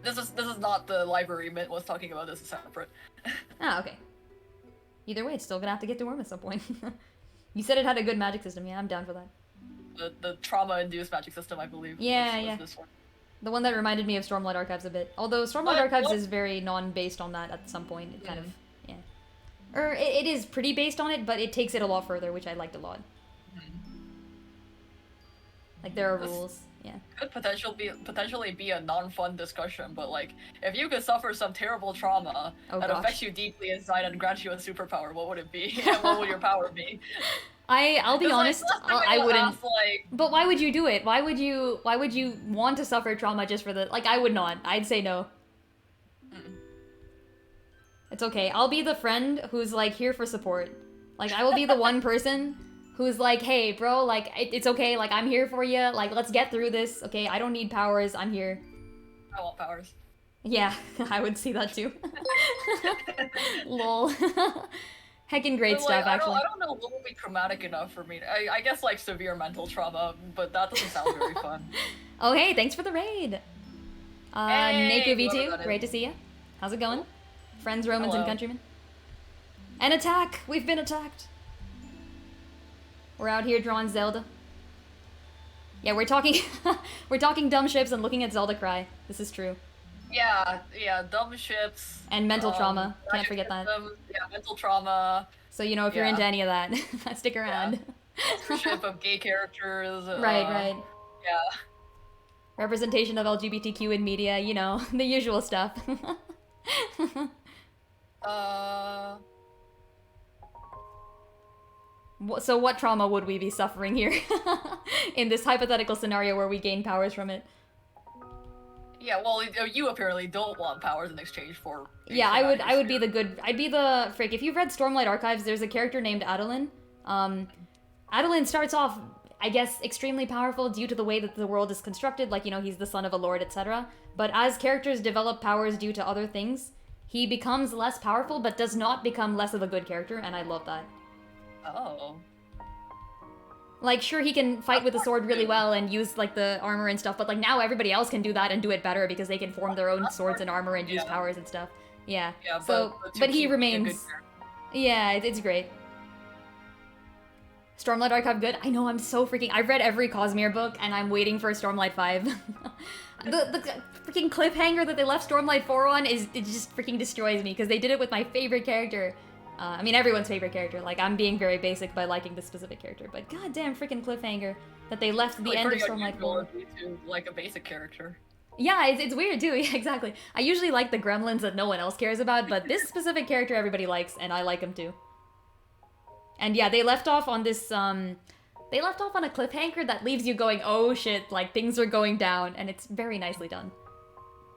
This is not the library Mint was talking about. This is separate. Ah, okay. Either way, it's still gonna have to get to Worm at some point. You said it had a good magic system. Yeah, I'm down for that. The trauma-induced magic system, I believe. Yeah. Was this one. The one that reminded me of Stormlight Archives a bit. Although Stormlight Archives is very non-based on that at some point. It kind of, yeah. Or it is pretty based on it, but it takes it a lot further, which I liked a lot. Like, there are rules, yeah. Could potentially be a non-fun discussion, but like, if you could suffer some terrible trauma that affects you deeply inside and grants you a superpower, what would it be? And what would your power be? I'll be honest, I wouldn't. Ask, like... But why would you do it? Why would you want to suffer trauma just for the like? I would not. I'd say no. It's okay. I'll be the friend who's like here for support. Like I will be the one person who's like, hey, bro, like it's okay. Like I'm here for you. Like let's get through this. Okay, I don't need powers. I'm here. I want powers. Yeah, I would see that too. Lol. Heckin' great stuff, actually. I don't know what would be traumatic enough for me. I guess like severe mental trauma, but that doesn't sound very fun. Oh hey, thanks for the raid. Hey, Naku V2, great to see you. How's it going? Friends, Romans, Hello. and countrymen. An attack! We've been attacked. We're out here drawing Zelda. Yeah, we're talking we're talking dumb ships and looking at Zelda cry. This is true. Yeah, dumb ships. And mental trauma. Can't forget that. Yeah, mental trauma. So, you know, if you're into any of that, stick around. Censorship of gay characters. Right. Yeah. Representation of LGBTQ in media, you know, the usual stuff. So what trauma would we be suffering here? In this hypothetical scenario where we gain powers from it? Yeah, well, you apparently don't want powers in exchange for... Yeah, I would be the good... I'd be the... Frick, if you've read Stormlight Archives, there's a character named Adeline. Adeline starts off, I guess, extremely powerful due to the way that the world is constructed, like, you know, he's the son of a lord, etc. But as characters develop powers due to other things, he becomes less powerful, but does not become less of a good character, and I love that. Oh. Like, sure, he can fight with the sword really well and use, like, the armor and stuff, but, like, now everybody else can do that and do it better because they can form their own swords and armor and use powers and stuff. Yeah. But he remains... Yeah, it's great. Stormlight Archive good? I know, I'm so freaking... I've read every Cosmere book, and I'm waiting for Stormlight 5. the freaking cliffhanger that they left Stormlight 4 on it just freaking destroys me, because they did it with my favorite character. I mean, everyone's favorite character. Like, I'm being very basic by liking this specific character, but goddamn freaking cliffhanger that they left at the end of Stormlight 4. To like a basic character. Yeah, it's weird too. Yeah, exactly. I usually like the gremlins that no one else cares about, but this specific character everybody likes, and I like him too. And yeah, they left off on this, they left off on a cliffhanger that leaves you going, oh shit, like things are going down, and it's very nicely done.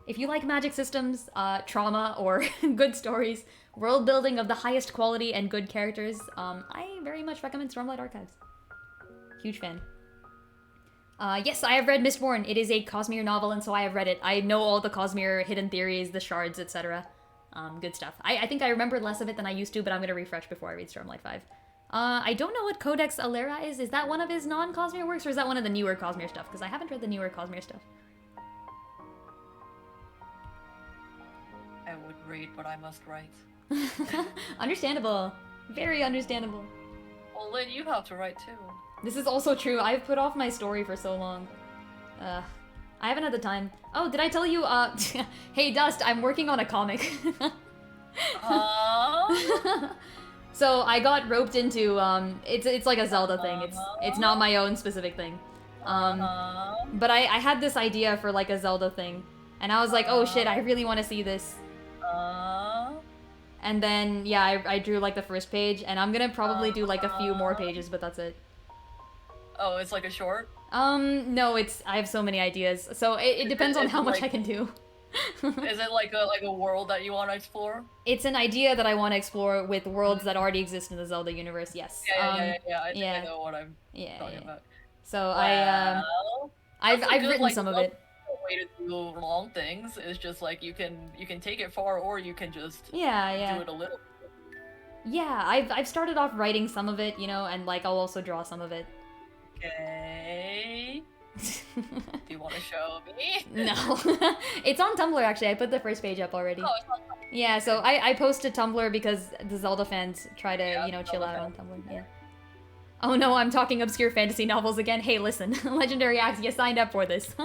If you like magic systems, trauma, or good stories, world building of the highest quality and good characters, I very much recommend Stormlight Archives. Huge fan. Yes, I have read Mistborn. It is a Cosmere novel, and so I have read it. I know all the Cosmere hidden theories, the shards, etc. Good stuff. I think I remember less of it than I used to, but I'm gonna refresh before I read Stormlight 5. I don't know what Codex Alera is. Is that one of his non-Cosmere works, or is that one of the newer Cosmere stuff? Because I haven't read the newer Cosmere stuff. I would read what I must write. Understandable. Very understandable. Well, then you have to write too. This is also true. I've put off my story for so long. I haven't had the time. Oh, did I tell you, hey Dust, I'm working on a comic. So I got roped into, it's like a Zelda thing. It's not my own specific thing. But I had this idea for like a Zelda thing. And I was like, oh shit, I really want to see this. And then, yeah, I drew like the first page, and I'm gonna probably do like a few more pages, but that's it. Oh, it's like a short? No, I have so many ideas, so it depends on how much I can do. Is it like a world that you want to explore? It's an idea that I want to explore with worlds that already exist in the Zelda universe, yes. Yeah, I think I know what I'm talking about. So I've written some of it. Way to do long things is just like you can take it far, or you can just do it a little. Yeah, I've started off writing some of it, you know, and like I'll also draw some of it. Okay. Do you want to show me? No. It's on Tumblr actually. I put the first page up already. Oh, it's on Tumblr. Yeah, so I post to Tumblr because the Zelda fans try to, you know, chill out on Tumblr. Yeah. Oh no, I'm talking obscure fantasy novels again. Hey, listen, Legendary Axe, you signed up for this.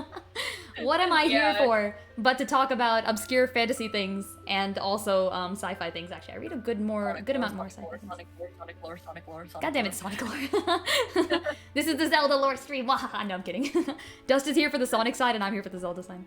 What am I here for but to talk about obscure fantasy things and also sci-fi things? Actually, I read a good amount more sci-fi things. Sonic lore. God damn it, Sonic lore. This is the Zelda lore stream. No, I'm kidding. Dust is here for the Sonic side and I'm here for the Zelda side.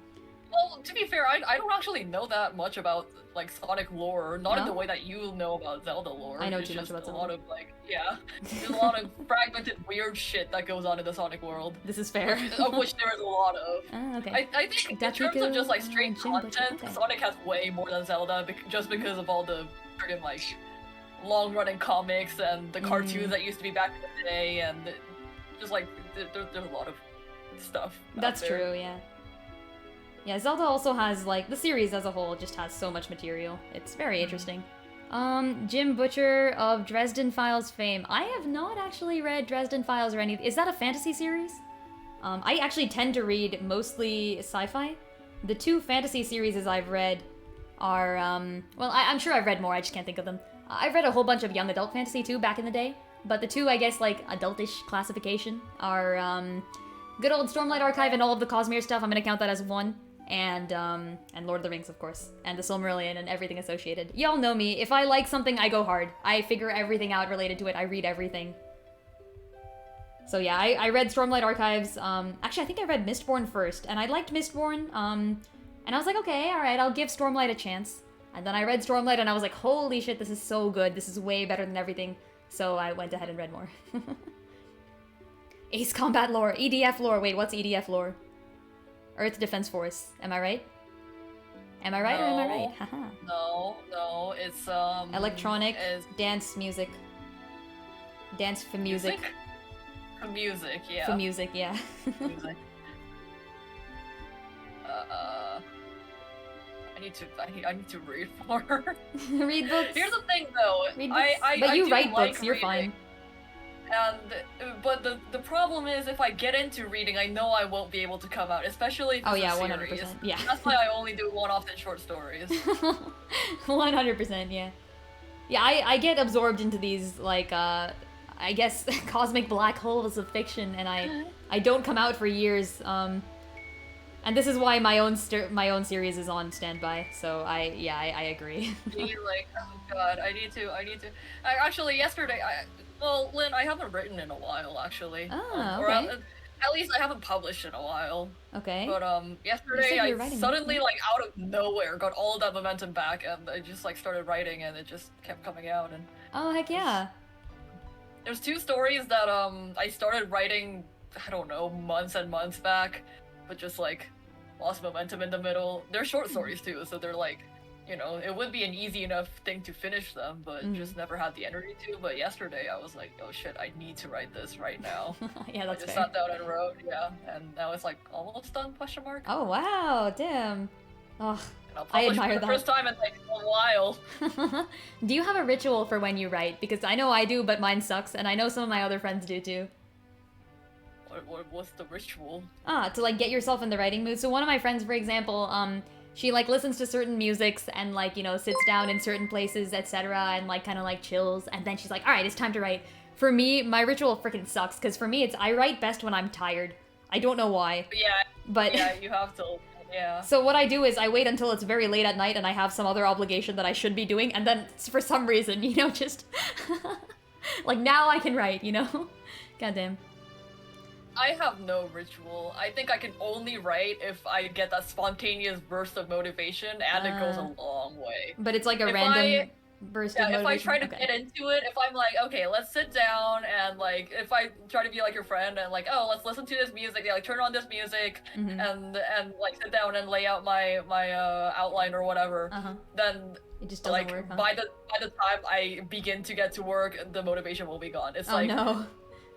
Well, to be fair, I don't actually know that much about like Sonic lore, not in the way that you know about Zelda lore. I know it's too much just about a Zelda. lot of like, yeah, there's a lot of fragmented weird shit that goes on in the Sonic world. This is fair. Of which there is a lot of. Okay. I think in terms of just like straight content, Sonic has way more than Zelda, just because of all the friggin' like long-running comics and the cartoons that used to be back in the day, and just like there's a lot of stuff. That's true, yeah. Yeah, Zelda also has, like, the series as a whole just has so much material. It's very interesting. Jim Butcher of Dresden Files fame. I have not actually read Dresden Files or anything. Is that a fantasy series? I actually tend to read mostly sci-fi. The 2 fantasy series I've read are, well, I'm sure I've read more, I just can't think of them. I've read a whole bunch of young adult fantasy too back in the day, but the 2, I guess, like, adultish classification are, good old Stormlight Archive and all of the Cosmere stuff. I'm gonna count that as 1. And Lord of the Rings, of course, and the Silmarillion and everything associated. Y'all know me. If I like something, I go hard. I figure everything out related to it. I read everything. So yeah, I read Stormlight Archives. Actually, I think I read Mistborn first, and I liked Mistborn. And I was like, okay, all right, I'll give Stormlight a chance. And then I read Stormlight, and I was like, holy shit, this is so good. This is way better than everything. So I went ahead and read more. Ace Combat lore, EDF lore. Wait, what's EDF lore? Earth Defense Force. Am I right? Am I right or am I right? Haha. No, it's electronic dance music. Dance for music. For music, yeah. For music, yeah. Music. I need to read more. Read books. Here's the thing, though. Read books. But you write books. You're fine. But the problem is, if I get into reading, I know I won't be able to come out, especially if it's a series. 100%. Yeah. That's why I only do one-off and short stories. 100%, yeah. Yeah, I get absorbed into these, like, I guess, cosmic black holes of fiction, and I don't come out for years. And this is why my own series is on standby. So I agree. Like, oh god, I need to. Actually, yesterday, well, Lynn, I haven't written in a while, actually. Oh, okay. Or at least I haven't published in a while. Okay. But yesterday I suddenly, like, out of nowhere, got all that momentum back, and I just like started writing, and it just kept coming out. And oh heck yeah! There's 2 stories that I started writing, I don't know, months and months back, but just like lost momentum in the middle. They're short stories too, so they're like, you know, it would be an easy enough thing to finish them, but just never had the energy to. But yesterday I was like, oh shit, I need to write this right now. Yeah, that's I just fair. sat down and wrote, yeah, and now it's like almost done, question mark. Oh wow, damn. Oh, I admire that. For the first time in like a while. Do you have a ritual for when you write? Because I know I do, but mine sucks, and I know some of my other friends do too. What's the ritual? To like get yourself in the writing mood. So one of my friends, for example, she like listens to certain musics and like, you know, sits down in certain places, etc., and like kind of like chills, and then she's like, all right, it's time to write. For me, my ritual freaking sucks, because for me, I write best when I'm tired. I don't know why. Yeah. But yeah, you have to. Yeah. So what I do is I wait until it's very late at night and I have some other obligation that I should be doing, and then for some reason, you know, just like now I can write, you know? Goddamn. I have no ritual. I think I can only write if I get that spontaneous burst of motivation, and it goes a long way. But it's like a random burst of motivation? If I try to get into it, if I'm like, okay, let's sit down, and like, if I try to be like your friend, and like, oh, let's listen to this music, yeah, like turn on this music, and like sit down and lay out my outline or whatever, then it just doesn't like work, huh? by the time I begin to get to work, the motivation will be gone. It's like, no.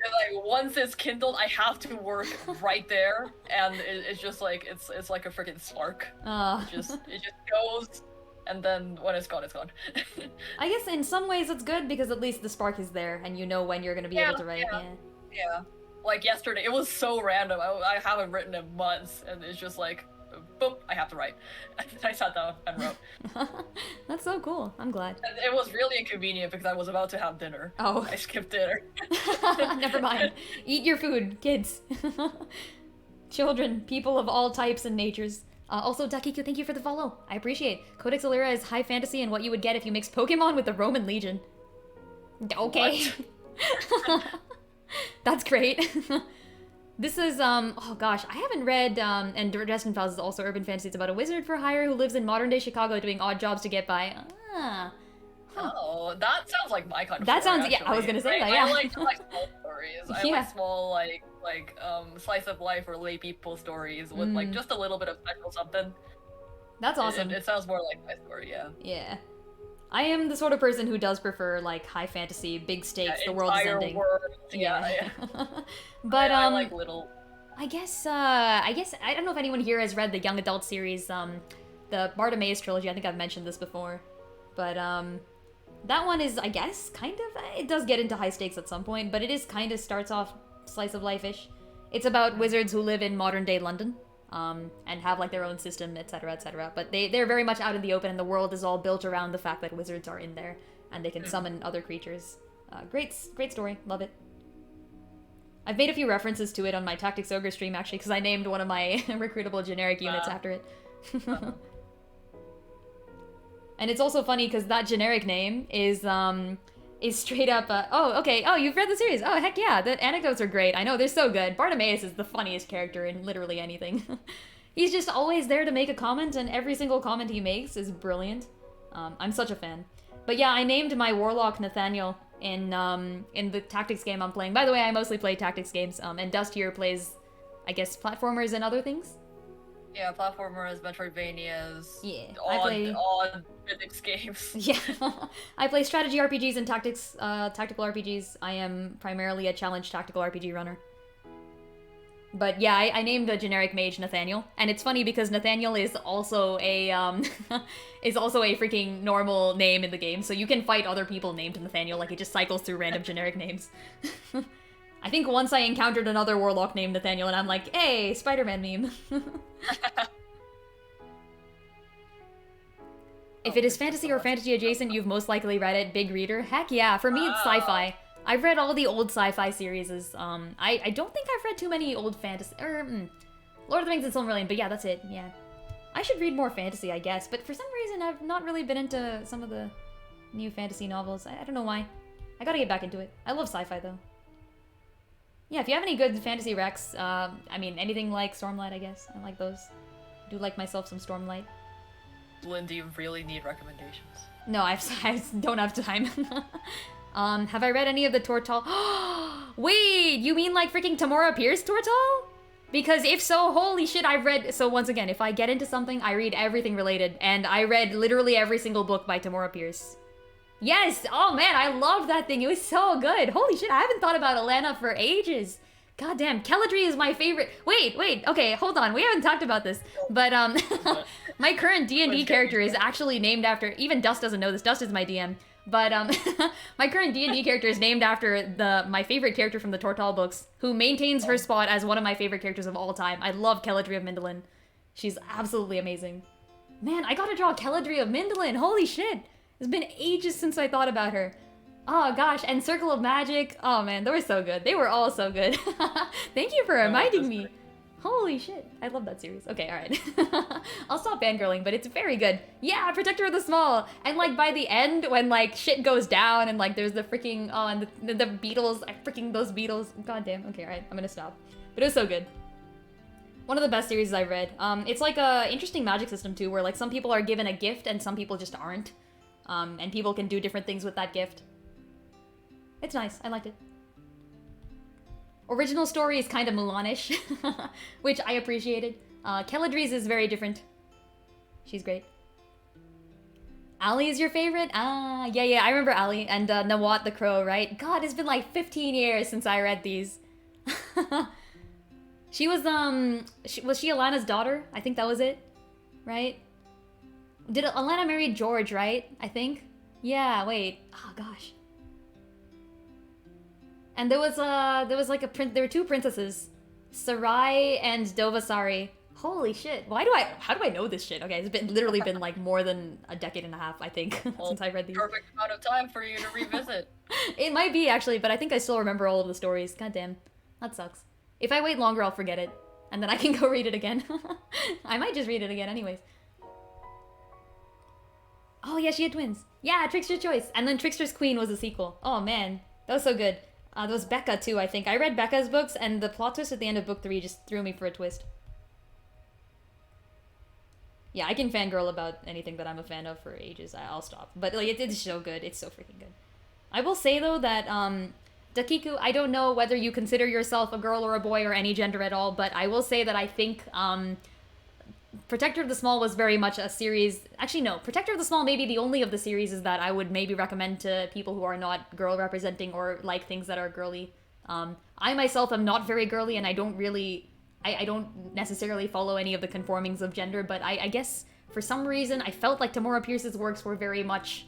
Like once it's kindled, I have to work right there, and it's just like it's like a freaking spark. It just goes, and then when it's gone, it's gone. I guess in some ways it's good because at least the spark is there, and you know when you're gonna be able to write. Yeah. Like yesterday, it was so random. I haven't written in months, and it's just like, boop, I have to write. I sat down and wrote. That's so cool. I'm glad. And it was really inconvenient because I was about to have dinner. Oh. I skipped dinner. Never mind. Eat your food, kids. Children, people of all types and natures. Also, Dakiku, thank you for the follow. I appreciate. Codex Alera is high fantasy and what you would get if you mixed Pokemon with the Roman Legion. Okay. That's great. This is, oh gosh, I haven't read, and Dresden Files is also urban fantasy. It's about a wizard for hire who lives in modern-day Chicago doing odd jobs to get by. Ah. Huh. Oh, that sounds like my kind of that story, sounds, yeah, I was gonna say that, yeah. I like small stories. I like small, slice of life or lay people stories with, like, just a little bit of special something. That's awesome. It sounds more like my story, yeah. Yeah. I am the sort of person who does prefer, like, high fantasy, big stakes, the world is ending. Yeah. But, I like little... I guess, I don't know if anyone here has read the young adult series, the Bartimaeus trilogy. I think I've mentioned this before. But, that one is, I guess, kind of, it does get into high stakes at some point, but it is kind of starts off slice of life-ish. It's about wizards who live in modern-day London. And have like their own system, etc., etc. But they're very much out in the open, and the world is all built around the fact that wizards are in there, and they can summon other creatures. Great story, love it. I've made a few references to it on my Tactics Ogre stream, actually, because I named one of my recruitable generic units after it. And it's also funny, because that generic name is straight up, oh, okay, oh, you've read the series, oh, heck yeah, the anecdotes are great, I know, they're so good. Bartimaeus is the funniest character in literally anything. He's just always there to make a comment, and every single comment he makes is brilliant. I'm such a fan. But yeah, I named my warlock Nathaniel in the tactics game I'm playing. By the way, I mostly play tactics games, and Dust here plays, I guess, platformers and other things. Yeah, platformers, Metroidvanias, yeah, odd physics games. Yeah, I play strategy RPGs and tactical RPGs. I am primarily a challenge tactical RPG runner. But yeah, I named the generic mage Nathaniel, and it's funny because Nathaniel is also a freaking normal name in the game, so you can fight other people named Nathaniel. Like, it just cycles through random generic names. I think once I encountered another warlock named Nathaniel, and I'm like, hey, Spider-Man meme. If it is fantasy or fantasy adjacent, you've most likely read it. Big reader? Heck yeah, for me it's sci-fi. I've read all the old sci-fi series. I don't think I've read too many old fantasy, Lord of the Rings and Silmarillion, but yeah, that's it, yeah. I should read more fantasy, I guess, but for some reason I've not really been into some of the new fantasy novels. I don't know why. I gotta get back into it. I love sci-fi though. Yeah, if you have any good fantasy recs, I mean, anything like Stormlight, I guess. I like those. I do like myself some Stormlight. Lynn, do you really need recommendations? No, I don't have time. Have I read any of the Tortal? Wait, you mean like freaking Tamora Pierce Tortal? Because if so, holy shit, I've read... So once again, if I get into something, I read everything related, and I read literally every single book by Tamora Pierce. Yes! Oh man, I loved that thing. It was so good. Holy shit, I haven't thought about Alana for ages. God damn, Keladri is my favorite. Wait, okay, hold on. We haven't talked about this. But, my current D&D character is actually named after... Even Dust doesn't know this. Dust is my DM. But, my current D&D character is named after my favorite character from the Tortal books, who maintains her spot as one of my favorite characters of all time. I love Keladri of Mindolin. She's absolutely amazing. Man, I gotta draw Keladri of Mindolin. Holy shit. It's been ages since I thought about her. Oh gosh, and Circle of Magic. Oh man, they were so good. They were all so good. Thank you for reminding me. Holy shit, I love that series. Okay, alright. I'll stop fangirling, but it's very good. Yeah, Protector of the Small! And like by the end, when like shit goes down and like there's the freaking, oh, and the beetles, freaking those beetles. God damn, okay, alright, I'm gonna stop. But it was so good. One of the best series I've read. It's like a interesting magic system too, where like some people are given a gift and some people just aren't. And people can do different things with that gift. It's nice. I liked it. Original story is kind of Mulan-ish, which I appreciated. Keladri's is very different. She's great. Ali is your favorite? Ah, yeah, I remember Ali and Nawat the Crow, right? God, it's been like 15 years since I read these. She was she Alana's daughter? I think that was it, right? Did Alana marry George, right? I think? Yeah, wait. Oh gosh. And there was like there were two princesses, Sarai and Dovasari. Holy shit! How do I know this shit? Okay, it's literally been like more than a decade and a half, I think, since I read these. Perfect amount of time for you to revisit. It might be actually, but I think I still remember all of the stories. God damn, that sucks. If I wait longer, I'll forget it, and then I can go read it again. I might just read it again, anyways. Oh yeah, she had twins. Yeah, Trickster's Choice, and then Trickster's Queen was a sequel. Oh man, that was so good. There was Becca too, I think. I read Becca's books, and the plot twist at the end of book 3 just threw me for a twist. Yeah, I can fangirl about anything that I'm a fan of for ages. I'll stop. But like, it's so good. It's so freaking good. I will say though that Dakiku, I don't know whether you consider yourself a girl or a boy or any gender at all, but I will say that I think Protector of the Small was very much a series. Actually, no. Protector of the Small may be the only of the series is that I would maybe recommend to people who are not girl representing or like things that are girly. I myself am not very girly, and I don't really... I don't necessarily follow any of the conformings of gender, but I guess for some reason I felt like Tamora Pierce's works were very much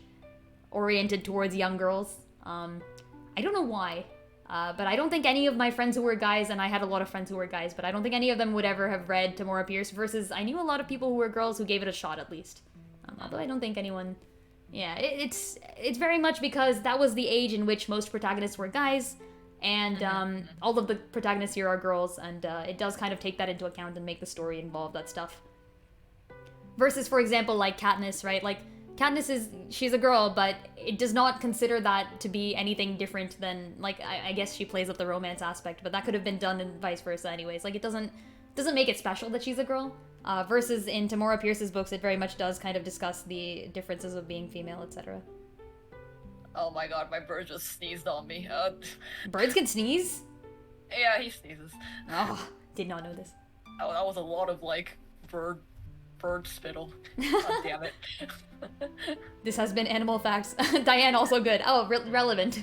oriented towards young girls. I don't know why. But I don't think any of my friends who were guys, and I had a lot of friends who were guys, but I don't think any of them would ever have read Tamora Pierce, versus I knew a lot of people who were girls who gave it a shot at least. Although I don't think anyone... Yeah, it's very much because that was the age in which most protagonists were guys, and all of the protagonists here are girls, and it does kind of take that into account and make the story involve that stuff. Versus, for example, like Katniss, right? Like, Katniss she's a girl, but it does not consider that to be anything different than, like, I guess she plays up the romance aspect, but that could have been done and vice versa anyways. Like, it doesn't make it special that she's a girl. Versus in Tamora Pierce's books, it very much does kind of discuss the differences of being female, etc. Oh my god, my bird just sneezed on me. Birds can sneeze? Yeah, he sneezes. Oh, did not know this. Oh, that was a lot of, like, bird spittle. God damn it. This has been Animal Facts. Diane, also good. Oh, relevant.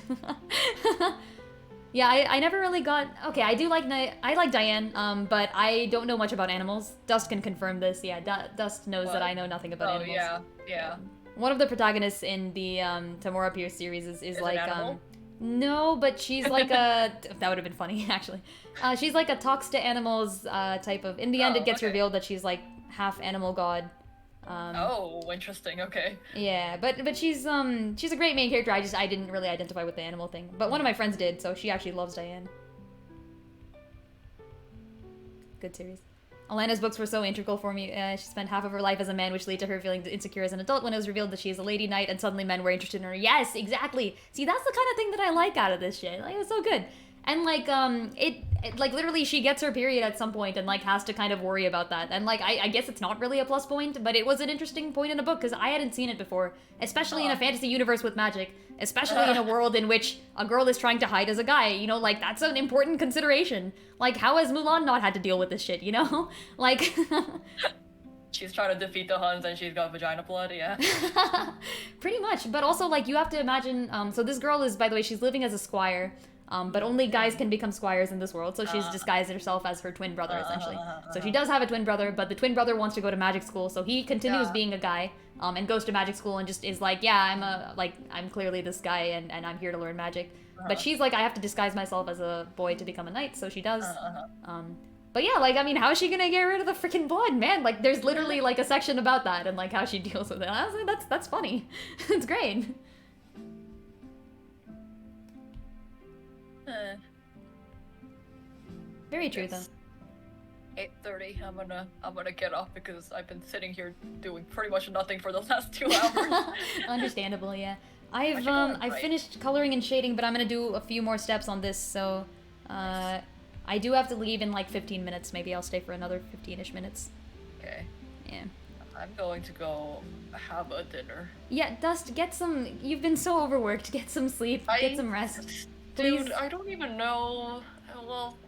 Yeah, I never really got... Okay, I like Diane, but I don't know much about animals. Dust can confirm this. Yeah, Dust knows that I know nothing about animals. Yeah. One of the protagonists in the Tamora Pierce series is like... an animal? No, but she's like a... That would have been funny, actually. She's like a talks to animals type of... In the end, it gets revealed that she's like half animal god. Oh, interesting. Okay. Yeah, but she's a great main character. I didn't really identify with the animal thing, but one of my friends did, so she actually loves Diane. Good series. Alana's books were so integral for me. She spent half of her life as a man, which led to her feeling insecure as an adult when it was revealed that she is a lady knight, and suddenly men were interested in her. Yes, exactly. See, that's the kind of thing that I like out of this shit. Like, it was so good. And like, it like literally she gets her period at some point and like has to kind of worry about that. And like, I guess it's not really a plus point, but it was an interesting point in a book because I hadn't seen it before, especially in a fantasy universe with magic, especially in a world in which a girl is trying to hide as a guy, you know, like that's an important consideration. Like, how has Mulan not had to deal with this shit, you know? Like... She's trying to defeat the Huns and she's got vagina blood, yeah. Pretty much, but also like you have to imagine, so this girl is, by the way, she's living as a squire. But only guys can become squires in this world, so she's disguised herself as her twin brother, essentially. So she does have a twin brother, but the twin brother wants to go to magic school, so he continues being a guy, and goes to magic school and just is like, yeah, I'm clearly this guy, and I'm here to learn magic. But she's like, I have to disguise myself as a boy to become a knight, so she does. But yeah, like, I mean, how is she gonna get rid of the freaking blood, man? Like, there's literally, like, a section about that, and, like, how she deals with it. Honestly, that's funny. It's great. Very true, though. 8:30. I'm gonna get off because I've been sitting here doing pretty much nothing for the last 2 hours. Understandable, yeah. I've finished coloring and shading, but I'm gonna do a few more steps on this, so I do have to leave in like 15 minutes. Maybe I'll stay for another 15-ish minutes. Okay. Yeah. I'm going to go have a dinner. Yeah, Dust, get some... You've been so overworked. Get some sleep. Get some rest. Please. Dude, I don't even know... Well...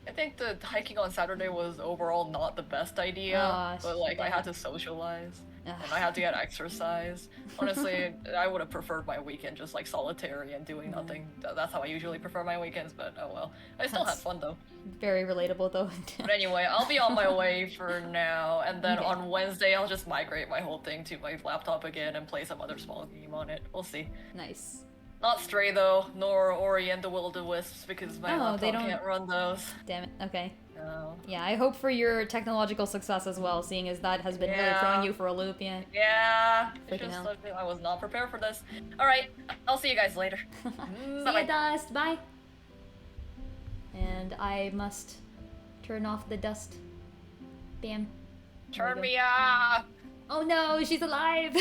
I think the hiking on Saturday was overall not the best idea, but like I had to socialize and I had to get exercise. Honestly, I would have preferred my weekend just like solitary and doing nothing. That's how I usually prefer my weekends, but oh well. I still had fun though. Very relatable though. But anyway, I'll be on my way for now, and then on Wednesday I'll just migrate my whole thing to my laptop again and play some other small game on it. We'll see. Nice. Not Stray though, nor Ori and the Will-O-the-Wisps because my laptop can't run those. Damn it. Okay. No. Yeah, I hope for your technological success as well, seeing as that has been really throwing you for a loop. Yeah. Yeah. I was not prepared for this. All right. I'll see you guys later. See ya, Dust. Bye. And I must turn off the dust. Bam. Turn me off. Oh no, she's alive!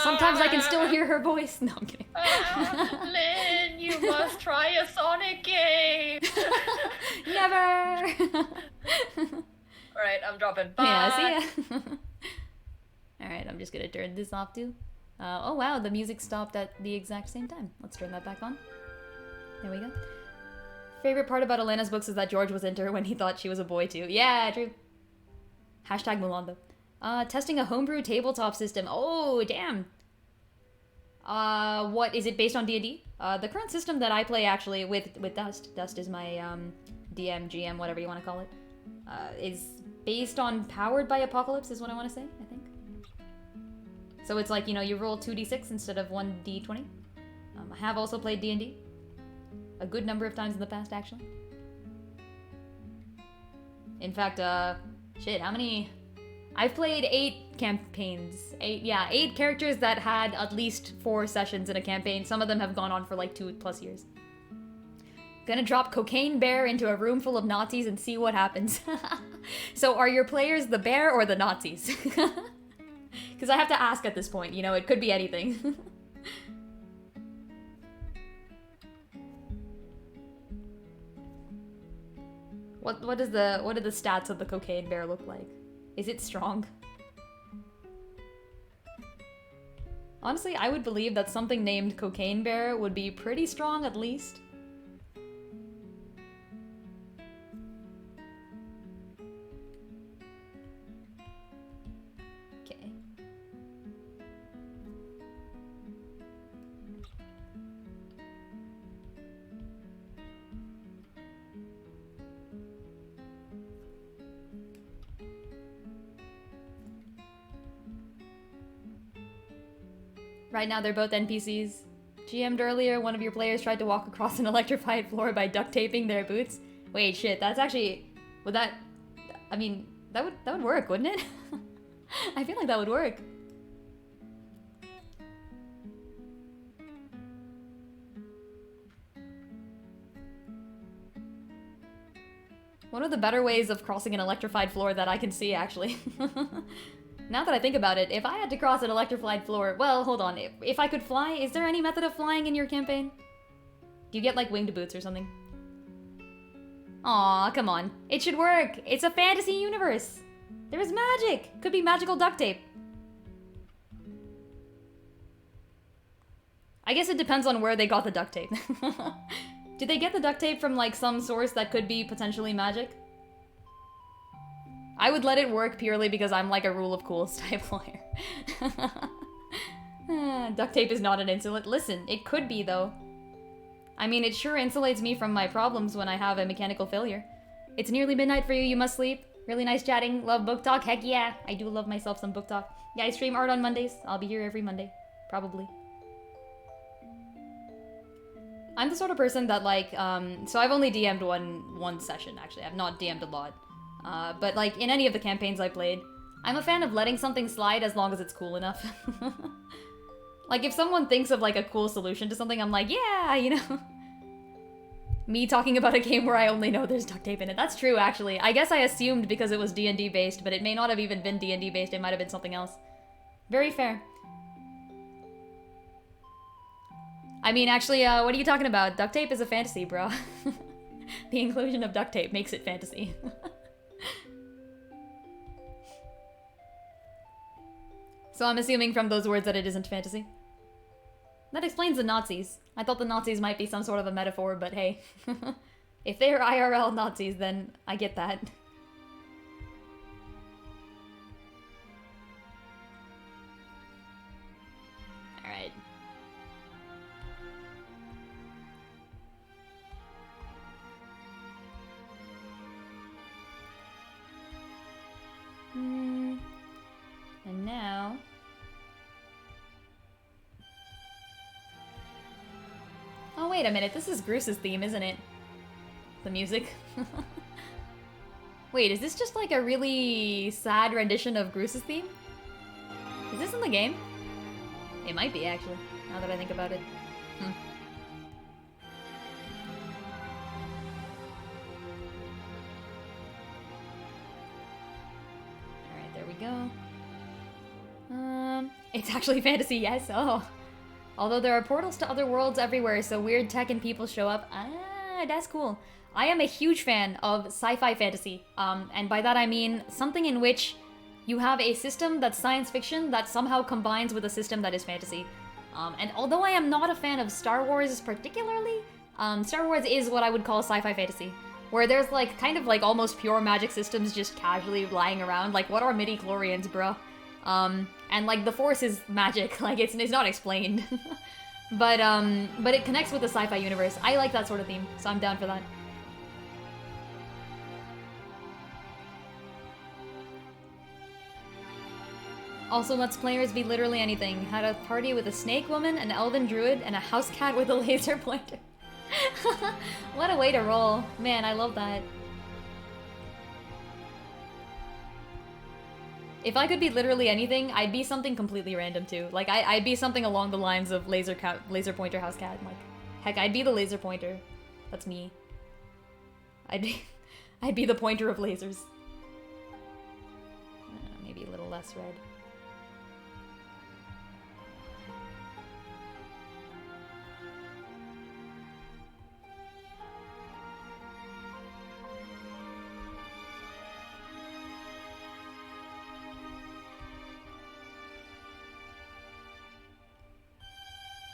Sometimes I can still hear her voice. No, I'm kidding. Lynn, you must try a Sonic game! Never! Alright, I'm dropping. Bye! Yeah, see ya! Alright, I'm just gonna turn this off too. Oh wow, the music stopped at the exact same time. Let's turn that back on. There we go. Favorite part about Elena's books is that George was into her when he thought she was a boy too. Yeah, true. Hashtag Mulan though. Testing a homebrew tabletop system. Oh, damn. What, is it based on D&D? The current system that I play actually with Dust, Dust is my, DM, GM, whatever you want to call it, is based on Powered by Apocalypse is what I want to say, I think. So it's like, you know, you roll 2d6 instead of 1d20. I have also played D&D. A good number of times in the past, actually. In fact, shit, how many... I've played 8 campaigns. 8 characters that had at least 4 sessions in a campaign. Some of them have gone on for like 2+ years. Gonna drop Cocaine Bear into a room full of Nazis and see what happens. So are your players the bear or the Nazis? Because I have to ask at this point, you know, it could be anything. What do the stats of the Cocaine Bear look like? Is it strong? Honestly, I would believe that something named Cocaine Bear would be pretty strong at least. Okay. Right now, they're both NPCs. GM'd earlier, one of your players tried to walk across an electrified floor by duct taping their boots. Wait, shit, that's actually... Would that... I mean, that would work, wouldn't it? I feel like that would work. One of the better ways of crossing an electrified floor that I can see, actually. Now that I think about it, if I had to cross an electrified floor... Well, hold on. If I could fly, is there any method of flying in your campaign? Do you get, like, winged boots or something? Aw, come on. It should work. It's a fantasy universe. There is magic. Could be magical duct tape. I guess it depends on where they got the duct tape. Did they get the duct tape from, like, some source that could be potentially magic? I would let it work purely because I'm like a rule of cools type player. Duct tape is not an insulate. Listen, it could be though. I mean, it sure insulates me from my problems when I have a mechanical failure. It's nearly midnight for you, you must sleep. Really nice chatting. Love book talk. Heck yeah, I do love myself some book talk. Yeah, I stream art on Mondays. I'll be here every Monday. Probably. I'm the sort of person that like, so I've only DM'd one session actually. I've not DM'd a lot. But like, in any of the campaigns I played, I'm a fan of letting something slide as long as it's cool enough. Like, if someone thinks of like a cool solution to something, I'm like, yeah, you know. Me talking about a game where I only know there's duct tape in it. That's true, actually. I guess I assumed because it was D&D based, but it may not have even been D&D based. It might have been something else. Very fair. I mean, actually, what are you talking about? Duct tape is a fantasy, bro. The inclusion of duct tape makes it fantasy. So I'm assuming from those words that it isn't fantasy. That explains the Nazis. I thought the Nazis might be some sort of a metaphor, but hey. If they're IRL Nazis, then I get that. Alright. And now... Oh, wait a minute. This is Bruce's theme, isn't it? The music. Wait, is this just like a really sad rendition of Bruce's theme? Is this in the game? It might be, actually, now that I think about it. Alright, there we go. It's actually fantasy, yes. Oh. Although there are portals to other worlds everywhere, so weird tech and people show up. Ah, that's cool. I am a huge fan of sci-fi fantasy. And by that I mean something in which you have a system that's science fiction that somehow combines with a system that is fantasy. And although I am not a fan of Star Wars particularly, Star Wars is what I would call sci-fi fantasy. Where there's like, kind of like almost pure magic systems just casually lying around. Like, what are midi-chlorians, bruh? And like the Force is magic, like it's not explained. but it connects with the sci-fi universe. I like that sort of theme, so I'm down for that. Also lets players be literally anything. Had a party with a snake woman, an elven druid, and a house cat with a laser pointer. What a way to roll. Man, I love that. If I could be literally anything, I'd be something completely random too. Like, I'd be something along the lines of laser pointer house cat. Like, heck, I'd be the laser pointer. That's me. I'd be the pointer of lasers. Maybe a little less red.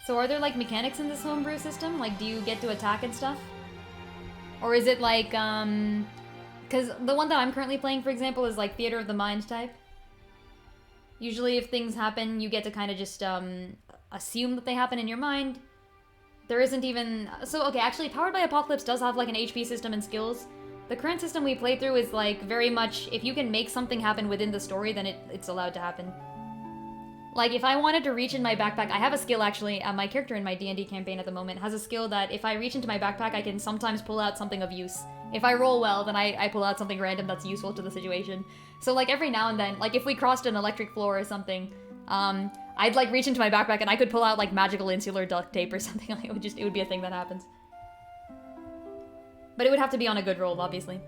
So are there like mechanics in this homebrew system? Like, do you get to attack and stuff? Or is it like, because the one that I'm currently playing, for example, is like Theater of the Mind type. Usually if things happen, you get to kind of just assume that they happen in your mind. There isn't even... So, okay, actually, Powered by Apocalypse does have like an HP system and skills. The current system we play through is like very much, if you can make something happen within the story, then it's allowed to happen. Like, if I wanted to reach in my backpack, I have a skill actually, my character in my D&D campaign at the moment has a skill that if I reach into my backpack, I can sometimes pull out something of use. If I roll well, then I pull out something random that's useful to the situation. So like every now and then, like if we crossed an electric floor or something, I'd like reach into my backpack and I could pull out like magical insular duct tape or something. Like it would be a thing that happens. But it would have to be on a good roll, obviously.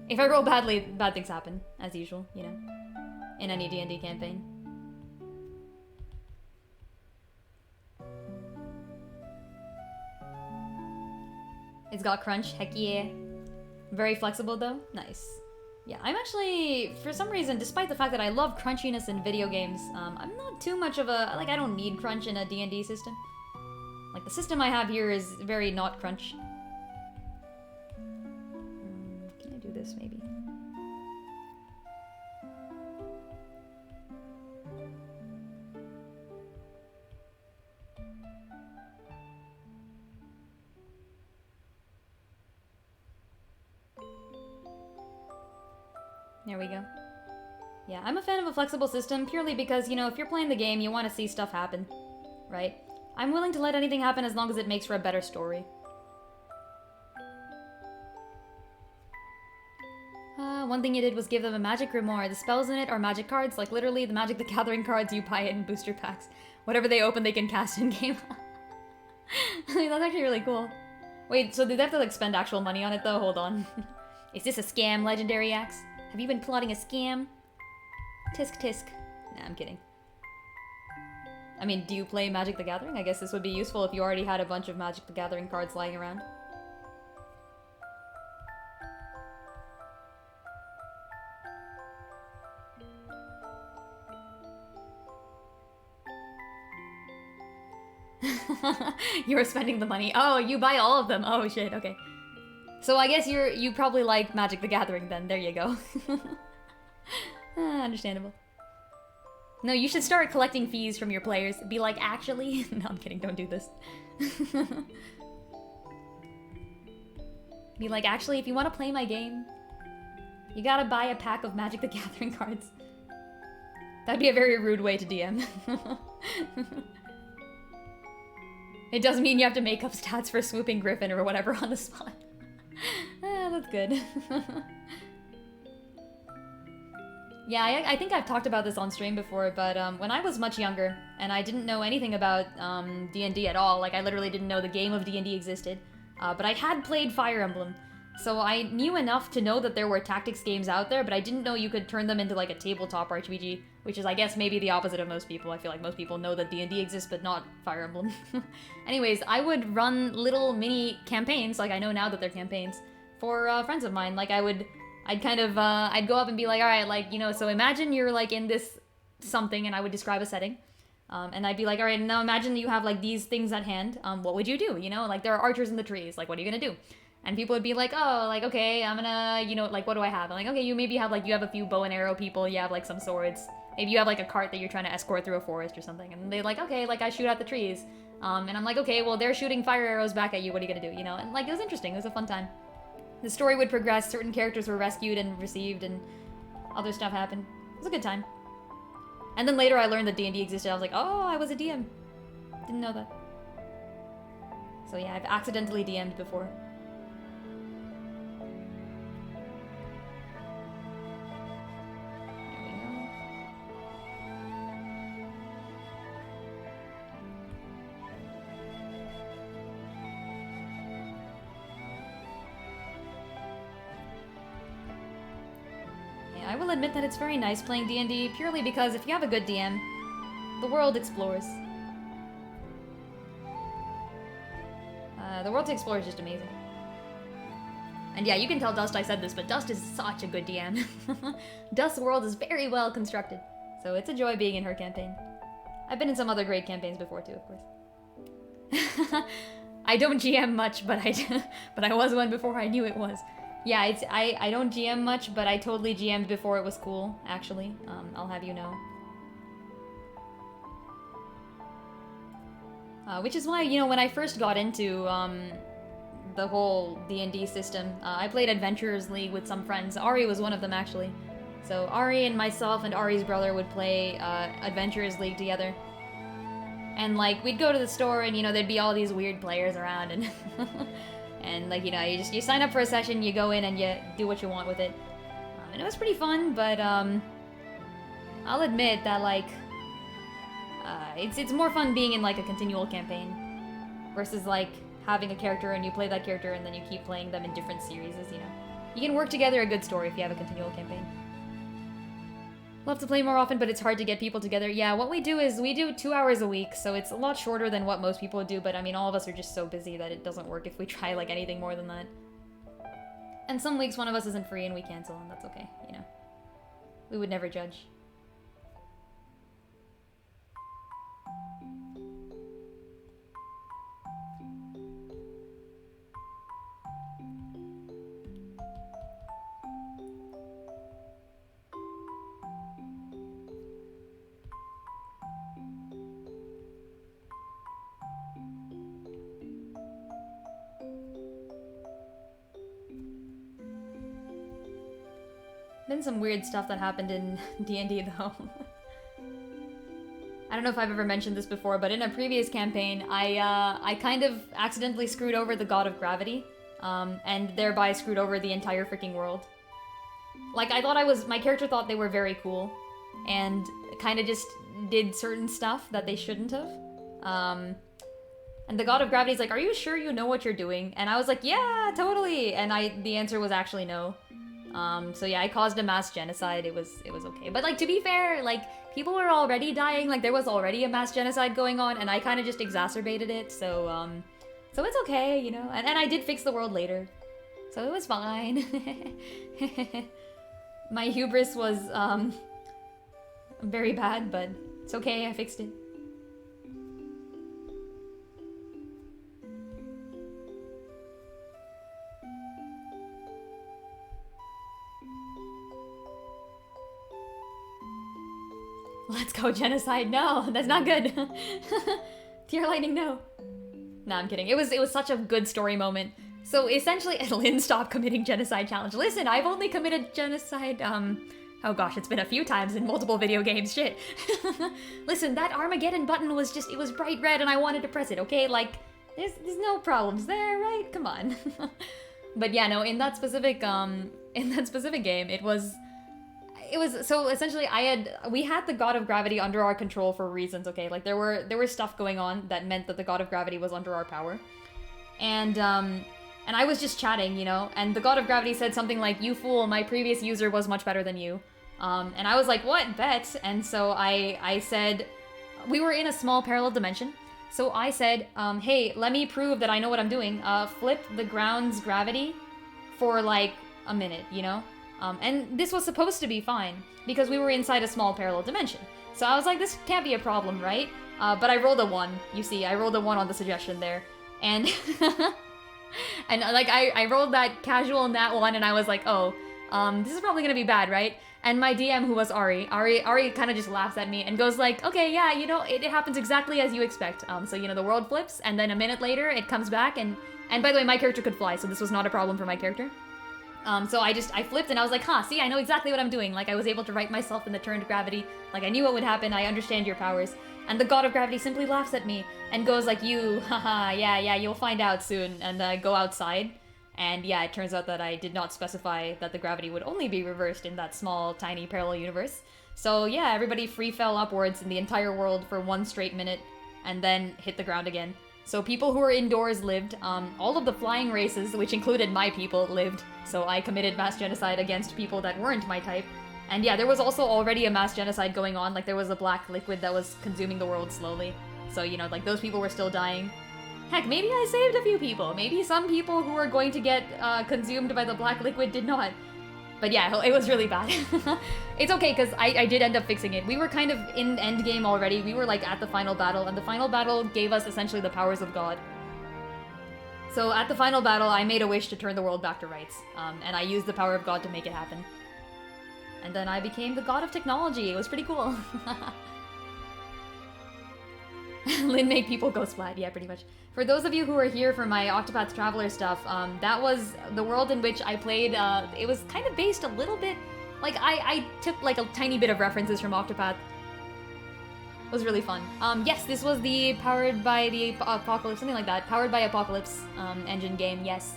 If I roll badly, bad things happen, as usual, you know, in any D&D campaign. It's got crunch, heck yeah. Very flexible though, nice. Yeah, I'm actually, for some reason, despite the fact that I love crunchiness in video games, I'm not too much of a, like I don't need crunch in a D&D system. Like the system I have here is very not crunch. Can I do this maybe? There we go. Yeah, I'm a fan of a flexible system purely because, you know, if you're playing the game, you want to see stuff happen, right? I'm willing to let anything happen as long as it makes for a better story. One thing you did was give them a magic grimoire. The spells in it are magic cards, like literally the Magic the Gathering cards you buy it in booster packs. Whatever they open, they can cast in-game. That's actually really cool. Wait, so did they have to like spend actual money on it though? Hold on. Is this a scam, Legendary Axe? Have you been plotting a scam? Tisk tisk. Nah, I'm kidding. I mean, do you play Magic the Gathering? I guess this would be useful if you already had a bunch of Magic the Gathering cards lying around. You were spending the money. Oh, you buy all of them. Oh shit, okay. So I guess you probably like Magic the Gathering then. There you go. Understandable. No, you should start collecting fees from your players. Be like, actually... No, I'm kidding. Don't do this. Be like, actually, if you want to play my game, you gotta buy a pack of Magic the Gathering cards. That'd be a very rude way to DM. It doesn't mean you have to make up stats for Swooping Griffin or whatever on the spot. That's good. Yeah, I think I've talked about this on stream before, but when I was much younger, and I didn't know anything about D&D at all, like I literally didn't know the game of D&D existed, but I had played Fire Emblem. So I knew enough to know that there were tactics games out there, but I didn't know you could turn them into like a tabletop RPG, which is I guess maybe the opposite of most people. I feel like most people know that D&D exists, but not Fire Emblem. Anyways, I would run little mini campaigns, like I know now that they're campaigns, for friends of mine. Like I'd kind of, I'd go up and be like, all right, like, you know, so imagine you're like in this something, and I would describe a setting. And I'd be like, all right, now imagine you have like these things at hand. What would you do? You know, like there are archers in the trees. Like, what are you gonna do? And people would be like, oh, like, okay, I'm gonna, you know, like, what do I have? I'm like, okay, you maybe have, like, you have a few bow and arrow people, you have, like, some swords. Maybe you have, like, a cart that you're trying to escort through a forest or something. And they're like, okay, like, I shoot at the trees. And I'm like, okay, well, they're shooting fire arrows back at you, what are you gonna do, you know? And, like, it was interesting, it was a fun time. The story would progress, certain characters were rescued and received, and other stuff happened. It was a good time. And then later I learned that D&D existed, I was like, oh, I was a DM. Didn't know that. So yeah, I've accidentally DM'd before. I will admit that it's very nice playing D&D purely because if you have a good DM, the world explores. The world to explore is just amazing. And yeah, you can tell Dust I said this, but Dust is such a good DM. Dust's world is very well constructed, so it's a joy being in her campaign. I've been in some other great campaigns before too, of course. I don't GM much, but I was one before I knew it was. Yeah, I don't GM much, but I totally GM'd before it was cool, actually. I'll have you know. Which is why, you know, when I first got into the whole D&D system, I played Adventurers League with some friends. Ari was one of them, actually. So Ari and myself and Ari's brother would play Adventurers League together. And, like, we'd go to the store and, you know, there'd be all these weird players around and... And, like, you know, you sign up for a session, you go in and you do what you want with it. And it was pretty fun, but, I'll admit that, like, it's more fun being in, like, a continual campaign versus, like, having a character and you play that character and then you keep playing them in different series, you know. You can work together a good story if you have a continual campaign. Love to play more often, but it's hard to get people together. Yeah, what we do is we do 2 hours a week, so it's a lot shorter than what most people would do, but I mean, all of us are just so busy that it doesn't work if we try, like, anything more than that. And some weeks one of us isn't free and we cancel, and that's okay, you know. We would never judge. Been some weird stuff that happened in D&D though. I don't know if I've ever mentioned this before, but in a previous campaign, I kind of accidentally screwed over the god of gravity, and thereby screwed over the entire freaking world. Like, my character thought they were very cool, and kind of just did certain stuff that they shouldn't have. And the god of gravity's like, are you sure you know what you're doing? And I was like, yeah, totally! And the answer was actually no. So yeah, I caused a mass genocide. It was okay. But, like, to be fair, like, people were already dying. Like, there was already a mass genocide going on, and I kind of just exacerbated it. So it's okay, you know. And I did fix the world later, so it was fine. My hubris was very bad, but it's okay. I fixed it. Let's go genocide. No, that's not good. Tear lightning, no. Nah, I'm kidding. It was such a good story moment. So essentially, Lynn, stop committing genocide challenge. Listen, I've only committed genocide, oh gosh, it's been a few times in multiple video games, shit. Listen, that Armageddon button was just, it was bright red and I wanted to press it, okay? Like, there's no problems there, right? Come on. But yeah, no, in that specific game, it was so essentially we had the god of gravity under our control for reasons, okay? Like there were stuff going on that meant that the god of gravity was under our power. And And I was just chatting, you know, and the God of Gravity said something like, "You fool, my previous user was much better than you." And I was like, "What? Bet?" And so I said, we were in a small parallel dimension. So I said, "Hey, let me prove that I know what I'm doing. Flip the ground's gravity for like a minute, you know?" And this was supposed to be fine because we were inside a small parallel dimension. So I was like, this can't be a problem, right? But I rolled a 1. You see, I rolled a 1 on the suggestion there. And and like I rolled that casual nat 1 and I was like, oh, this is probably gonna be bad, right? And my DM, who was Ari kind of just laughs at me and goes like, okay, yeah, you know, it happens exactly as you expect. So, you know, the world flips and then a minute later it comes back and by the way, my character could fly, so this was not a problem for my character. So I flipped and I was like, huh, see, I know exactly what I'm doing. Like, I was able to write myself in the turned gravity. Like, I knew what would happen. I understand your powers. And the God of Gravity simply laughs at me and goes like, you, haha, yeah, you'll find out soon. And I go outside. And yeah, it turns out that I did not specify that the gravity would only be reversed in that small, tiny parallel universe. So yeah, everybody free fell upwards in the entire world for 1 straight minute and then hit the ground again. So people who were indoors lived. All of the flying races, which included my people, lived. So I committed mass genocide against people that weren't my type. And yeah, there was also already a mass genocide going on. Like, there was a black liquid that was consuming the world slowly. So, you know, like, those people were still dying. Heck, maybe I saved a few people. Maybe some people who were going to get consumed by the black liquid did not. But yeah, it was really bad. It's okay, because I did end up fixing it. We were kind of in endgame already. We were, like, at the final battle, and the final battle gave us essentially the powers of God. So at the final battle, I made a wish to turn the world back to rights, and I used the power of God to make it happen. And then I became the God of Technology. It was pretty cool. Lynn made people go splat, yeah, pretty much. For those of you who are here for my Oc2path Traveler stuff, that was the world in which I played. It was kind of based a little bit, like, I took like a tiny bit of references from Oc2path. It was really fun. Yes, this was the Powered by the Apocalypse, something like that. Powered by Apocalypse engine game, yes.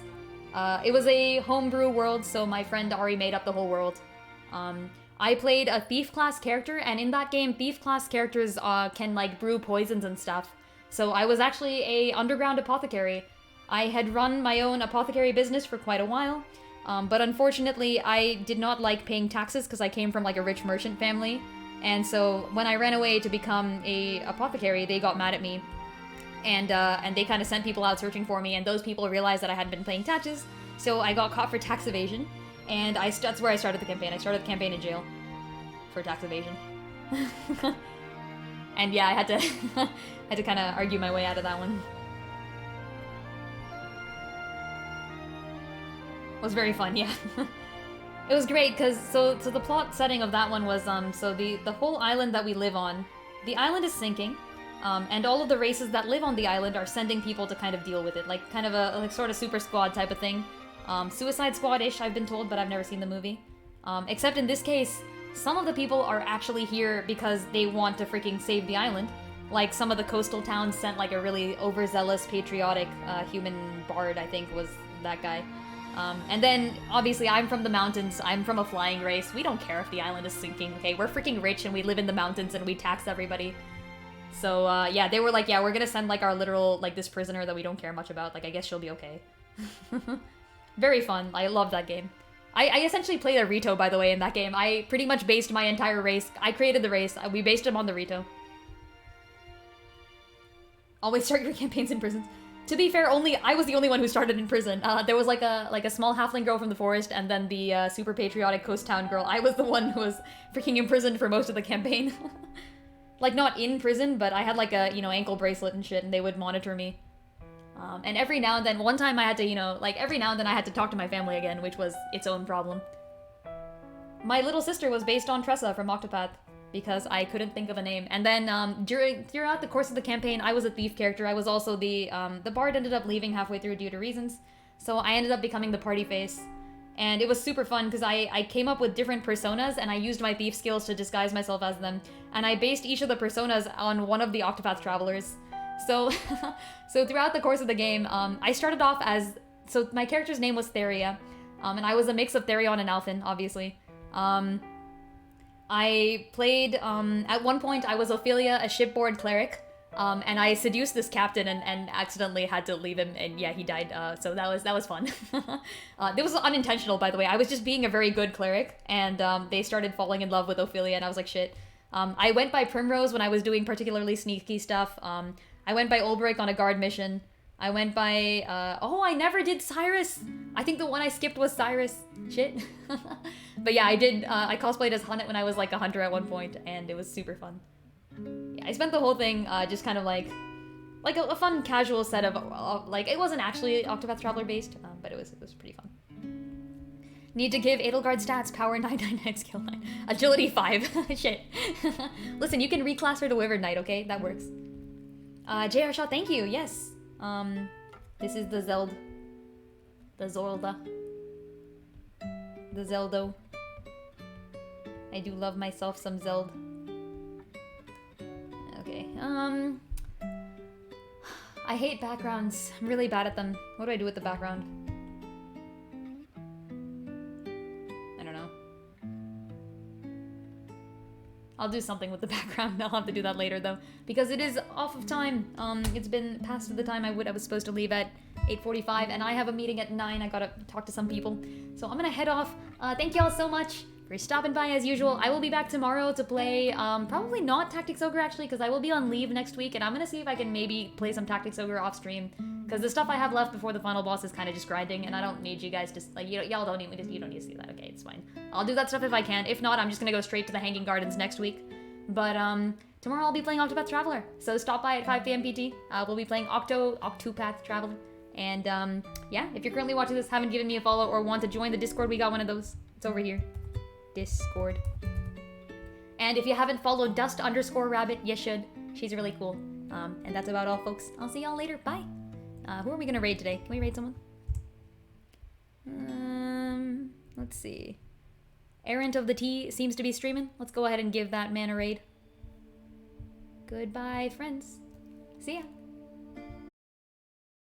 It was a homebrew world, so my friend Ari made up the whole world. I played a thief class character, and in that game, thief class characters can like brew poisons and stuff. So I was actually a underground apothecary. I had run my own apothecary business for quite a while, but unfortunately I did not like paying taxes because I came from like a rich merchant family. And so when I ran away to become a apothecary, they got mad at me. And they kind of sent people out searching for me, and those people realized that I hadn't been paying taxes, so I got caught for tax evasion. And that's where I started the campaign. I started the campaign in jail for tax evasion. And yeah, I had to kind of argue my way out of that one. It was very fun, yeah. It was great because so the plot setting of that one was so the whole island that we live on, the island is sinking, and all of the races that live on the island are sending people to kind of deal with it, like kind of a like sort of super squad type of thing. Suicide Squad-ish, I've been told, but I've never seen the movie. Except in this case, some of the people are actually here because they want to freaking save the island. Like, some of the coastal towns sent, like, a really overzealous, patriotic, human bard, I think, was that guy. And then, obviously, I'm from the mountains, I'm from a flying race, we don't care if the island is sinking, okay? We're freaking rich and we live in the mountains and we tax everybody. So, yeah, they were like, yeah, we're gonna send, like, our literal, like, this prisoner that we don't care much about, like, I guess she'll be okay. Very fun. I love that game. I essentially played a Rito, by the way, in that game. I pretty much based my entire race. I created the race. We based him on the Rito. Always start your campaigns in prisons. To be fair, I was the only one who started in prison. There was like a small halfling girl from the forest, and then the super patriotic coast town girl. I was the one who was freaking imprisoned for most of the campaign. Like, not in prison, but I had like a, you know, ankle bracelet and shit, and they would monitor me. And every now and then, one time I had to, you know, like, every now and then I had to talk to my family again, which was its own problem. My little sister was based on Tressa from Oc2path, because I couldn't think of a name. And then, throughout the course of the campaign, I was a thief character. I was also the bard ended up leaving halfway through due to reasons, so I ended up becoming the party face. And it was super fun, because I came up with different personas, and I used my thief skills to disguise myself as them. And I based each of the personas on one of the Oc2path travelers. So, so throughout the course of the game, I started off as, so my character's name was Theria, and I was a mix of Therion and Alphen, obviously. I played, at one point I was Ophelia, a shipboard cleric, And I seduced this captain and accidentally had to leave him, and yeah, he died. So that was fun. It was unintentional, by the way. I was just being a very good cleric, and they started falling in love with Ophelia, and I was like, shit. I went by Primrose when I was doing particularly sneaky stuff. I went by Ulbrich on a guard mission. I went by, I never did Cyrus. I think the one I skipped was Cyrus. Shit. But yeah, I cosplayed as Hunnet when I was like a hunter at one point, and it was super fun. Yeah, I spent the whole thing just kind of like a fun casual set of, like, it wasn't actually Oc2path Traveler based, but it was pretty fun. Need to give Edelgard stats, power 999, skill 9. Agility 5. Shit. Listen, you can reclass her to Wyvern Knight, okay? That works. JR Shaw, thank you, yes. This is the Zeld. The Zorlda. The Zeldo. I do love myself some Zeld. Okay, I hate backgrounds. I'm really bad at them. What do I do with the background? I don't know. I'll do something with the background. I'll have to do that later though, because it is off of time. It's been past the time I was supposed to leave at 8:45, and I have a meeting at 9. I gotta talk to some people, so I'm gonna head off. Thank y'all so much for stopping by as usual. I will be back tomorrow to play, probably not Tactics Ogre actually, because I will be on leave next week, and I'm gonna see if I can maybe play some Tactics Ogre off stream, because the stuff I have left before the final boss is kind of just grinding, and I don't need you guys to, like, y'all don't need me to, you don't need to see that, okay, it's fine. I'll do that stuff if I can. If not, I'm just gonna go straight to the Hanging Gardens next week. But, tomorrow I'll be playing Oc2path Traveler, so stop by at 5 p.m. PT. We'll be playing Oc2path Traveler. And, yeah, if you're currently watching this, haven't given me a follow, or want to join the Discord, we got one of those. It's over here. Discord. And if you haven't followed Dust_Rabbit, you should. She's really cool. And that's about all, folks. I'll see y'all later. Bye. Who are we gonna raid today? Can we raid someone? Let's see. Errant of the Tea seems to be streaming. Let's go ahead and give that man a raid. Goodbye, friends. See ya.